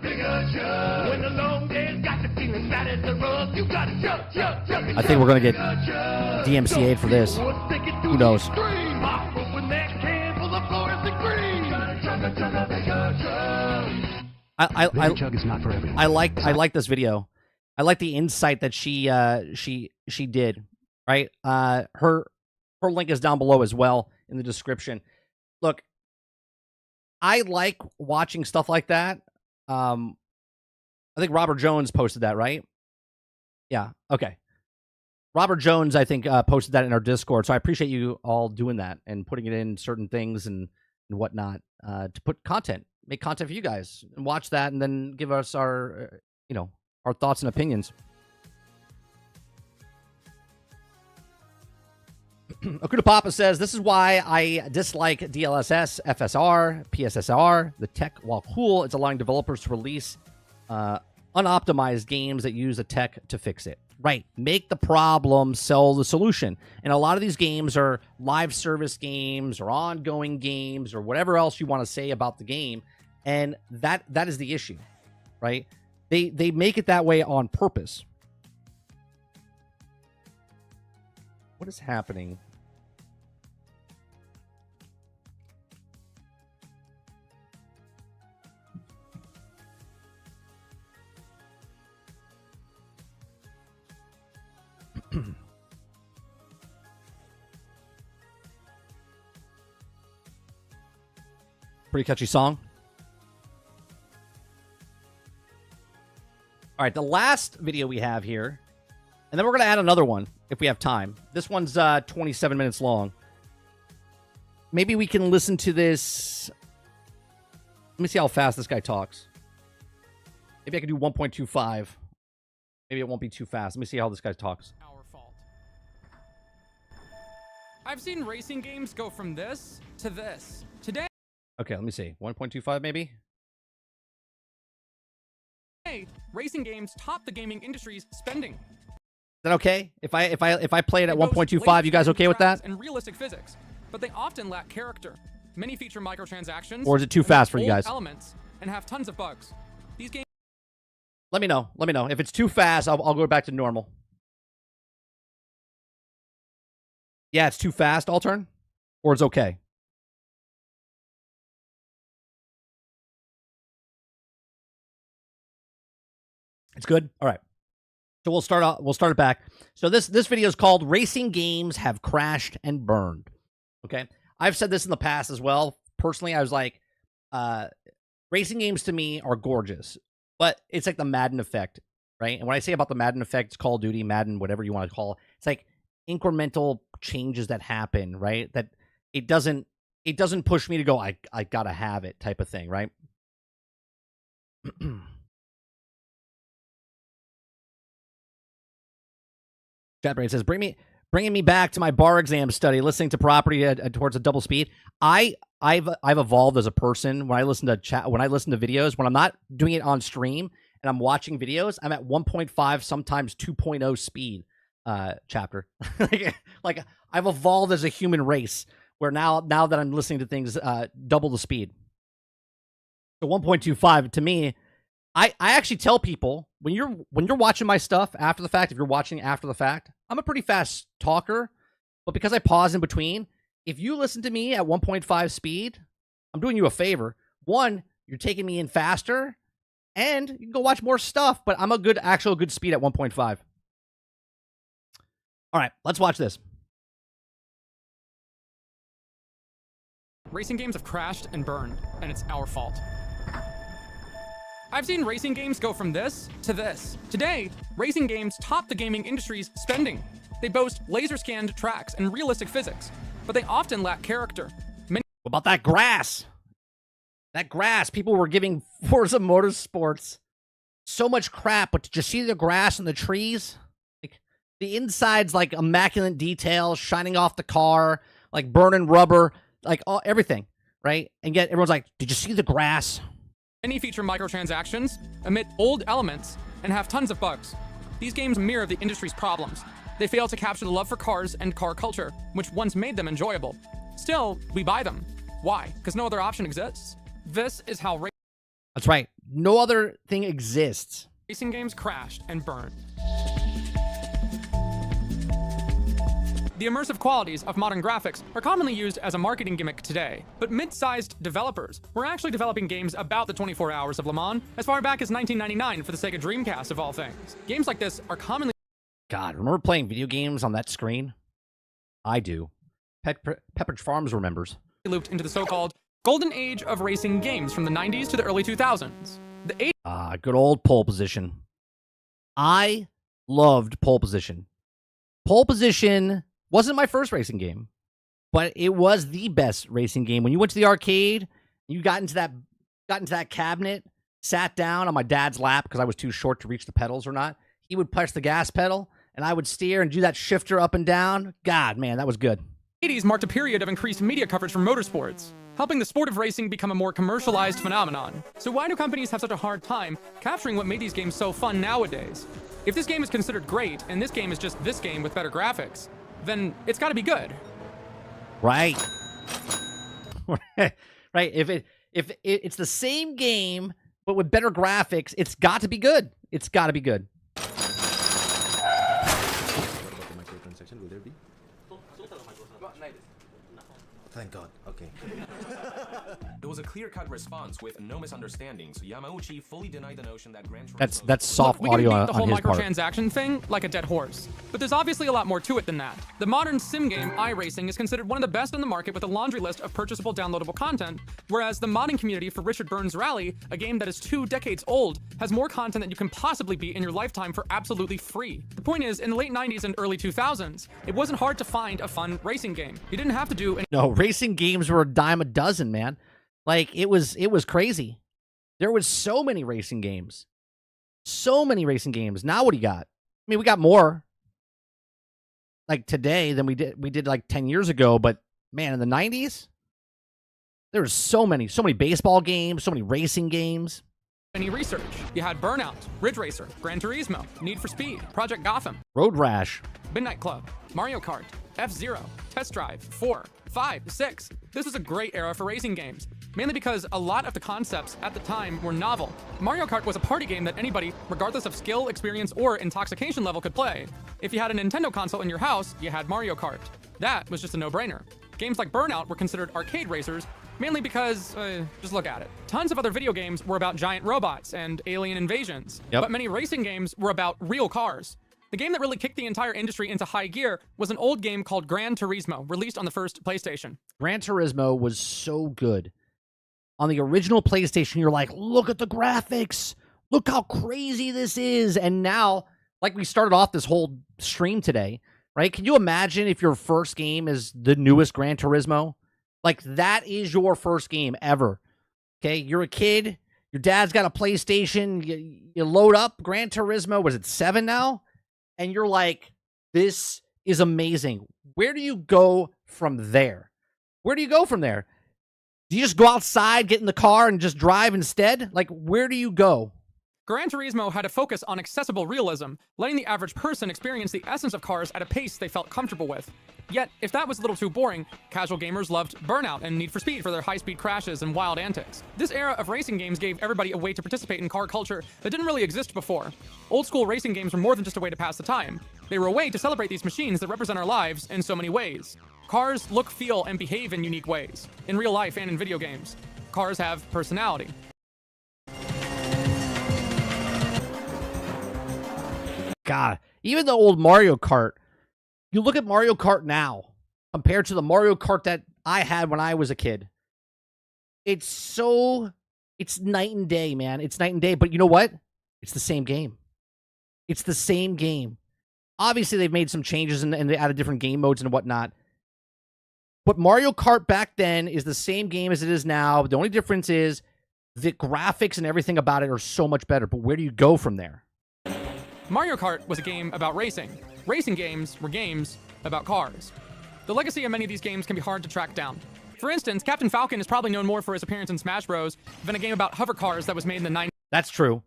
S7: bigger jump. When the long day's got you feeling fat as a rug, you gotta jump.
S1: I think we're gonna get DMCA'd for this. Who knows?
S9: Chug is not for everyone.
S1: I like this video. I like the insight that she did. Right. Her link is down below as well in the description. Look, I like watching stuff like that. I think Robert Jones posted that, right? Yeah. Okay. Robert Jones, I think, posted that in our Discord. So I appreciate you all doing that and putting it in certain things and whatnot to put content, make content for you guys, and watch that, and then give us our, our thoughts and opinions. Akuta Papa says, this is why I dislike DLSS, FSR, PSSR. The tech, while cool, it's allowing developers to release unoptimized games that use the tech to fix it. Right. Make the problem, sell the solution. And a lot of these games are live service games or ongoing games or whatever else you want to say about the game. And that is the issue, right? They make it that way on purpose. What is happening? Pretty catchy song. All right, the last video we have here, and then we're going to add another one if we have time. This one's 27 minutes long. Maybe we can listen to this. Let me see how fast this guy talks. Maybe I can do 1.25. Maybe it won't be too fast. Let me see how this guy talks.
S10: Our fault. I've seen racing games go from this to this. Today,
S1: Okay, let me see. 1.25 maybe?
S10: racing games top the gaming industry's spending.
S1: Is that okay? If I play it at 1.25, you guys okay with that?
S10: And realistic physics, but they often lack character. Many feature microtransactions.
S1: Or is it too fast for you guys?
S10: Elements and have tons of bugs. These games.
S1: Let me know. Let me know. If it's too fast, I'll go back to normal. Yeah, it's too fast, Altern? Or it's okay? It's good? All right. So we'll start it back. So this video is called Racing Games Have Crashed and Burned. Okay? I've said this in the past as well. Personally, I was like, racing games to me are gorgeous. But it's like the Madden effect, right? And when I say about the Madden effect, it's Call of Duty, Madden, whatever you want to call it. It's like incremental changes that happen, right? That it doesn't push me to go, I gotta have it type of thing, right? Chatbrain says, bringing me back to my bar exam study, listening to property towards a double speed. I've evolved as a person when I listen to videos. When I'm not doing it on stream and I'm watching videos, I'm at 1.5, sometimes 2.0 speed. Chapter like I've evolved as a human race. Where now that I'm listening to things double the speed. So 1.25 to me. I actually tell people when you're watching my stuff after the fact, if you're watching after the fact, I'm a pretty fast talker, but because I pause in between, if you listen to me at 1.5 speed, I'm doing you a favor. One, you're taking me in faster, and you can go watch more stuff, but I'm a good speed at 1.5. All right, let's watch this.
S10: Racing games have crashed and burned, and it's our fault. I've seen racing games go from this to this. Today, racing games top the gaming industry's spending. They boast laser-scanned tracks and realistic physics, but they often lack character.
S1: What about that grass? That grass, people were giving Forza Motorsports so much crap, but did you see the grass and the trees? Like, the inside's like immaculate details, shining off the car, like burning rubber, like everything, right? And yet everyone's like, did you see the grass?
S10: Many feature microtransactions, emit old elements, and have tons of bugs. These games mirror the industry's problems. They fail to capture the love for cars and car culture, which once made them enjoyable. Still, we buy them. Why? Because no other option exists. This is how
S1: That's right. No other thing exists.
S10: Racing games crashed and burned. The immersive qualities of modern graphics are commonly used as a marketing gimmick today, but mid-sized developers were actually developing games about the 24 Hours of Le Mans as far back as 1999 for the Sega Dreamcast of all things. Games like this are commonly...
S1: God, remember playing video games on that screen? I do. Pepperidge Farms remembers.
S10: ...looped into the so-called golden age of racing games from the 90s to the early 2000s. The
S1: good old Pole Position. I loved Pole Position. Pole Position wasn't my first racing game, but it was the best racing game. When you went to the arcade, you got into that cabinet, sat down on my dad's lap because I was too short to reach the pedals or not. He would push the gas pedal, and I would steer and do that shifter up and down. God, man, that was good.
S10: The 80s marked a period of increased media coverage for motorsports, helping the sport of racing become a more commercialized phenomenon. So why do companies have such a hard time capturing what made these games so fun nowadays? If this game is considered great, and this game is just this game with better graphics, then it's got to be good.
S1: Right. Right. If it's the same game but with better graphics, it's got to be good. It's got to be good.
S11: What about the microtransaction? Will there be? Thank God. Okay.
S12: There was a clear-cut response with no misunderstandings. Yamauchi fully denied the notion that Gran Turismo...
S1: That's soft
S10: Look,
S1: audio
S10: we can
S1: on
S10: beat the whole
S1: his part.
S10: microtransaction thing like a dead horse, but there's obviously a lot more to it than that. The modern sim game iRacing is considered one of the best in the market with a laundry list of purchasable downloadable content, whereas the modding community for Richard Burns Rally, a game that is 2 decades old, has more content than you can possibly beat in your lifetime for absolutely free. The point is, in the late 90s and early 2000s, it wasn't hard to find a fun racing game. You didn't have to do any...
S1: No, racing games were a dime a dozen, man. Like, it was crazy. There was so many racing games. So many racing games. Now what do you got? I mean, we got more like today than we did like 10 years ago, but man, in the 90s, there was so many baseball games, so many racing games.
S10: Any research. You had Burnout, Ridge Racer, Gran Turismo, Need for Speed, Project Gotham,
S1: Road Rash,
S10: Midnight Club, Mario Kart, F-Zero, Test Drive, 4, 5, 6. This was a great era for racing games, mainly because a lot of the concepts at the time were novel. Mario Kart was a party game that anybody, regardless of skill, experience, or intoxication level, could play. If you had a Nintendo console in your house, you had Mario Kart. That was just a no-brainer. Games like Burnout were considered arcade racers, mainly because, just look at it. Tons of other video games were about giant robots and alien invasions, but many racing games were about real cars. The game that really kicked the entire industry into high gear was an old game called Gran Turismo, released on the first PlayStation.
S1: Gran Turismo was so good. On the original PlayStation, you're like, look at the graphics. Look how crazy this is. And now, like we started off this whole stream today, right? Can you imagine if your first game is the newest Gran Turismo? Like, that is your first game ever. Okay, you're a kid. Your dad's got a PlayStation. You load up Gran Turismo. Was it 7 now? And you're like, this is amazing. Where do you go from there? Where do you go from there? Do you just go outside, get in the car, and just drive instead? Like, where do you go?
S10: Gran Turismo had a focus on accessible realism, letting the average person experience the essence of cars at a pace they felt comfortable with. Yet, if that was a little too boring, casual gamers loved Burnout and Need for Speed for their high-speed crashes and wild antics. This era of racing games gave everybody a way to participate in car culture that didn't really exist before. Old-school racing games were more than just a way to pass the time. They were a way to celebrate these machines that represent our lives in so many ways. Cars look, feel, and behave in unique ways, in real life and in video games. Cars have personality.
S1: God, even the old Mario Kart, you look at Mario Kart now compared to the Mario Kart that I had when I was a kid. It's night and day, man. It's night and day. But you know what? It's the same game. It's the same game. Obviously, they've made some changes and they added different game modes and whatnot. But Mario Kart back then is the same game as it is now. The only difference is the graphics and everything about it are so much better. But where do you go from there?
S10: Mario Kart was a game about racing. Racing games were games about cars. The legacy of many of these games can be hard to track down. For instance, Captain Falcon is probably known more for his appearance in Smash Bros. Than a game about hover cars that was made in the 90s.
S1: That's true.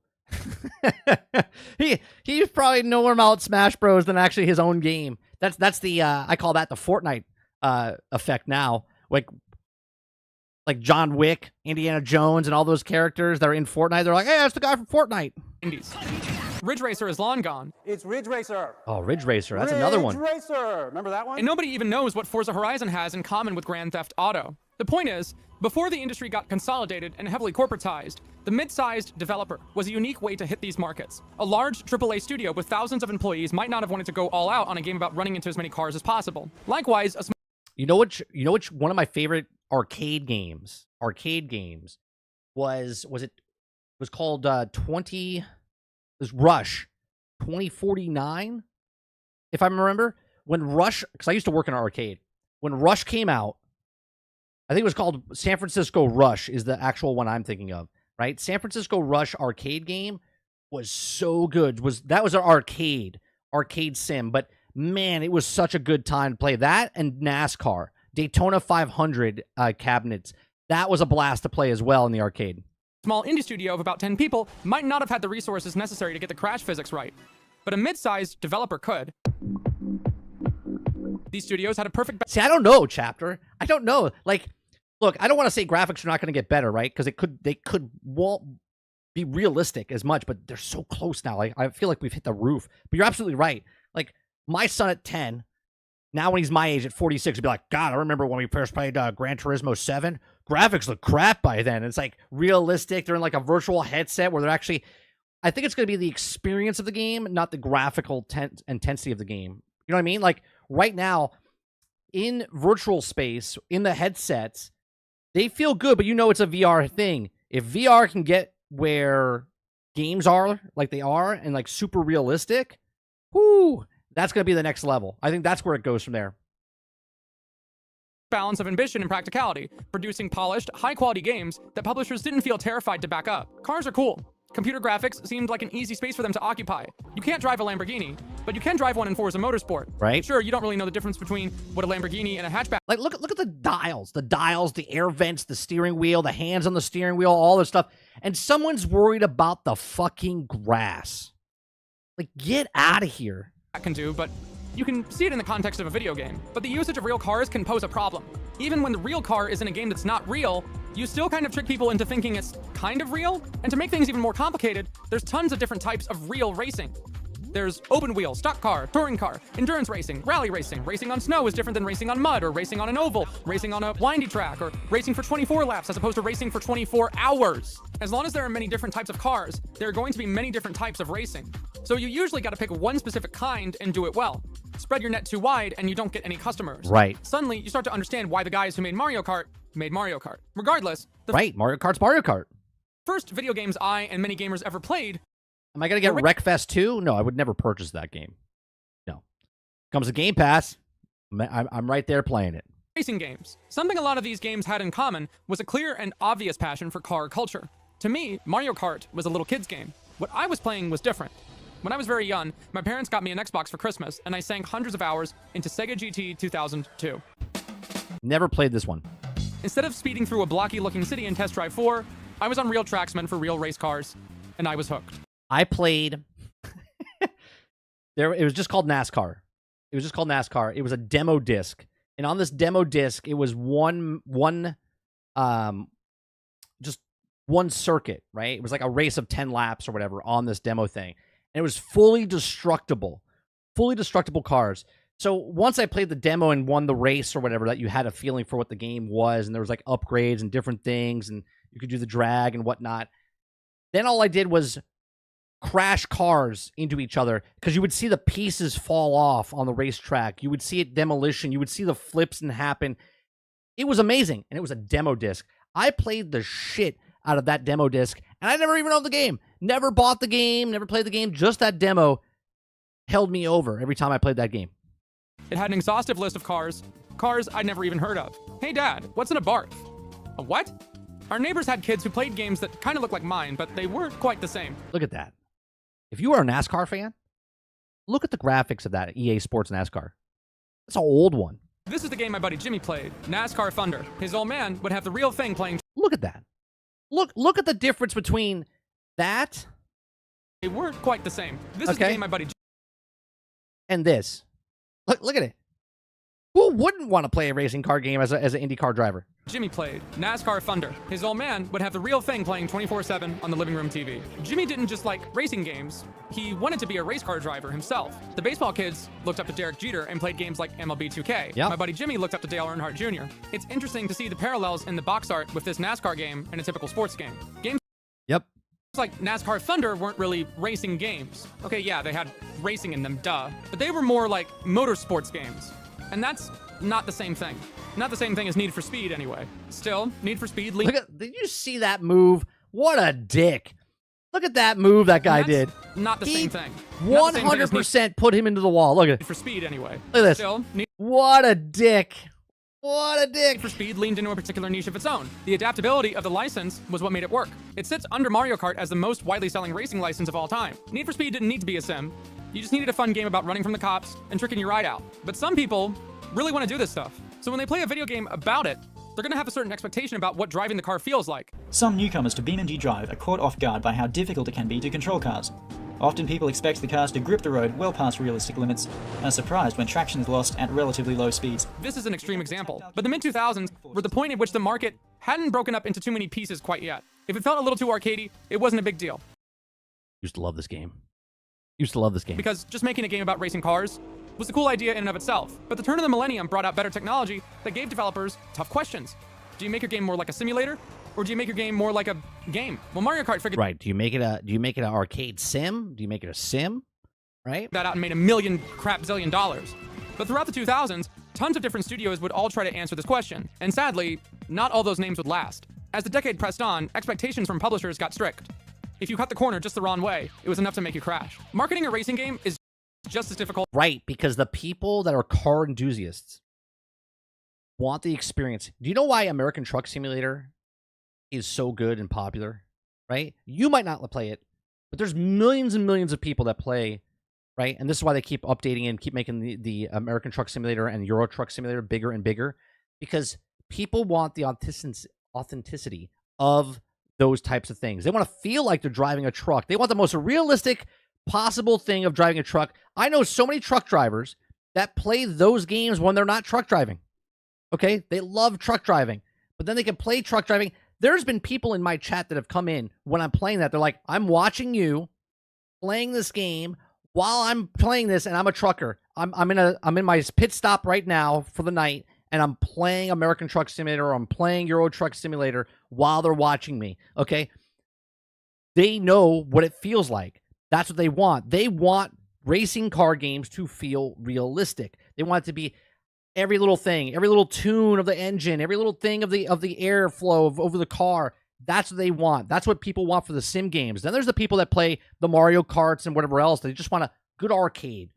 S1: He's probably know more about Smash Bros. Than actually his own game. That's the I call that the Fortnite effect now. Like John Wick, Indiana Jones, and all those characters that are in Fortnite. They're like, hey, that's the guy from Fortnite.
S10: Ridge Racer is long gone.
S13: It's Ridge Racer.
S1: Oh, Ridge Racer. That's another one.
S13: Ridge Racer. Remember that one?
S10: And nobody even knows what Forza Horizon has in common with Grand Theft Auto. The point is, before the industry got consolidated and heavily corporatized, the mid-sized developer was a unique way to hit these markets. A large AAA studio with thousands of employees might not have wanted to go all out on a game about running into as many cars as possible. Likewise,
S1: You know which one of my favorite arcade games was called 20 was Rush 2049, if I remember. When Rush, because I used to work in an arcade, when Rush came out, I think it was called San Francisco Rush is the actual one I'm thinking of, right? San Francisco Rush arcade game was so good. That was an arcade sim, but man, it was such a good time to play that. And NASCAR Daytona 500 cabinets, that was a blast to play as well in the arcade.
S10: Small indie studio of about 10 people might not have had the resources necessary to get the crash physics right, but a mid-sized developer could. These studios had a perfect...
S1: See, I don't know, Chapter. I don't know. Like, look, I don't want to say graphics are not going to get better, right? Because they won't be realistic as much, but they're so close now. Like, I feel like we've hit the roof. But you're absolutely right. Like, my son at 10, now when he's my age at 46, he'd be like, God, I remember when we first played Gran Turismo 7. Graphics look crap by then. It's like realistic. They're in like a virtual headset where they're actually... I think it's going to be the experience of the game, not the graphical intensity of the game. You know what I mean? Like, right now, in virtual space, in the headsets, they feel good, but you know it's a VR thing. If VR can get where games are like they are and like super realistic, whoo, that's going to be the next level. I think that's where it goes from there.
S10: Balance of ambition and practicality, producing polished, high-quality games that publishers didn't feel terrified to back up. Cars are cool. Computer graphics seemed like an easy space for them to occupy. You can't drive a Lamborghini, but you can drive one in Forza Motorsport.
S1: Right.
S10: Sure, you don't really know the difference between what a Lamborghini and a hatchback...
S1: Like, look at the dials, the air vents, the steering wheel, the hands on the steering wheel, all this stuff. And someone's worried about the fucking grass. Like, get out of here.
S10: ...can do, but you can see it in the context of a video game. But the usage of real cars can pose a problem. Even when the real car is in a game that's not real, you still kind of trick people into thinking it's kind of real. And to make things even more complicated, there's tons of different types of real racing. There's open wheel, stock car, touring car, endurance racing, rally racing. Racing on snow is different than racing on mud, or racing on an oval, racing on a windy track, or racing for 24 laps as opposed to racing for 24 hours. As long as there are many different types of cars, there are going to be many different types of racing. So you usually got to pick one specific kind and do it well. Spread your net too wide and you don't get any customers.
S1: Right.
S10: Suddenly, you start to understand why the guys who made Mario Kart made Mario Kart. Regardless,
S1: Right, Mario Kart's Mario Kart.
S10: First video games I and many gamers ever played.
S1: Am I going to get Wreckfest 2? No, I would never purchase that game. No. Comes to Game Pass. I'm right there playing it.
S10: Racing games. Something a lot of these games had in common was a clear and obvious passion for car culture. To me, Mario Kart was a little kid's game. What I was playing was different. When I was very young, my parents got me an Xbox for Christmas, and I sank hundreds of hours into Sega GT 2002.
S1: Never played this one.
S10: Instead of speeding through a blocky-looking city in Test Drive 4, I was on real tracks meant for real race cars, and I was hooked.
S1: I played... It was just called NASCAR. It was a demo disc. And on this demo disc, it was just one circuit, right? It was like a race of 10 laps or whatever on this demo thing. And it was fully destructible cars. So once I played the demo and won the race or whatever, that you had a feeling for what the game was, and there was like upgrades and different things, and you could do the drag and whatnot. Then all I did was crash cars into each other, because you would see the pieces fall off on the racetrack. You would see it demolition. You would see the flips and happen. It was amazing, and it was a demo disc. I played the shit out of that demo disc, and I never even owned the game. Never bought the game, never played the game. Just that demo held me over every time I played that game.
S10: It had an exhaustive list of cars I'd never even heard of. Hey Dad, what's in a Barth? A what? Our neighbors had kids who played games that kind of looked like mine, but they weren't quite the same.
S1: Look at that. If you are a NASCAR fan, look at the graphics of that EA Sports NASCAR. That's an old one.
S10: This is the game my buddy Jimmy played, NASCAR Thunder. His old man would have the real thing playing.
S1: Look at that. Look at the difference between that.
S10: They weren't quite the same. This is the game my buddy
S1: and this. Look at it. Who wouldn't want to play a racing car game as an IndyCar driver?
S10: Jimmy played NASCAR Thunder. His old man would have the real thing playing 24/7 on the living room TV. Jimmy didn't just like racing games. He wanted to be a race car driver himself. The baseball kids looked up to Derek Jeter and played games like MLB 2K.
S1: Yep.
S10: My buddy Jimmy looked up to Dale Earnhardt Jr. It's interesting to see the parallels in the box art with this NASCAR game and a typical sports game. Games
S1: Yep.
S10: like NASCAR Thunder weren't really racing games. Okay, yeah, they had racing in them, duh. But they were more like motorsports games. And that's not the same thing. Not the same thing as Need for Speed, anyway. Still, Need for Speed...
S1: Did you see that move? What a dick. Look at that move that guy did.
S10: Not the same thing.
S1: 100% put him into the wall. Look at it.
S10: Need for Speed, anyway.
S1: Look at this.
S10: Still,
S1: what a dick. What a dick.
S10: Need for Speed leaned into a particular niche of its own. The adaptability of the license was what made it work. It sits under Mario Kart as the most widely selling racing license of all time. Need for Speed didn't need to be a sim. You just needed a fun game about running from the cops and tricking your ride out. But some people really want to do this stuff. So when they play a video game about it, they're going to have a certain expectation about what driving the car feels like.
S14: Some newcomers to BeamNG Drive are caught off guard by how difficult it can be to control cars. Often people expect the cars to grip the road well past realistic limits and are surprised when traction is lost at relatively low speeds.
S10: This is an extreme example, but the mid-2000s were the point at which the market hadn't broken up into too many pieces quite yet. If it felt a little too arcadey, it wasn't a big deal.
S1: Used to love this game. Used to love this game.
S10: Because just making a game about racing cars was a cool idea in and of itself. But the turn of the millennium brought out better technology that gave developers tough questions. Do you make your game more like a simulator, or do you make your game more like a game? Well, Mario Kart figured
S1: right. Do you make it an arcade sim? Do you make it a sim? Right?
S10: That out and made $1 million crap zillion dollars. But throughout the 2000s, tons of different studios would all try to answer this question. And sadly, not all those names would last. As the decade pressed on, expectations from publishers got strict. If you cut the corner just the wrong way, it was enough to make you crash. Marketing a racing game is just as difficult.
S1: Right, because the people that are car enthusiasts want the experience. Do you know why American Truck Simulator is so good and popular? Right? You might not play it, but there's millions and millions of people that play, right? And this is why they keep updating and keep making the American Truck Simulator and Euro Truck Simulator bigger and bigger, because people want the authenticity of those types of things. They want to feel like they're driving a truck. They want the most realistic possible thing of driving a truck. I know so many truck drivers that play those games when they're not truck driving. Okay? They love truck driving, but then they can play truck driving. There's been people in my chat that have come in when I'm playing that. They're like, I'm watching you playing this game while I'm playing this, and I'm a trucker. I'm in my pit stop right now for the night, and I'm playing American Truck Simulator, or I'm playing Euro Truck Simulator while they're watching me, okay? They know what it feels like. That's what they want. They want racing car games to feel realistic. They want it to be every little thing, every little tune of the engine, every little thing of the airflow over the car. That's what they want. That's what people want for the sim games. Then there's the people that play the Mario Karts and whatever else. They just want a good arcade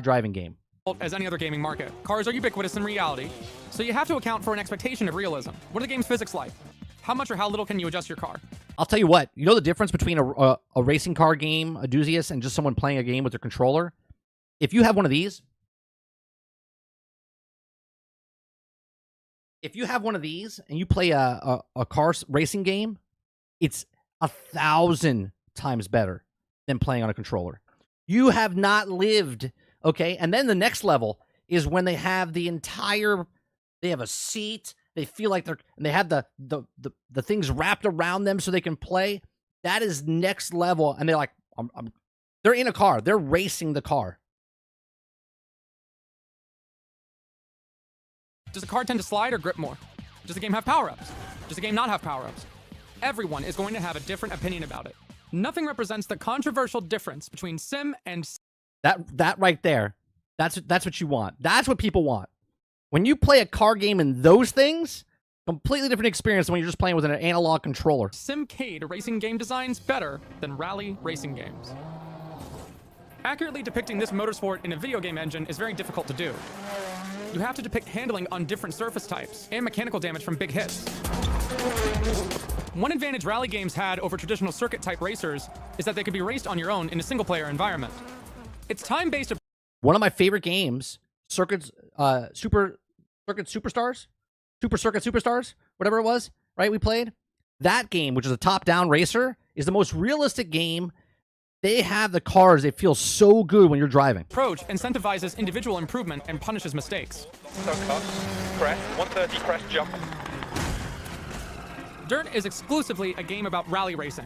S1: driving game.
S10: As any other gaming market, cars are ubiquitous in reality, so you have to account for an expectation of realism. What are the game's physics like? How much or how little can you adjust your car?
S1: I'll tell you what. You know the difference between a racing car game, a enthusiast, and just someone playing a game with their controller? If you have one of these, and you play a car racing game, it's 1,000 times better than playing on a controller. You have not lived, okay? And then the next level is when they have they have a seat, they feel like and they have the things wrapped around them so they can play. That is next level, and they're like, they're in a car, they're racing the car.
S10: Does the car tend to slide or grip more? Does the game have power-ups? Does the game not have power-ups? Everyone is going to have a different opinion about it. Nothing represents the controversial difference between sim and...
S1: That right there, that's what you want. That's what people want. When you play a car game in those things, completely different experience than when you're just playing with an analog controller.
S10: Simcade racing game designs better than rally racing games. Accurately depicting this motorsport in a video game engine is very difficult to do. You have to depict handling on different surface types and mechanical damage from big hits. One advantage rally games had over traditional circuit-type racers is that they could be raced on your own in a single-player environment. It's time-based.
S1: One of my favorite games, Super Circuit Superstars, whatever it was, right? We played that game, which is a top-down racer, is the most realistic game They have the cars. They feel so good when you're driving.
S10: Approach incentivizes individual improvement and punishes mistakes.
S15: So cut, crest, 130 crest jump.
S10: Dirt is exclusively a game about rally racing.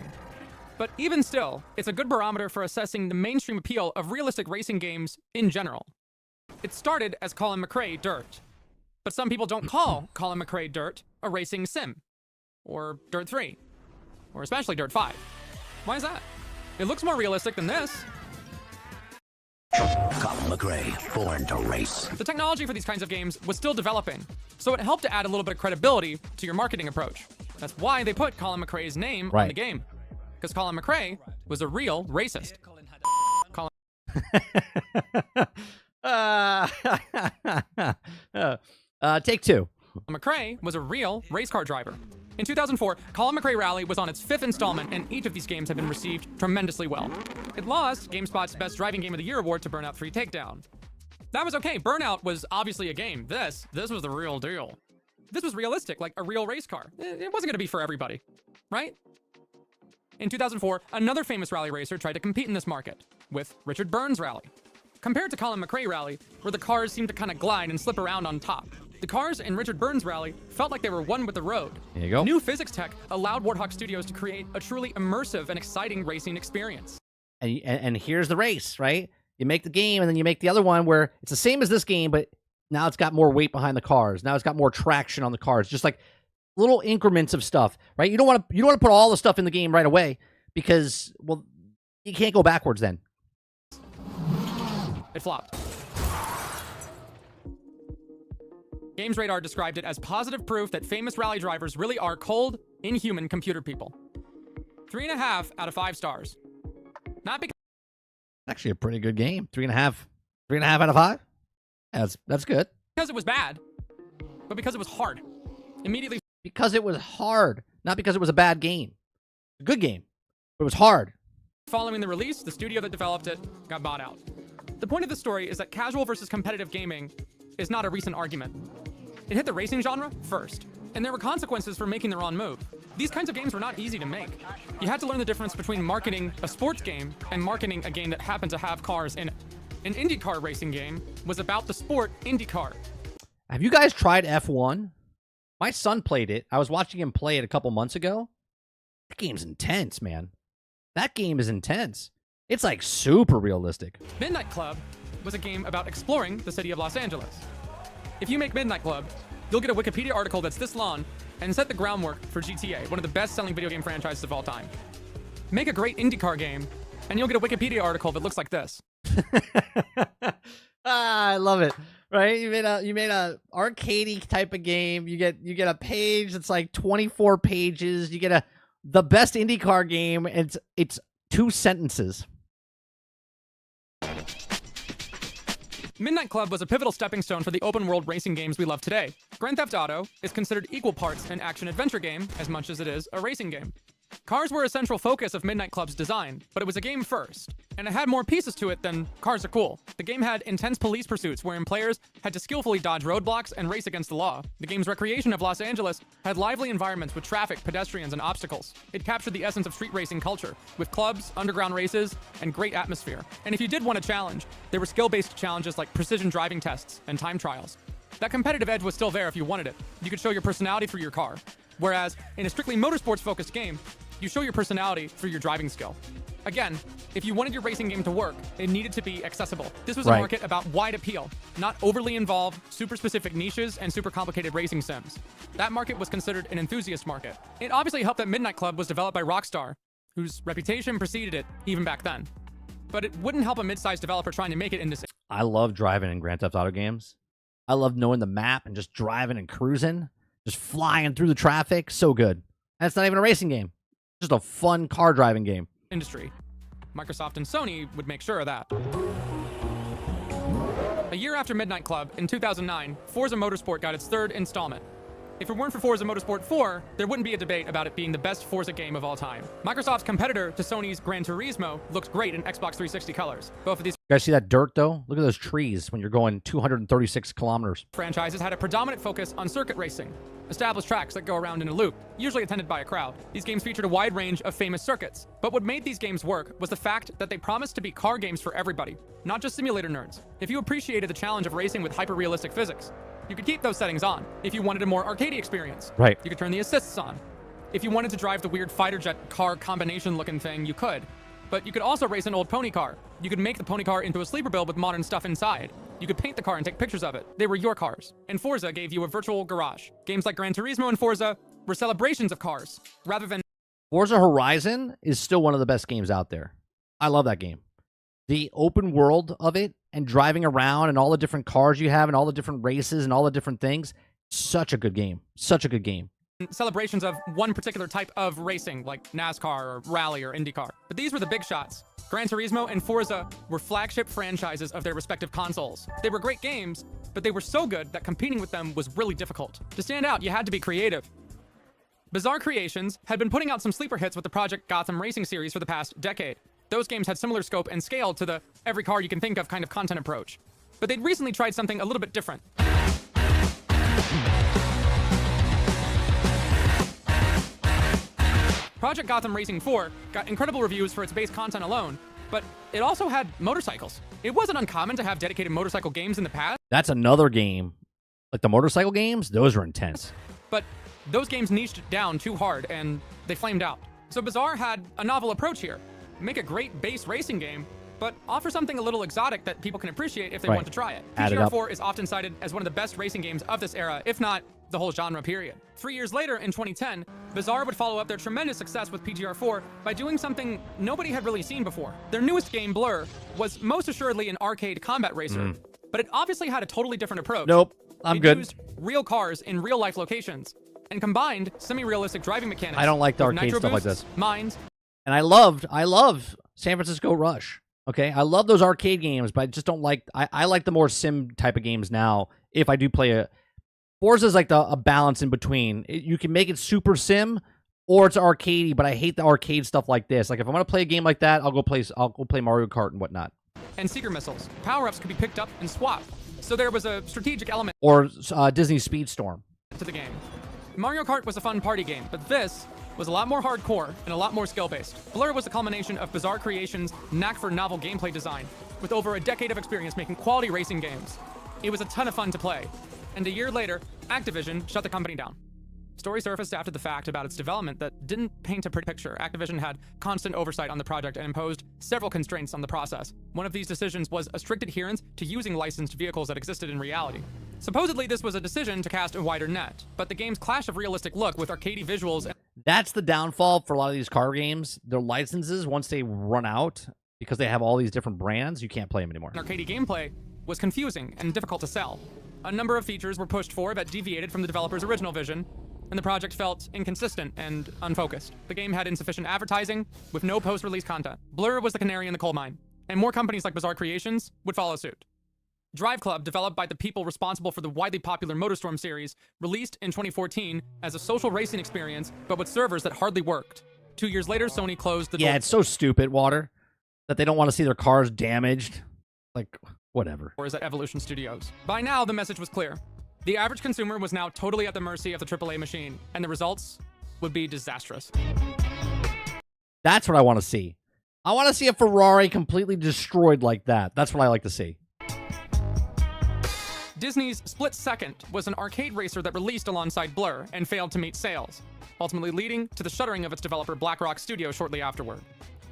S10: But even still, it's a good barometer for assessing the mainstream appeal of realistic racing games in general. It started as Colin McRae Dirt. But some people don't call Colin McRae Dirt a racing sim. Or Dirt 3. Or especially Dirt 5. Why is that? It looks more realistic than this.
S6: Colin McRae, born to race.
S10: The technology for these kinds of games was still developing, so it helped to add a little bit of credibility to your marketing approach. That's why they put Colin McRae's name on the game. Because Colin McRae was a real racist. Colin
S1: Take two.
S10: McRae was a real race car driver. In 2004, Colin McRae Rally was on its 5th installment, and each of these games have been received tremendously well. It lost GameSpot's Best Driving Game of the Year award to Burnout 3 Takedown. That was okay. Burnout was obviously a game. This was the real deal. This was realistic, like a real race car. It wasn't going to be for everybody, right? In 2004, another famous rally racer tried to compete in this market with Richard Burns Rally. Compared to Colin McRae Rally, where the cars seemed to kind of glide and slip around on top, the cars in Richard Burns Rally felt like they were one with the road.
S1: There you go.
S10: New physics tech allowed Warthog Studios to create a truly immersive and exciting racing experience.
S1: And here's the race, right? You make the game, and then you make the other one where it's the same as this game, but now it's got more weight behind the cars. Now it's got more traction on the cars. Just like little increments of stuff, right? You don't want to put all the stuff in the game right away because, well, you can't go backwards then.
S10: It flopped. Games Radar described it as positive proof that famous rally drivers really are cold, inhuman computer people. 3.5 out of 5 stars. Not because
S1: Actually, a pretty good game. 3.5 out of 5. Yeah, that's good.
S10: Because it was bad, but because it was hard. Immediately.
S1: Because it was hard, not because it was a bad game. A good game, but it was hard.
S10: Following the release, the studio that developed it got bought out. The point of the story is that casual versus competitive gaming is not a recent argument. It hit the racing genre first, and there were consequences for making the wrong move. These kinds of games were not easy to make. You had to learn the difference between marketing a sports game and marketing a game that happened to have cars in it. An IndyCar racing game was about the sport IndyCar.
S1: Have you guys tried F1? My son played it. I was watching him play it a couple months ago. That game's intense, man. That game is intense. It's like super realistic.
S10: Midnight Club was a game about exploring the city of Los Angeles. If you make Midnight Club, you'll get a Wikipedia article that's this long and set the groundwork for GTA, one of the best-selling video game franchises of all time. Make a great IndyCar game, and you'll get a Wikipedia article that looks like this.
S1: I love it. Right? You made a arcadey type of game. You get a page that's like 24 pages. You get the best IndyCar game. And it's 2 sentences.
S10: Midnight Club was a pivotal stepping stone for the open-world racing games we love today. Grand Theft Auto is considered equal parts an action-adventure game as much as it is a racing game. Cars were a central focus of Midnight Club's design, but it was a game first, and it had more pieces to it than cars are cool. The game had intense police pursuits wherein players had to skillfully dodge roadblocks and race against the law. The game's recreation of Los Angeles had lively environments with traffic, pedestrians, and obstacles. It captured the essence of street racing culture, with clubs, underground races, and great atmosphere. And if you did want a challenge, there were skill-based challenges like precision driving tests and time trials. That competitive edge was still there if you wanted it. You could show your personality through your car. Whereas, in a strictly motorsports-focused game, you show your personality through your driving skill. Again, if you wanted your racing game to work, it needed to be accessible. This was a market about wide appeal, not overly involved, super specific niches, and super complicated racing sims. That market was considered an enthusiast market. It obviously helped that Midnight Club was developed by Rockstar, whose reputation preceded it even back then. But it wouldn't help a mid-sized developer trying to make it into...
S1: I love driving in Grand Theft Auto games. I love knowing the map and just driving and cruising, just flying through the traffic. So good. And it's not even a racing game. Just a fun car driving game.
S10: Industry. Microsoft and Sony would make sure of that. A year after Midnight Club, in 2009, Forza Motorsport got its 3rd installment. If it weren't for Forza Motorsport 4, there wouldn't be a debate about it being the best Forza game of all time. Microsoft's competitor to Sony's Gran Turismo looks great in Xbox 360 colors. Both of these
S1: You guys see that dirt, though? Look at those trees when you're going 236 kilometers.
S10: franchises had a predominant focus on circuit racing, established tracks that go around in a loop, usually attended by a crowd. These games featured a wide range of famous circuits, but what made these games work was the fact that they promised to be car games for everybody, not just simulator nerds. If you appreciated the challenge of racing with hyper-realistic physics, you could keep those settings on. If you wanted a more arcadey experience,
S1: right,
S10: you could turn the assists on. If you wanted to drive the weird fighter jet car combination looking thing, you could. But you could also race an old pony car. You could make the pony car into a sleeper build with modern stuff inside. You could paint the car and take pictures of it. They were your cars. And Forza gave you a virtual garage. Games like Gran Turismo and Forza were celebrations of cars, rather than...
S1: Forza Horizon is still one of the best games out there. I love that game. The open world of it and driving around and all the different cars you have and all the different races and all the different things. Such a good game. Such a good game.
S10: Celebrations of one particular type of racing, like NASCAR or Rally or IndyCar. But these were the big shots. Gran Turismo and Forza were flagship franchises of their respective consoles. They were great games, but they were so good that competing with them was really difficult. To stand out, you had to be creative. Bizarre Creations had been putting out some sleeper hits with the Project Gotham Racing series for the past decade. Those games had similar scope and scale to the every car you can think of kind of content approach. But they'd recently tried something a little bit different. Project Gotham Racing 4 got incredible reviews for its base content alone, but it also had motorcycles. It wasn't uncommon to have dedicated motorcycle games in the past.
S1: That's another game. Like the motorcycle games, those are intense.
S10: But those games niched down too hard and they flamed out. So Bizarre had a novel approach here. Make a great base racing game, but offer something a little exotic that people can appreciate if they want to try it. PGR4 is often cited as one of the best racing games of this era, if not the whole genre period. 3 years later, in 2010, Bizarre would follow up their tremendous success with PGR4 by doing something nobody had really seen before. Their newest game, Blur, was most assuredly an arcade combat racer, but it obviously had a totally different approach.
S1: Nope, I'm good.
S10: It used real cars in real-life locations and combined semi-realistic driving mechanics.
S1: I don't like the
S10: with
S1: arcade
S10: nitro
S1: stuff like
S10: boosts,
S1: this.
S10: Mines.
S1: And I love San Francisco Rush. Okay, I love those arcade games, but I just don't like. I like the more sim type of games now. If I do play a Forza, is like a balance in between. You can make it super sim, or it's arcadey. But I hate the arcade stuff like this. Like if I want to play a game like that, I'll go play Mario Kart and whatnot.
S10: And seeker missiles. Power-ups could be picked up and swapped. So there was a strategic element.
S1: Or Disney Speedstorm.
S10: To the game. Mario Kart was a fun party game, but this was a lot more hardcore and a lot more skill-based. Blur was the culmination of Bizarre Creations' knack for novel gameplay design, with over a decade of experience making quality racing games. It was a ton of fun to play. And a year later, Activision shut the company down. Story surfaced after the fact about its development that didn't paint a pretty picture. Activision had constant oversight on the project and imposed several constraints on the process. One of these decisions was a strict adherence to using licensed vehicles that existed in reality. Supposedly, this was a decision to cast a wider net, but the game's clash of realistic look with arcadey visuals...
S1: That's the downfall for a lot of these car games. Their licenses, once they run out, because they have all these different brands, you can't play them anymore.
S10: Arcadey gameplay was confusing and difficult to sell. A number of features were pushed for that deviated from the developer's original vision, and the project felt inconsistent and unfocused. The game had insufficient advertising, with no post-release content. Blur was the canary in the coal mine, and more companies like Bizarre Creations would follow suit. Drive Club, developed by the people responsible for the widely popular MotorStorm series, released in 2014 as a social racing experience, but with servers that hardly worked. 2 years later, Sony closed the door.
S1: Yeah, it's so stupid, Water, that they don't want to see their cars damaged. Like, whatever.
S10: Or is at Evolution Studios. By now, the message was clear. The average consumer was now totally at the mercy of the AAA machine, and the results would be disastrous.
S1: That's what I want to see. I want to see a Ferrari completely destroyed like that. That's what I like to see.
S10: Disney's Split Second was an arcade racer that released alongside Blur and failed to meet sales, ultimately leading to the shuttering of its developer BlackRock Studio shortly afterward.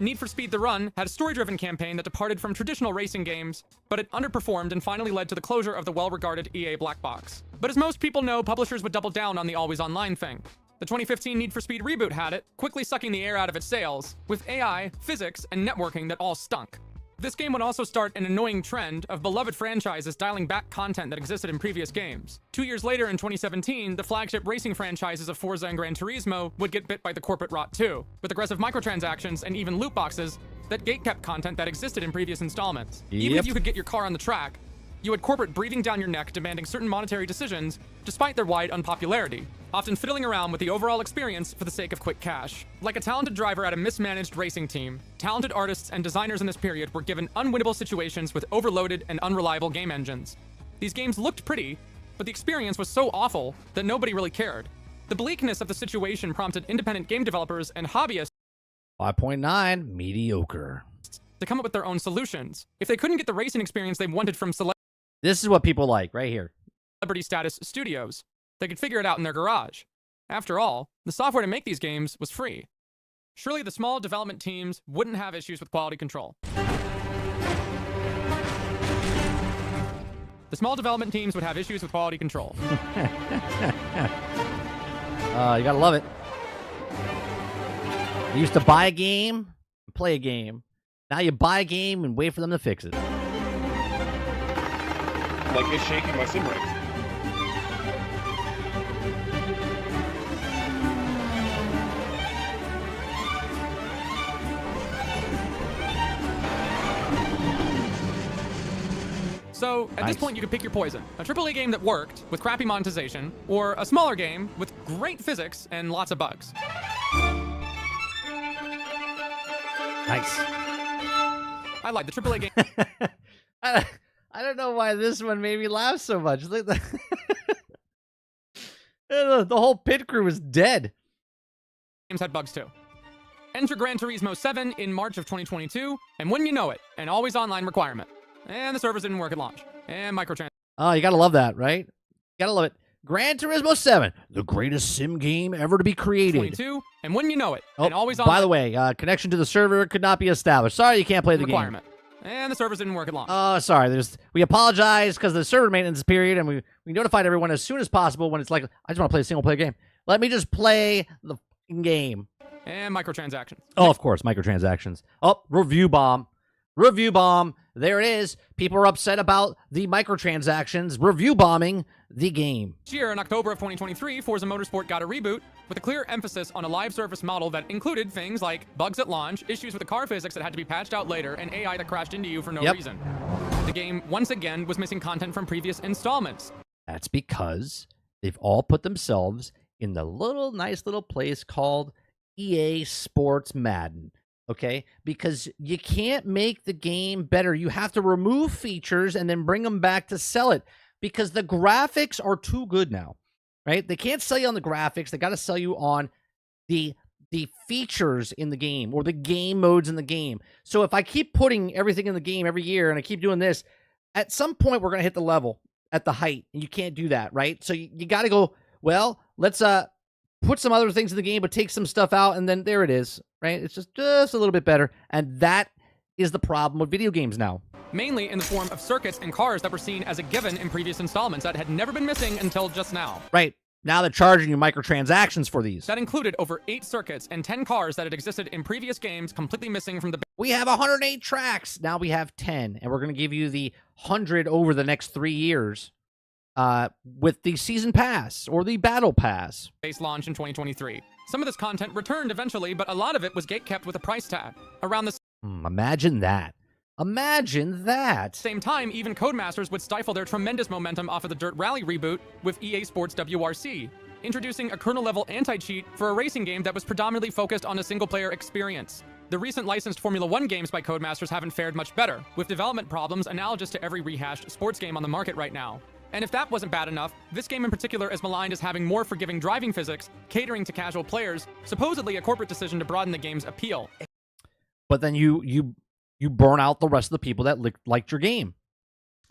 S10: Need for Speed The Run had a story-driven campaign that departed from traditional racing games, but it underperformed and finally led to the closure of the well-regarded EA Black Box. But as most people know, publishers would double down on the always-online thing. The 2015 Need for Speed reboot had it, quickly sucking the air out of its sails, with AI, physics, and networking that all stunk. This game would also start an annoying trend of beloved franchises dialing back content that existed in previous games. 2 years later, in 2017, the flagship racing franchises of Forza and Gran Turismo would get bit by the corporate rot too, with aggressive microtransactions and even loot boxes that gatekept content that existed in previous installments. Even if you could get your car on the track, You had corporate breathing down your neck demanding certain monetary decisions despite their wide unpopularity, often fiddling around with the overall experience for the sake of quick cash. Like a talented driver at a mismanaged racing team, talented artists and designers in this period were given unwinnable situations with overloaded and unreliable game engines. These games looked pretty, but the experience was so awful that nobody really cared. The bleakness of the situation prompted independent game developers and hobbyists
S1: 5.9, mediocre.
S10: to come up with their own solutions. If they couldn't get the racing experience they wanted from
S1: This is what people like right here.
S10: celebrity status studios, they could figure it out in their garage. After all, the software to make these games was free. Surely the small development teams wouldn't have issues with quality control. The small development teams would have issues with quality control.
S1: You gotta love it. You used to buy a game, play a game. Now you buy a game and wait for them to fix it.
S15: Like it's shaking my sim rig.
S10: So, at this point, you could pick your poison. A AAA game that worked, with crappy monetization, or a smaller game with great physics and lots of bugs.
S1: Nice.
S10: I like the AAA game.
S1: I don't know why this one made me laugh so much. Look at the whole pit crew is dead.
S10: Games had bugs too. Enter Gran Turismo 7 in March of 2022, and wouldn't you know it, an always online requirement. And the servers didn't work at launch. And microtransactions.
S1: Oh, you gotta love that, right? You gotta love it. Gran Turismo 7, the greatest sim game ever to be created.
S10: 22, and wouldn't you know it,
S1: Oh,
S10: an always
S1: by
S10: online
S1: the way, connection to the server could not be established. Sorry, you can't play the
S10: requirement. And the servers didn't work at launch.
S1: Oh, sorry. We apologize because of the server maintenance period, and we notified everyone as soon as possible when it's like, I just want to play a single-player game. Let me just play the game.
S10: And microtransactions.
S1: Oh, of course, microtransactions. Oh, review bomb. Review bomb. There it is. People are upset about the microtransactions. Review bombing the game.
S10: This year, in October of 2023, Forza Motorsport got a reboot with a clear emphasis on a live service model that included things like bugs at launch, issues with the car physics that had to be patched out later, and AI that crashed into you for no reason. The game, once again, was missing content from previous installments.
S1: That's because they've all put themselves in the nice little place called EA Sports Madden. Okay, because you can't make the game better. You have to remove features and then bring them back to sell it because the graphics are too good now, right? They can't sell you on the graphics. They got to sell you on the features in the game or the game modes in the game. So if I keep putting everything in the game every year and I keep doing this, at some point we're going to hit the level at the height, and you can't do that, right? So you got to go, well, let's put some other things in the game, but take some stuff out, and then there it is, right? It's just a little bit better, and that is the problem with video games now.
S10: Mainly in the form of circuits and cars that were seen as a given in previous installments that had never been missing until just now.
S1: Right. Now they're charging you microtransactions for these.
S10: That included over 8 circuits and 10 cars that had existed in previous games completely missing from the...
S1: We have 108 tracks. Now we have 10, and we're going to give you the 100 over the next 3 years. With the season pass or the battle pass.
S10: Base launch in 2023. Some of this content returned eventually, but a lot of it was gatekept with a price tag. Around the
S1: imagine that. Imagine that.
S10: Same time, even Codemasters would stifle their tremendous momentum off of the Dirt Rally reboot with EA Sports WRC, introducing a kernel-level anti-cheat for a racing game that was predominantly focused on a single-player experience. The recent licensed Formula 1 games by Codemasters haven't fared much better, with development problems analogous to every rehashed sports game on the market right now. And if that wasn't bad enough, this game in particular is maligned as having more forgiving driving physics, catering to casual players, supposedly a corporate decision to broaden the game's appeal.
S1: But then you burn out the rest of the people that liked your game.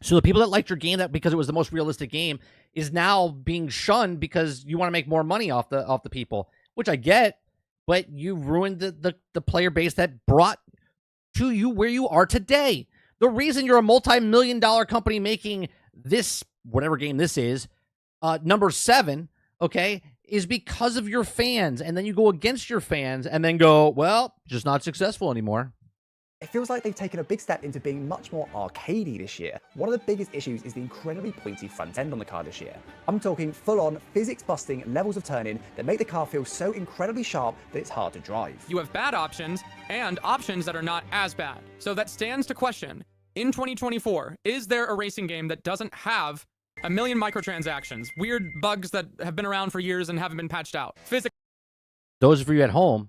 S1: So the people that liked your game, that because it was the most realistic game, is now being shunned because you want to make more money off the people, which I get, but you ruined the player base that brought to you where you are today. The reason you're a multi-million-dollar company making this, whatever game this is, number 7, okay, is because of your fans. And then you go against your fans and then go, well, just not successful anymore.
S16: It feels like they've taken a big step into being much more arcadey this year. One of the biggest issues is the incredibly pointy front end on the car this year. I'm talking full-on, physics-busting levels of turning that make the car feel so incredibly sharp that it's hard to drive.
S10: You have bad options and options that are not as bad. So that stands to question, In 2024, is there a racing game that doesn't have a million microtransactions, weird bugs that have been around for years and haven't been patched out? Physics.
S1: Those of you at home,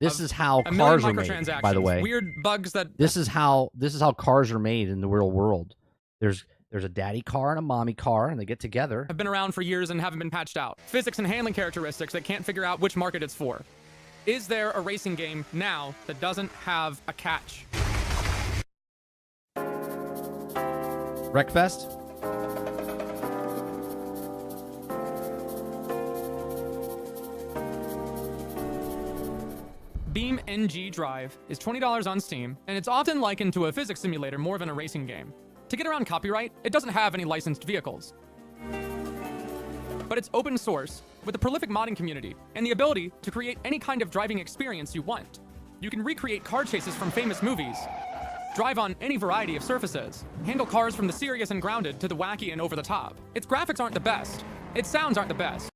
S1: this is how cars are made, by the way.
S10: Weird bugs that
S1: this is how cars are made in the real world. There's a daddy car and a mommy car, and they get together.
S10: Have been around for years and haven't been patched out. Physics and handling characteristics that can't figure out which market it's for. Is there a racing game now that doesn't have a catch?
S1: Wreckfest?
S10: Beam NG Drive is $20 on Steam, and it's often likened to a physics simulator more than a racing game. To get around copyright, it doesn't have any licensed vehicles. But it's open source, with a prolific modding community, and the ability to create any kind of driving experience you want. You can recreate car chases from famous movies, drive on any variety of surfaces, handle cars from the serious and grounded to the wacky and over the top. Its graphics aren't the best. Its sounds aren't the best.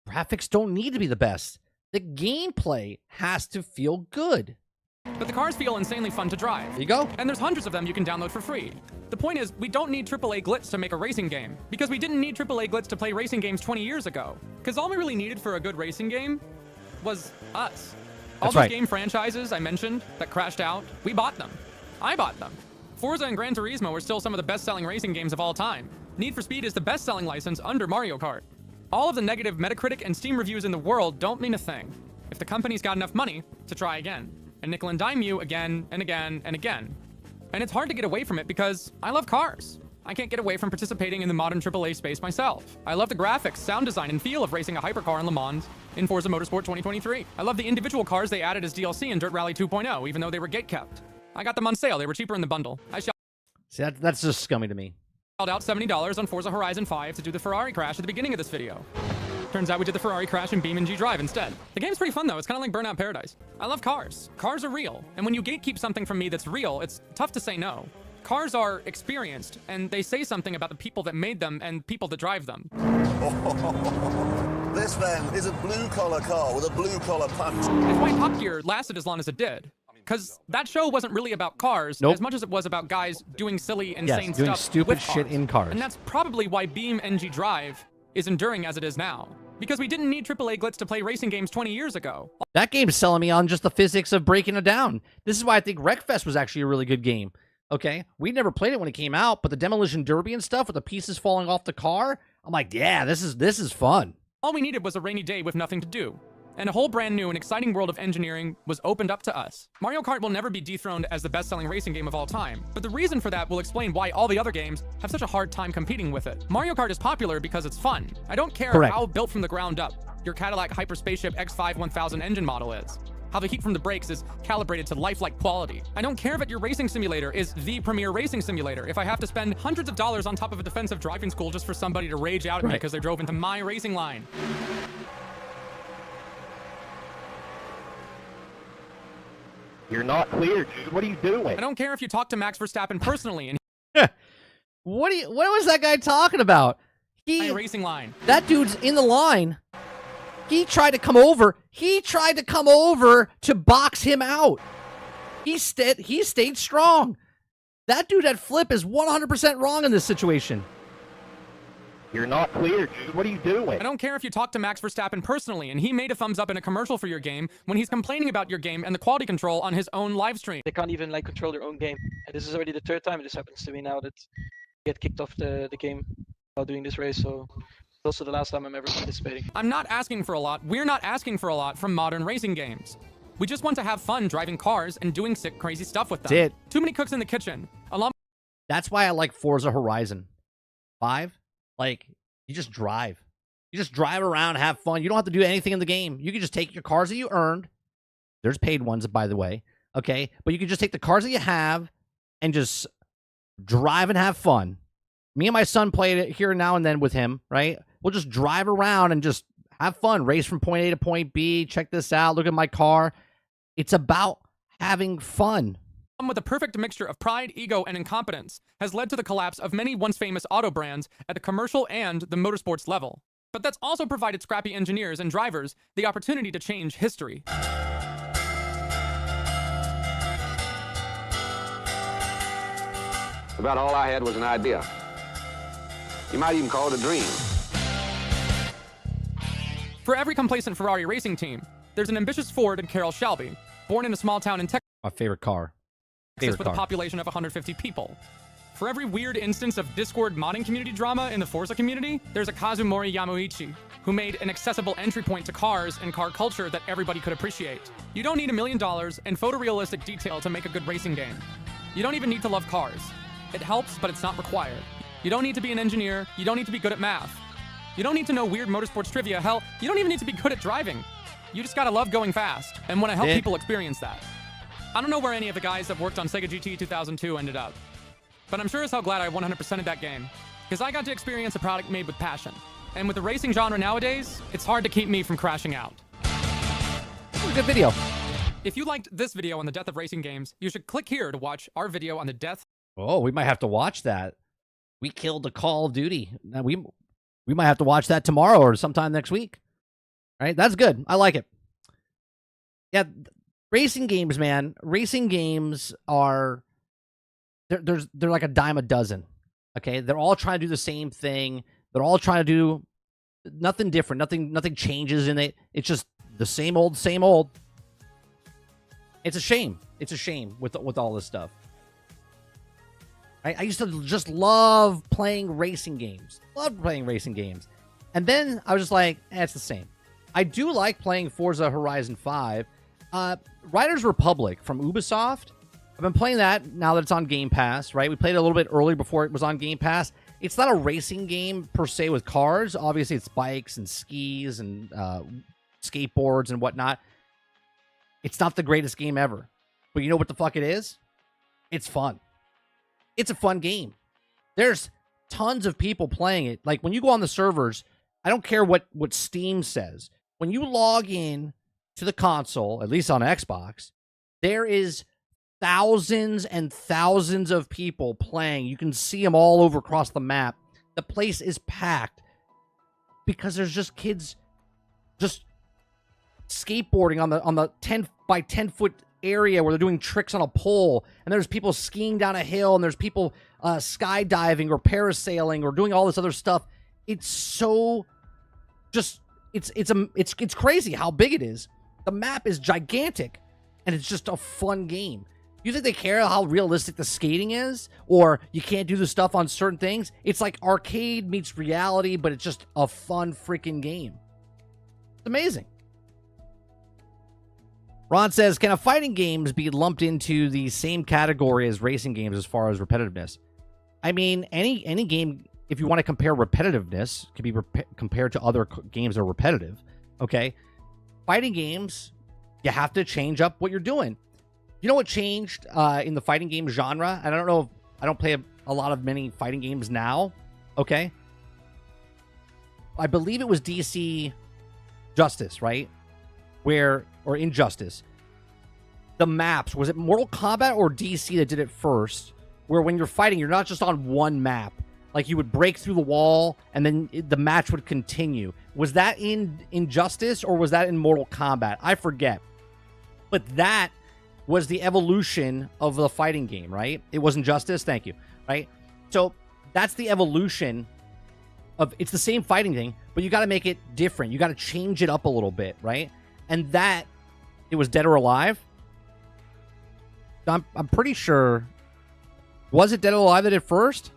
S1: Graphics don't need to be the best. The gameplay has to feel good.
S10: But the cars feel insanely fun to drive.
S1: There you go.
S10: And there's hundreds of them you can download for free. The point is, we don't need AAA glitz to make a racing game, because we didn't need AAA glitz to play racing games 20 years ago. Because all we really needed for a good racing game was us. All those game franchises I mentioned that crashed out, we bought them. I bought them. Forza and Gran Turismo are still some of the best-selling racing games of all time. Need for Speed is the best-selling license under Mario Kart. All of the negative Metacritic and Steam reviews in the world don't mean a thing if the company's got enough money to try again, and nickel and dime you again and again and again. And it's hard to get away from it because I love cars. I can't get away from participating in the modern AAA space myself. I love the graphics, sound design, and feel of racing a hypercar in Le Mans in Forza Motorsport 2023. I love the individual cars they added as DLC in Dirt Rally 2.0, even though they were gatekept. I got them on sale. They were cheaper in the bundle.
S1: See, that's just scummy to me.
S10: Out $70 on Forza Horizon 5 to do the Ferrari crash at the beginning of this video. Turns out we did the Ferrari crash in Beam and G Drive instead. The game's pretty fun though, it's kind of like Burnout Paradise. I love cars. Cars are real, and when you gatekeep something from me that's real, it's tough to say no. Cars are experienced, and they say something about the people that made them and people that drive them.
S17: This then is a blue-collar car with a blue-collar punch.
S10: It's why Top Gear lasted as long as it did. Because that show wasn't really about cars as much as it was about guys doing silly, insane
S1: doing
S10: stuff
S1: stupid
S10: with
S1: shit in cars.
S10: And that's probably why Beam NG Drive is enduring as it is now. Because we didn't need AAA glitz to play racing games 20 years ago.
S1: That game's selling me on just the physics of breaking it down. This is why I think Wreckfest was actually a really good game. Okay? We never played it when it came out, but the Demolition Derby and stuff with the pieces falling off the car, I'm like, yeah, this is fun.
S10: All we needed was a rainy day with nothing to do. And a whole brand new and exciting world of engineering was opened up to us. Mario Kart will never be dethroned as the best-selling racing game of all time, but the reason for that will explain why all the other games have such a hard time competing with it. Mario Kart is popular because it's fun. I don't care how built from the ground up your Cadillac Hyperspaceship X5 1000 engine model is, how the heat from the brakes is calibrated to lifelike quality. I don't care that your racing simulator is the premier racing simulator if I have to spend hundreds of dollars on top of a defensive driving school just for somebody to rage out at me because they drove into my racing line.
S6: You're not clear, dude. What are you doing?
S10: I don't care if you talk to Max Verstappen personally and
S1: what was that guy talking about?
S10: my racing line.
S1: That dude's in the line. He tried to come over. He tried to come over to box him out. He stayed strong. That dude at Flip is 100% wrong in this situation.
S6: You're not clear, dude. What are you doing?
S10: I don't care if you talk to Max Verstappen personally and he made a thumbs up in a commercial for your game when he's complaining about your game and the quality control on his own live stream.
S18: They can't even control their own game. And this is already the third time this happens to me now that I get kicked off the game while doing this race. So it's also the last time I'm ever participating.
S10: I'm not asking for a lot. We're not asking for a lot from modern racing games. We just want to have fun driving cars and doing sick, crazy stuff with them.
S1: That's it.
S10: Too many cooks in the kitchen.
S1: That's why I like Forza Horizon 5. Like, you just drive. You just drive around, have fun. You don't have to do anything in the game. You can just take your cars that you earned. There's paid ones, by the way. Okay? But you can just take the cars that you have and just drive and have fun. Me and my son played it here now and then with him, right? We'll just drive around and just have fun. Race from point A to point B. Check this out. Look at my car. It's about having fun.
S10: With a perfect mixture of pride, ego, and incompetence has led to the collapse of many once famous auto brands at the commercial and the motorsports level. But that's also provided scrappy engineers and drivers the opportunity to change history.
S19: About all I had was an idea. You might even call it a dream.
S10: For every complacent Ferrari racing team, there's an ambitious Ford and Carroll Shelby, born in a small town in Texas.
S1: My favorite car.
S10: With a population of 150 people. For every weird instance of Discord modding community drama in the Forza community, there's a Kazumori Yamauchi, who made an accessible entry point to cars and car culture that everybody could appreciate. You don't need $1 million and photorealistic detail to make a good racing game. You don't even need to love cars. It helps, but it's not required. You don't need to be an engineer. You don't need to be good at math. You don't need to know weird motorsports trivia. Hell, you don't even need to be good at driving. You just gotta love going fast and want to help people experience that. I don't know where any of the guys that worked on Sega GT 2002 ended up, but I'm sure as hell glad I 100%ed that game, because I got to experience a product made with passion. And with the racing genre nowadays, it's hard to keep me from crashing out.
S1: Good video.
S10: If you liked this video on the death of racing games, you should click here to watch our video on the death.
S1: Oh, we might have to watch that. We killed the Call of Duty. Now we might have to watch that tomorrow or sometime next week. All right, that's good. I like it. Yeah, racing games, man. Racing games are they're like a dime a dozen. Okay, they're all trying to do the same thing. They're all trying to do nothing different. Nothing changes in it. It's just the same old, same old. It's a shame. It's a shame with all this stuff. I used to just love playing racing games. Loved playing racing games. And then I was just like, it's the same. I do like playing Forza Horizon 5. Riders Republic from Ubisoft. I've been playing that now that it's on Game Pass, right? We played it a little bit earlier before it was on Game Pass. It's not a racing game per se with cars. Obviously, it's bikes and skis and skateboards and whatnot. It's not the greatest game ever. But you know what the fuck it is? It's fun. It's a fun game. There's tons of people playing it. Like, when you go on the servers, I don't care what Steam says. When you log in to the console, at least on Xbox, there is thousands and thousands of people playing. You can see them all over across the map. The place is packed because there's just kids just skateboarding on the 10 by 10 foot area where they're doing tricks on a pole, and there's people skiing down a hill, and there's people skydiving or parasailing or doing all this other stuff. It's so just it's crazy how big it is. The map is gigantic, and it's just a fun game. You think they care how realistic the skating is, or you can't do the stuff on certain things? It's like arcade meets reality, but it's just a fun freaking game. It's amazing. Ron says, can a fighting games be lumped into the same category as racing games as far as repetitiveness? I mean, any game, if you want to compare repetitiveness, can be compared to other games that are repetitive, okay? Fighting games, you have to change up what you're doing. You know what changed in the fighting game genre? And I don't know if I don't play a lot of many fighting games now, okay? I believe it was DC Justice, right? Or Injustice. The maps, was it Mortal Kombat or DC that did it first? Where when you're fighting, you're not just on one map. Like, you would break through the wall, and then the match would continue. Was that in Injustice, or was that in Mortal Kombat? I forget. But that was the evolution of the fighting game, right? It was Injustice, thank you, right? So that's the evolution of, it's the same fighting thing, but you got to make it different. You got to change it up a little bit, right? And that, it was Dead or Alive. I'm pretty sure, was it Dead or Alive that did first?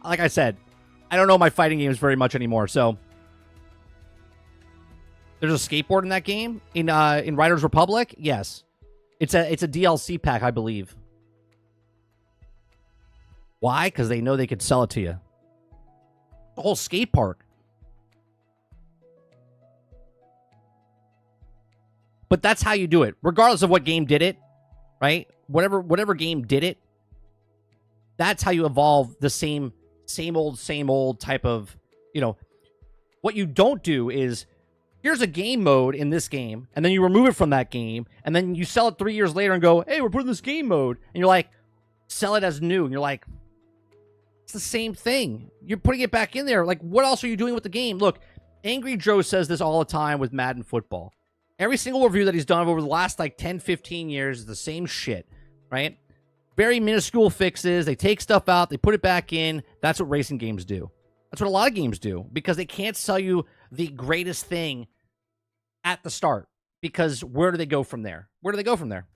S1: Like I said, I don't know my fighting games very much anymore, so there's a skateboard in that game in Riders Republic. Yes, it's a DLC pack, I believe. Why? Because they know they could sell it to you. The whole skate park. But that's how you do it, regardless of what game did it, right? Whatever game did it, that's how you evolve the same old type of, you know. What you don't do is, here's a game mode in this game, and then you remove it from that game, and then you sell it 3 years later and go, hey, we're putting this game mode, and you're like, sell it as new, and you're like, it's the same thing. You're putting it back in there. Like, what else are you doing with the game? Look, Angry Joe says this all the time with Madden football. Every single review that he's done over the last like 10, 15 years is the same shit, right? Very minuscule fixes. They take stuff out, they put it back in. That's what racing games do. That's what a lot of games do, because they can't sell you the greatest thing at the start. Because where do they go from there? Where do they go from there?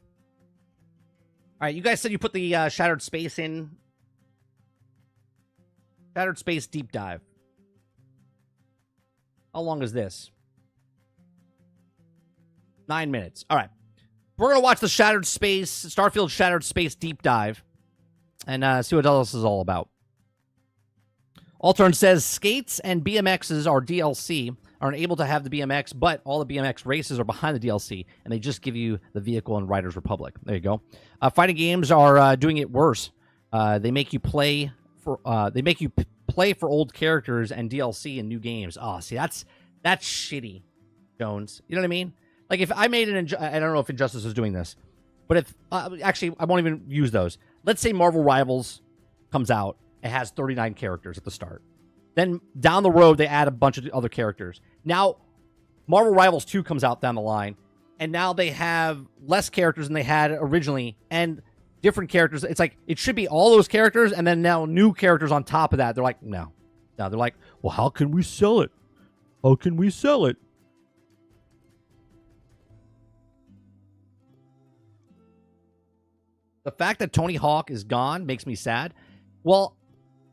S1: All right, you guys said you put the Shattered Space in. Shattered Space Deep Dive. How long is this? 9 minutes. All right. We're going to watch the Starfield Shattered Space Deep Dive and see what else is all about. Altern says skates and BMXs are DLC, aren't able to have the BMX, but all the BMX races are behind the DLC, and they just give you the vehicle in Riders Republic. There you go. Fighting games are doing it worse. They make you play for old characters and DLC in new games. Oh, see, that's shitty, Jones. You know what I mean? Like if I made I don't know if Injustice is doing this, but if actually I won't even use those. Let's say Marvel Rivals comes out. It has 39 characters at the start. Then down the road, they add a bunch of other characters. Now, Marvel Rivals 2 comes out down the line, and now they have less characters than they had originally, and different characters. It's like, it should be all those characters, and then now new characters on top of that. They're like, no. Now they're like, well, how can we sell it? How can we sell it? The fact that Tony Hawk is gone makes me sad. Well,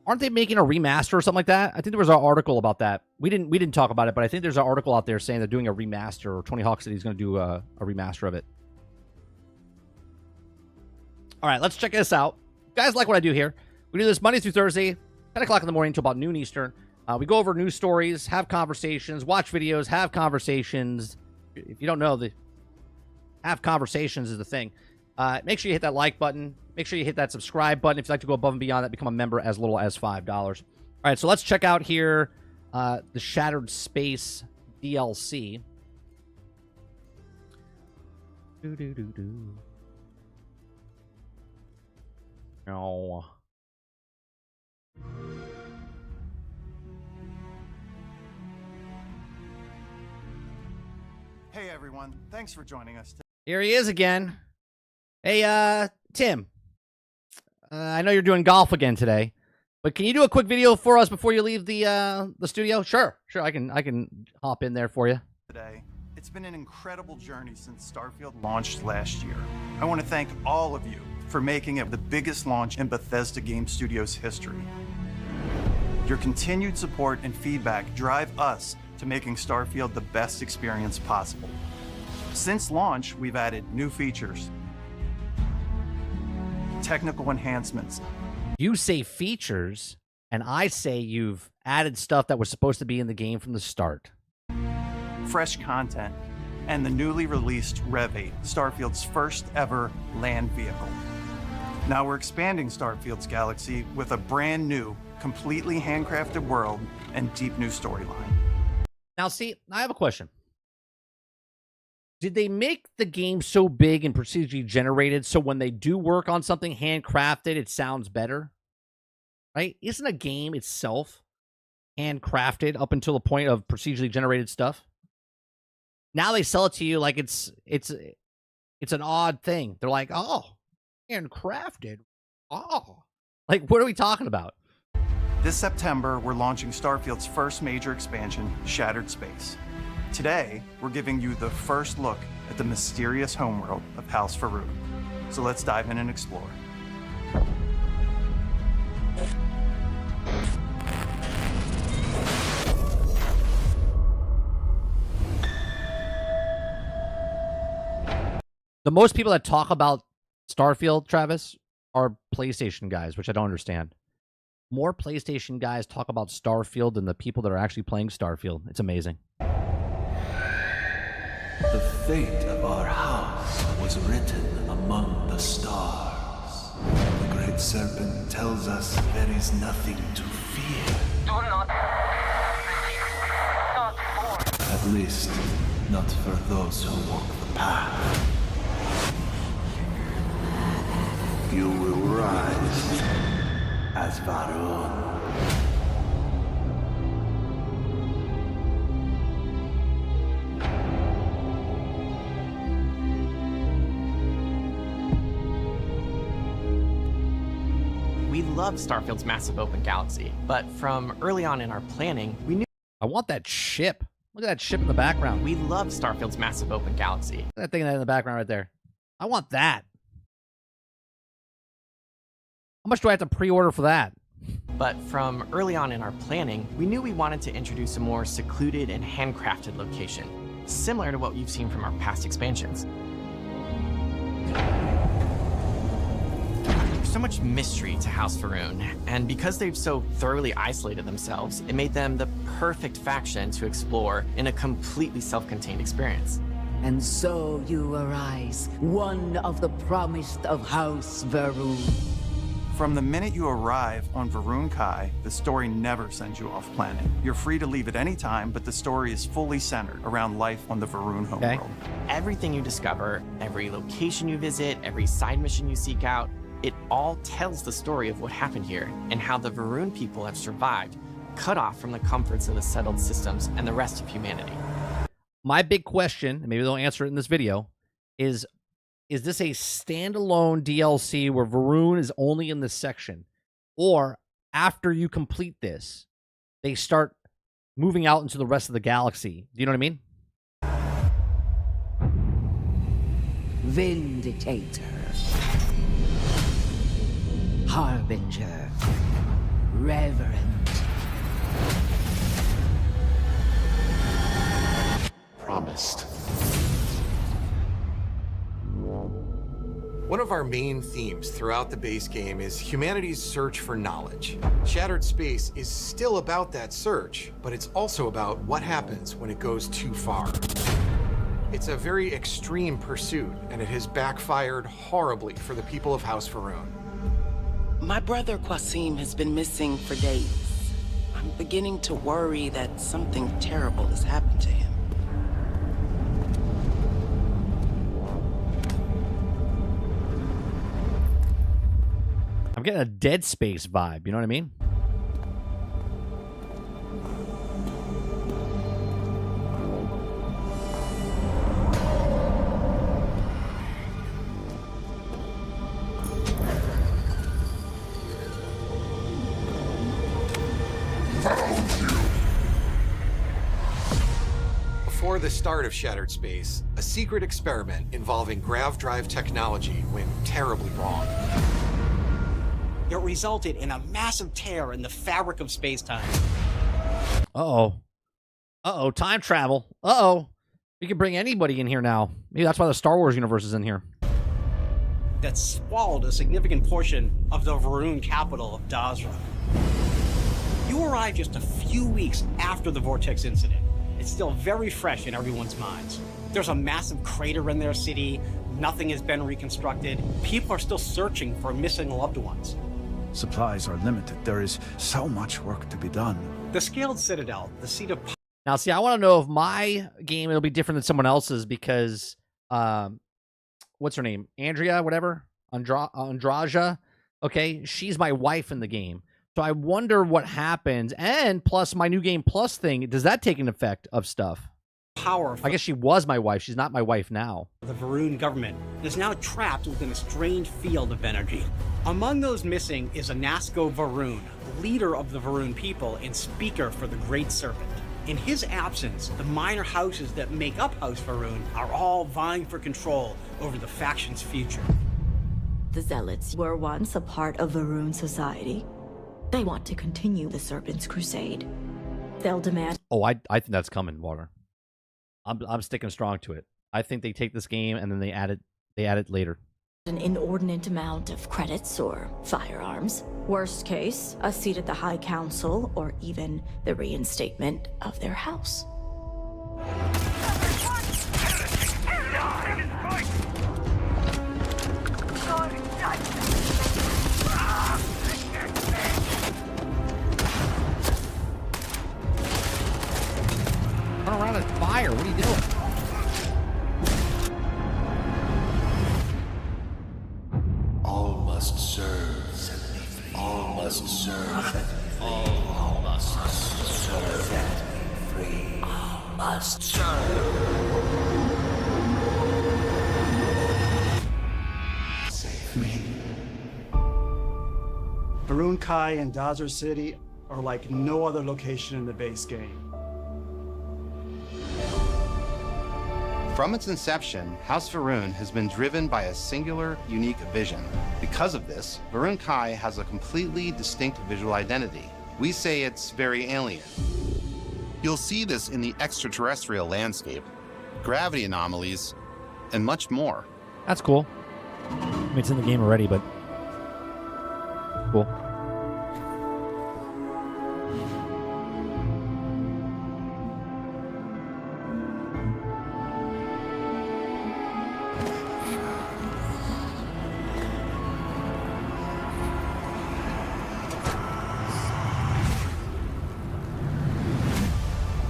S1: aren't they making a remaster or something like that? I think there was an article about that. We didn't talk about it, but I think there's an article out there saying they're doing a remaster, or Tony Hawk said he's going to do a remaster of it. All right, let's check this out. You guys like what I do here. We do this Monday through Thursday, 10 o'clock in the morning until about noon Eastern. We go over news stories, have conversations, watch videos, have conversations. If you don't know, have conversations is the thing. Make sure you hit that like button. Make sure you hit that subscribe button. If you'd like to go above and beyond that, become a member as little as $5. All right, so let's check out here the Shattered Space DLC. No.
S20: Hey everyone, thanks for joining us.
S1: Here he is again. Hey, Tim. I know you're doing golf again today, but can you do a quick video for us before you leave the studio? Sure. I can hop in there for you.
S20: Today, it's been an incredible journey since Starfield launched last year. I want to thank all of you for making it the biggest launch in Bethesda Game Studios history. Your continued support and feedback drive us to making Starfield the best experience possible. Since launch, we've added new features, technical enhancements.
S1: You say features, and I say you've added stuff that was supposed to be in the game from the start.
S20: Fresh content, and the newly released Rev 8, Starfield's first ever land vehicle. Now we're expanding Starfield's galaxy with a brand new, completely handcrafted world and deep new storyline.
S1: Now see, I have a question. Did they make the game so big and procedurally generated so when they do work on something handcrafted, it sounds better? Right? Isn't a game itself handcrafted up until the point of procedurally generated stuff? Now they sell it to you like it's an odd thing. They're like, oh, handcrafted. Oh. Like, what are we talking about?
S20: This September, we're launching Starfield's first major expansion, Shattered Space. Today, we're giving you the first look at the mysterious homeworld of House Farouk. So let's dive in and explore.
S1: The most people that talk about Starfield, Travis, are PlayStation guys, which I don't understand. More PlayStation guys talk about Starfield than the people that are actually playing Starfield. It's amazing.
S21: The fate of our house was written among the stars. The Great Serpent tells us there is nothing to fear.
S7: Do not
S21: At least, not for those who walk the path. You will rise as Varun.
S3: love Starfield's massive open galaxy, but from early on in our planning, we knew...
S1: I want that ship. Look at that ship in the background.
S3: We love Starfield's massive open galaxy.
S1: Look at that thing in the background right there. I want that. How much do I have to pre-order for that?
S3: But from early on in our planning, we knew we wanted to introduce a more secluded and handcrafted location, similar to what you've seen from our past expansions. There's so much mystery to House Va'ruun, and because they've so thoroughly isolated themselves, it made them the perfect faction to explore in a completely self-contained experience.
S22: And so you arise, one of the promised of House Va'ruun.
S20: From the minute you arrive on Va'ruun Kai, the story never sends you off planet. You're free to leave at any time, but the story is fully centered around life on the Va'ruun homeworld.
S3: Everything you discover, every location you visit, every side mission you seek out, it all tells the story of what happened here and how the Va'ruun people have survived, cut off from the comforts of the settled systems and the rest of humanity.
S1: My big question, and maybe they'll answer it in this video, is this a standalone DLC where Va'ruun is only in this section? Or after you complete this, they start moving out into the rest of the galaxy? Do you know what I mean?
S22: Vindicator. Harbinger. Reverend.
S23: Promised. One of our main themes throughout the base game is humanity's search for knowledge. Shattered Space is still about that search, but it's also about what happens when it goes too far. It's a very extreme pursuit, and it has backfired horribly for the people of House Va'ruun.
S24: My brother Qasim has been missing for days. I'm beginning to worry that something terrible has happened to him.
S1: I'm getting a Dead Space vibe, you know what I mean?
S23: Before the start of Shattered Space, a secret experiment involving grav drive technology went terribly wrong.
S25: It resulted in a massive tear in the fabric of space-time.
S1: Uh-oh. Uh-oh, time travel. Uh-oh. We can bring anybody in here now. Maybe that's why the Star Wars universe is in here.
S25: That swallowed a significant portion of the Va'ruun capital of Dazra. You arrived just a few weeks after the Vortex incident. It's still very fresh in everyone's minds. There's a massive crater in their city. Nothing has been reconstructed. People are still searching for missing loved ones.
S9: Supplies are limited. There is so much work to be done.
S25: The Scaled Citadel, the seat of...
S1: Now, see, I want to know if my game will be different than someone else's because, what's her name? Andrea, whatever? Andraja? Okay, she's my wife in the game. So I wonder what happens. And plus my New Game Plus thing, does that take an effect of stuff?
S25: Power.
S1: I guess she was my wife. She's not my wife now.
S25: The Va'ruun government is now trapped within a strange field of energy. Among those missing is Anasco Va'ruun, leader of the Va'ruun people and speaker for the Great Serpent. In his absence, the minor houses that make up House Va'ruun are all vying for control over the faction's future.
S26: The Zealots were once a part of Va'ruun society. They want to continue the Serpent's crusade. They'll demand...
S1: Oh, I think that's coming, Water. I'm sticking strong to it. I think they take this game and then they add it later.
S26: An inordinate amount of credits or firearms. Worst case, a seat at the High Council or even the reinstatement of their house.
S1: Turn around and fire. What are you doing?
S21: All must serve. All must serve. All must serve. Set me free. All must serve.
S16: Va'ruun
S13: Varun Kai and Dazra City are like no other location in the base game.
S2: From its inception, House Varun has been driven by a singular, unique vision. Because of this, Varun Kai has a completely distinct visual identity. We say it's very alien. You'll see this in the extraterrestrial landscape, gravity anomalies, and much more.
S1: That's cool. I mean, it's in the game already, but cool.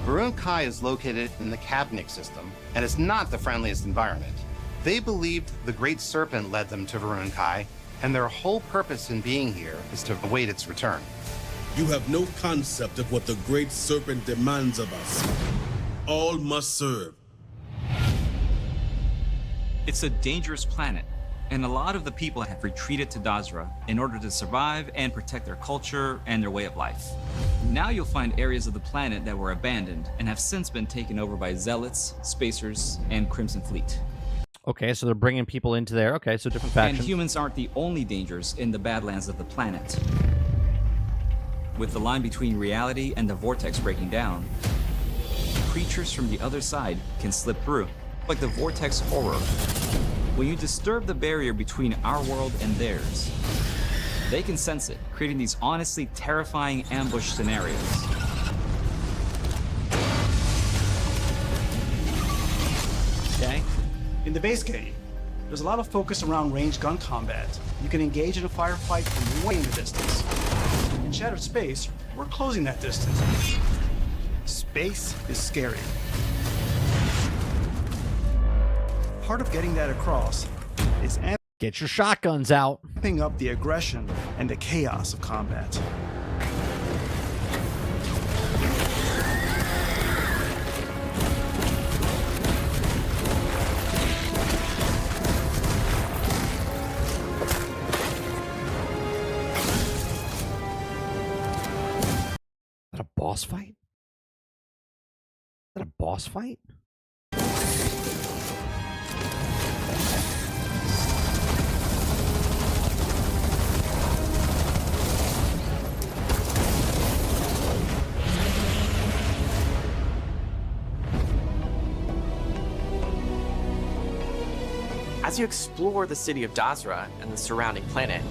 S2: Varun Kai is located in the Kavnik system, and it's not the friendliest environment. They believed the Great Serpent led them to Varun Kai, and their whole purpose in being here is to await its return.
S4: You have no concept of what the Great Serpent demands of us. All must serve.
S5: It's a dangerous planet, and a lot of the people have retreated to Dazra in order to survive and protect their culture and their way of life. Now you'll find areas of the planet that were abandoned and have since been taken over by Zealots, Spacers, and Crimson Fleet.
S1: Okay, so they're bringing people into there. Okay, so different factions.
S5: And humans aren't the only dangers in the Badlands of the planet. With the line between reality and the vortex breaking down, creatures from the other side can slip through, like the vortex horror. When you disturb the barrier between our world and theirs, they can sense it, creating these honestly terrifying ambush scenarios.
S1: Okay.
S13: In the base game, there's a lot of focus around ranged gun combat. You can engage in a firefight from way in the distance. In Shattered Space, we're closing that distance. Space is scary. Part of getting that across is
S1: get your shotguns out,
S13: amping up the aggression and the chaos of combat.
S1: Is that a boss fight? Is that a boss fight?
S3: As you explore the city of Dazra and the surrounding planet,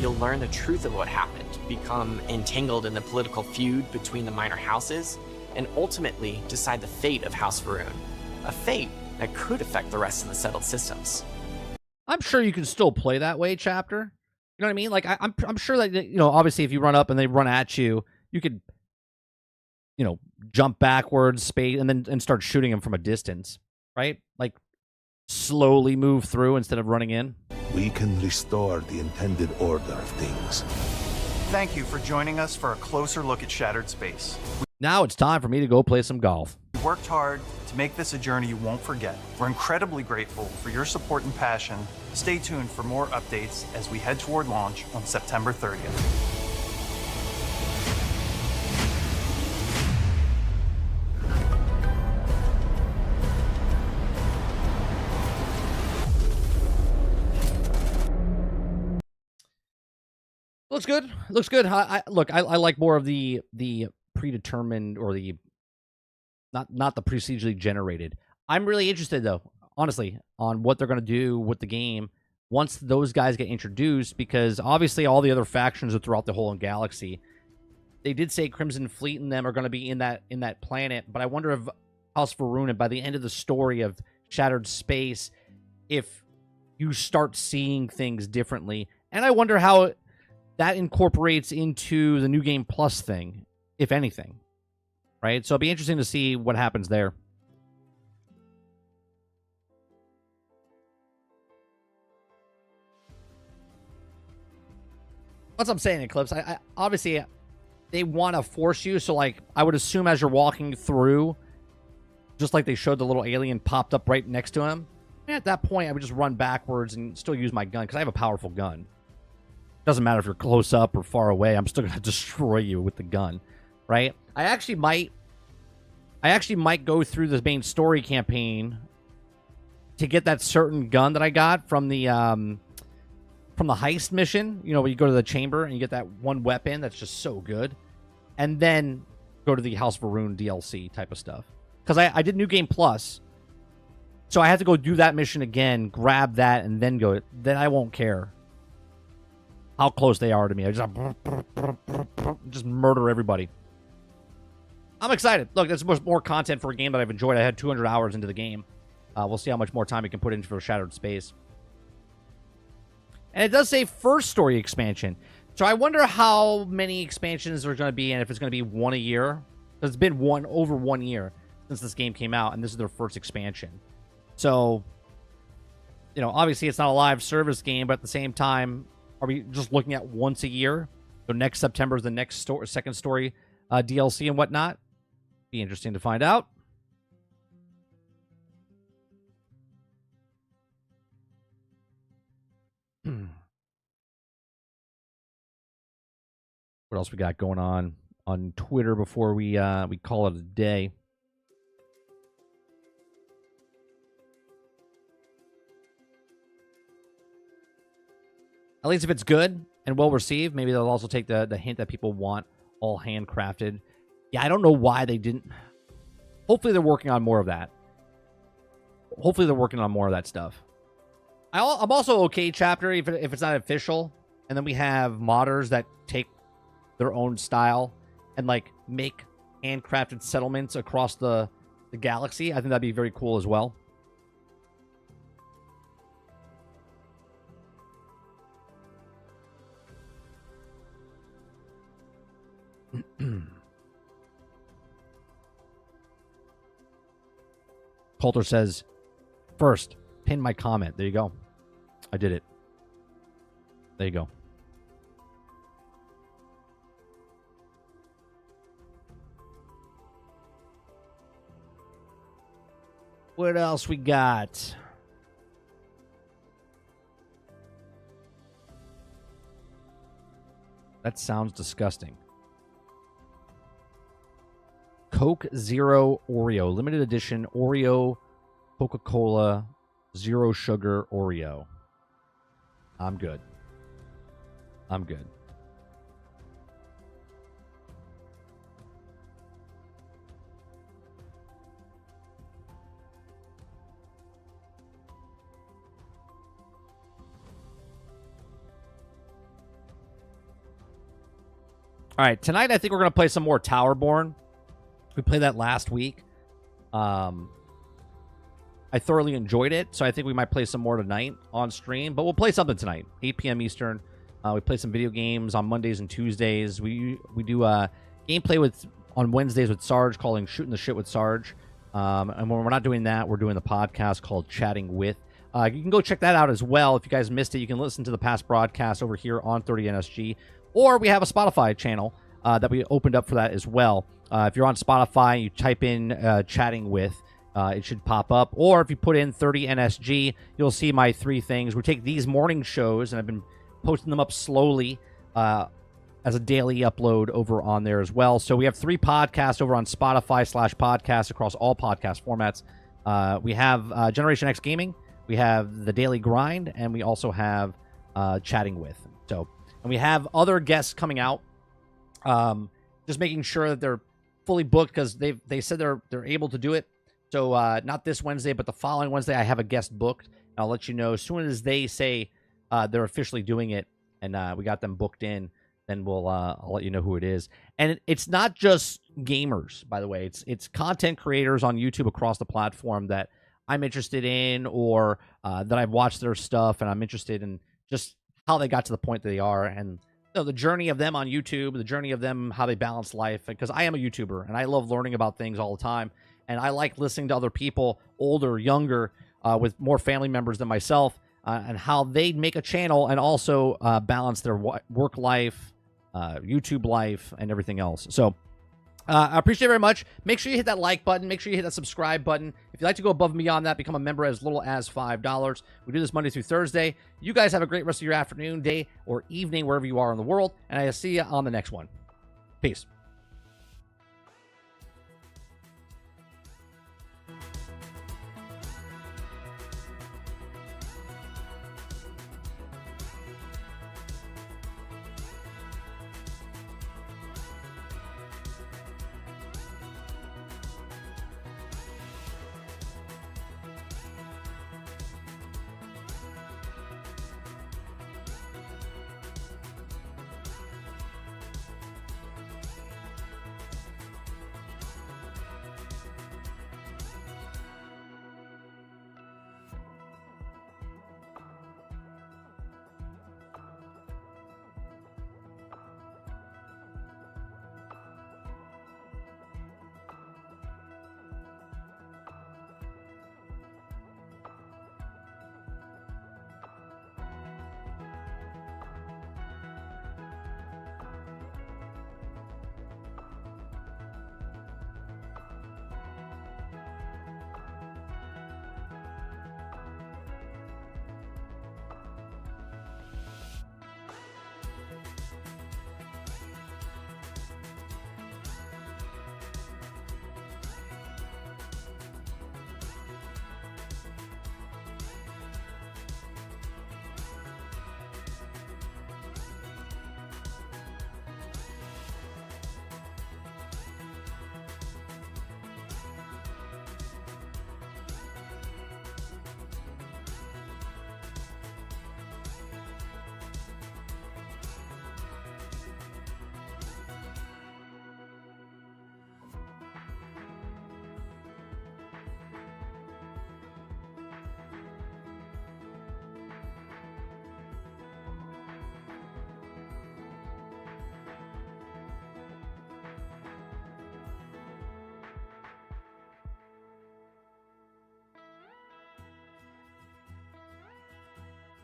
S3: you'll learn the truth of what happened, become entangled in the political feud between the minor houses, and ultimately decide the fate of House Varun, a fate that could affect the rest of the settled systems.
S1: I'm sure you can still play that way, Chapter. You know what I mean? Like, I'm sure that, you know, obviously if you run up and they run at you, you could, you know, jump backwards, space, and then start shooting them from a distance, right? Like, slowly move through instead of running in.
S21: We can restore the intended order of things.
S20: Thank you for joining us for a closer look at Shattered Space.
S1: Now it's time for me to go play some golf.
S20: We worked hard to make this a journey you won't forget. We're incredibly grateful for your support and passion. Stay tuned for more updates as we head toward launch on September 30th.
S1: Looks good. Looks good. Look, I like more of the predetermined, or the not the procedurally generated. I'm really interested, though, honestly, on what they're going to do with the game once those guys get introduced, because obviously all the other factions are throughout the whole galaxy. They did say Crimson Fleet and them are going to be in that planet, but I wonder if House Varun, by the end of the story of Shattered Space, if you start seeing things differently. And I wonder how that incorporates into the New Game Plus thing, if anything. Right? So it'll be interesting to see what happens there. That's what I'm saying, Eclipse. I obviously, they want to force you, so like I would assume as you're walking through, just like they showed the little alien popped up right next to him, at that point I would just run backwards and still use my gun, because I have a powerful gun. Doesn't matter if you're close up or far away. I'm still going to destroy you with the gun, right? I actually might go through the main story campaign to get that certain gun that I got from the heist mission. You know, where you go to the chamber and you get that one weapon that's just so good, and then go to the House of Varun DLC type of stuff. Because I did New Game Plus, so I have to go do that mission again, grab that, and then go. Then I won't care how close they are to me. I just murder everybody. I'm excited. Look, that's more content for a game that I've enjoyed. I had 200 hours into the game. We'll see how much more time we can put into for Shattered Space. And it does say first story expansion. So I wonder how many expansions there are going to be and if it's going to be one a year. It's been over 1 year since this game came out, and this is their first expansion. So, you know, obviously it's not a live service game, but at the same time, are we just looking at once a year? So next September is the next second story DLC and whatnot. Be interesting to find out. What else we got going on Twitter before we call it a day? At least if it's good and well received, maybe they'll also take the hint that people want all handcrafted. Yeah, I don't know why they didn't. Hopefully they're working on more of that. Hopefully they're working on more of that stuff. I'm also okay, chapter, if it's not official. And then we have modders that take their own style and like make handcrafted settlements across the galaxy. I think that'd be very cool as well. Coulter says, first, pin my comment. There you go. I did it. There you go. What else we got? That sounds disgusting. Coke Zero Oreo. Limited edition Oreo Coca-Cola Zero Sugar Oreo. I'm good. I'm good. All right, tonight I think we're going to play some more Towerborn. We played that last week. I thoroughly enjoyed it, so I think we might play some more tonight on stream. But we'll play something tonight, 8 p.m. Eastern. We play some video games on Mondays and Tuesdays. We do gameplay on Wednesdays with Sarge, calling Shooting the Shit with Sarge. And when we're not doing that, we're doing the podcast called Chatting With. You can go check that out as well. If you guys missed it, you can listen to the past broadcast over here on 30NSG. Or we have a Spotify channel that we opened up for that as well. If you're on Spotify, you type in Chatting With, it should pop up. Or if you put in 30NSG, you'll see my 3 things. We take these morning shows, and I've been posting them up slowly as a daily upload over on there as well. So we have 3 podcasts over on Spotify/podcasts across all podcast formats. We have Generation X Gaming, we have The Daily Grind, and we also have Chatting With. And we have other guests coming out. Just making sure that they're fully booked because they said they're able to do it. So not this Wednesday, but the following Wednesday, I have a guest booked. And I'll let you know as soon as they say they're officially doing it and we got them booked in. Then I'll let you know who it is. And it's not just gamers, by the way. It's content creators on YouTube across the platform that I'm interested in, or that I've watched their stuff and I'm interested in just how they got to the point that they are, and the journey of them on YouTube, the journey of them, how they balance life. Because I am a YouTuber and I love learning about things all the time, and I like listening to other people, older, younger, with more family members than myself, and how they make a channel and also balance their work life, YouTube life, and everything else. So I appreciate it very much. Make sure you hit that like button. Make sure you hit that subscribe button. If you'd like to go above and beyond that, become a member as little as $5. We do this Monday through Thursday. You guys have a great rest of your afternoon, day, or evening, wherever you are in the world, and I'll see you on the next one. Peace.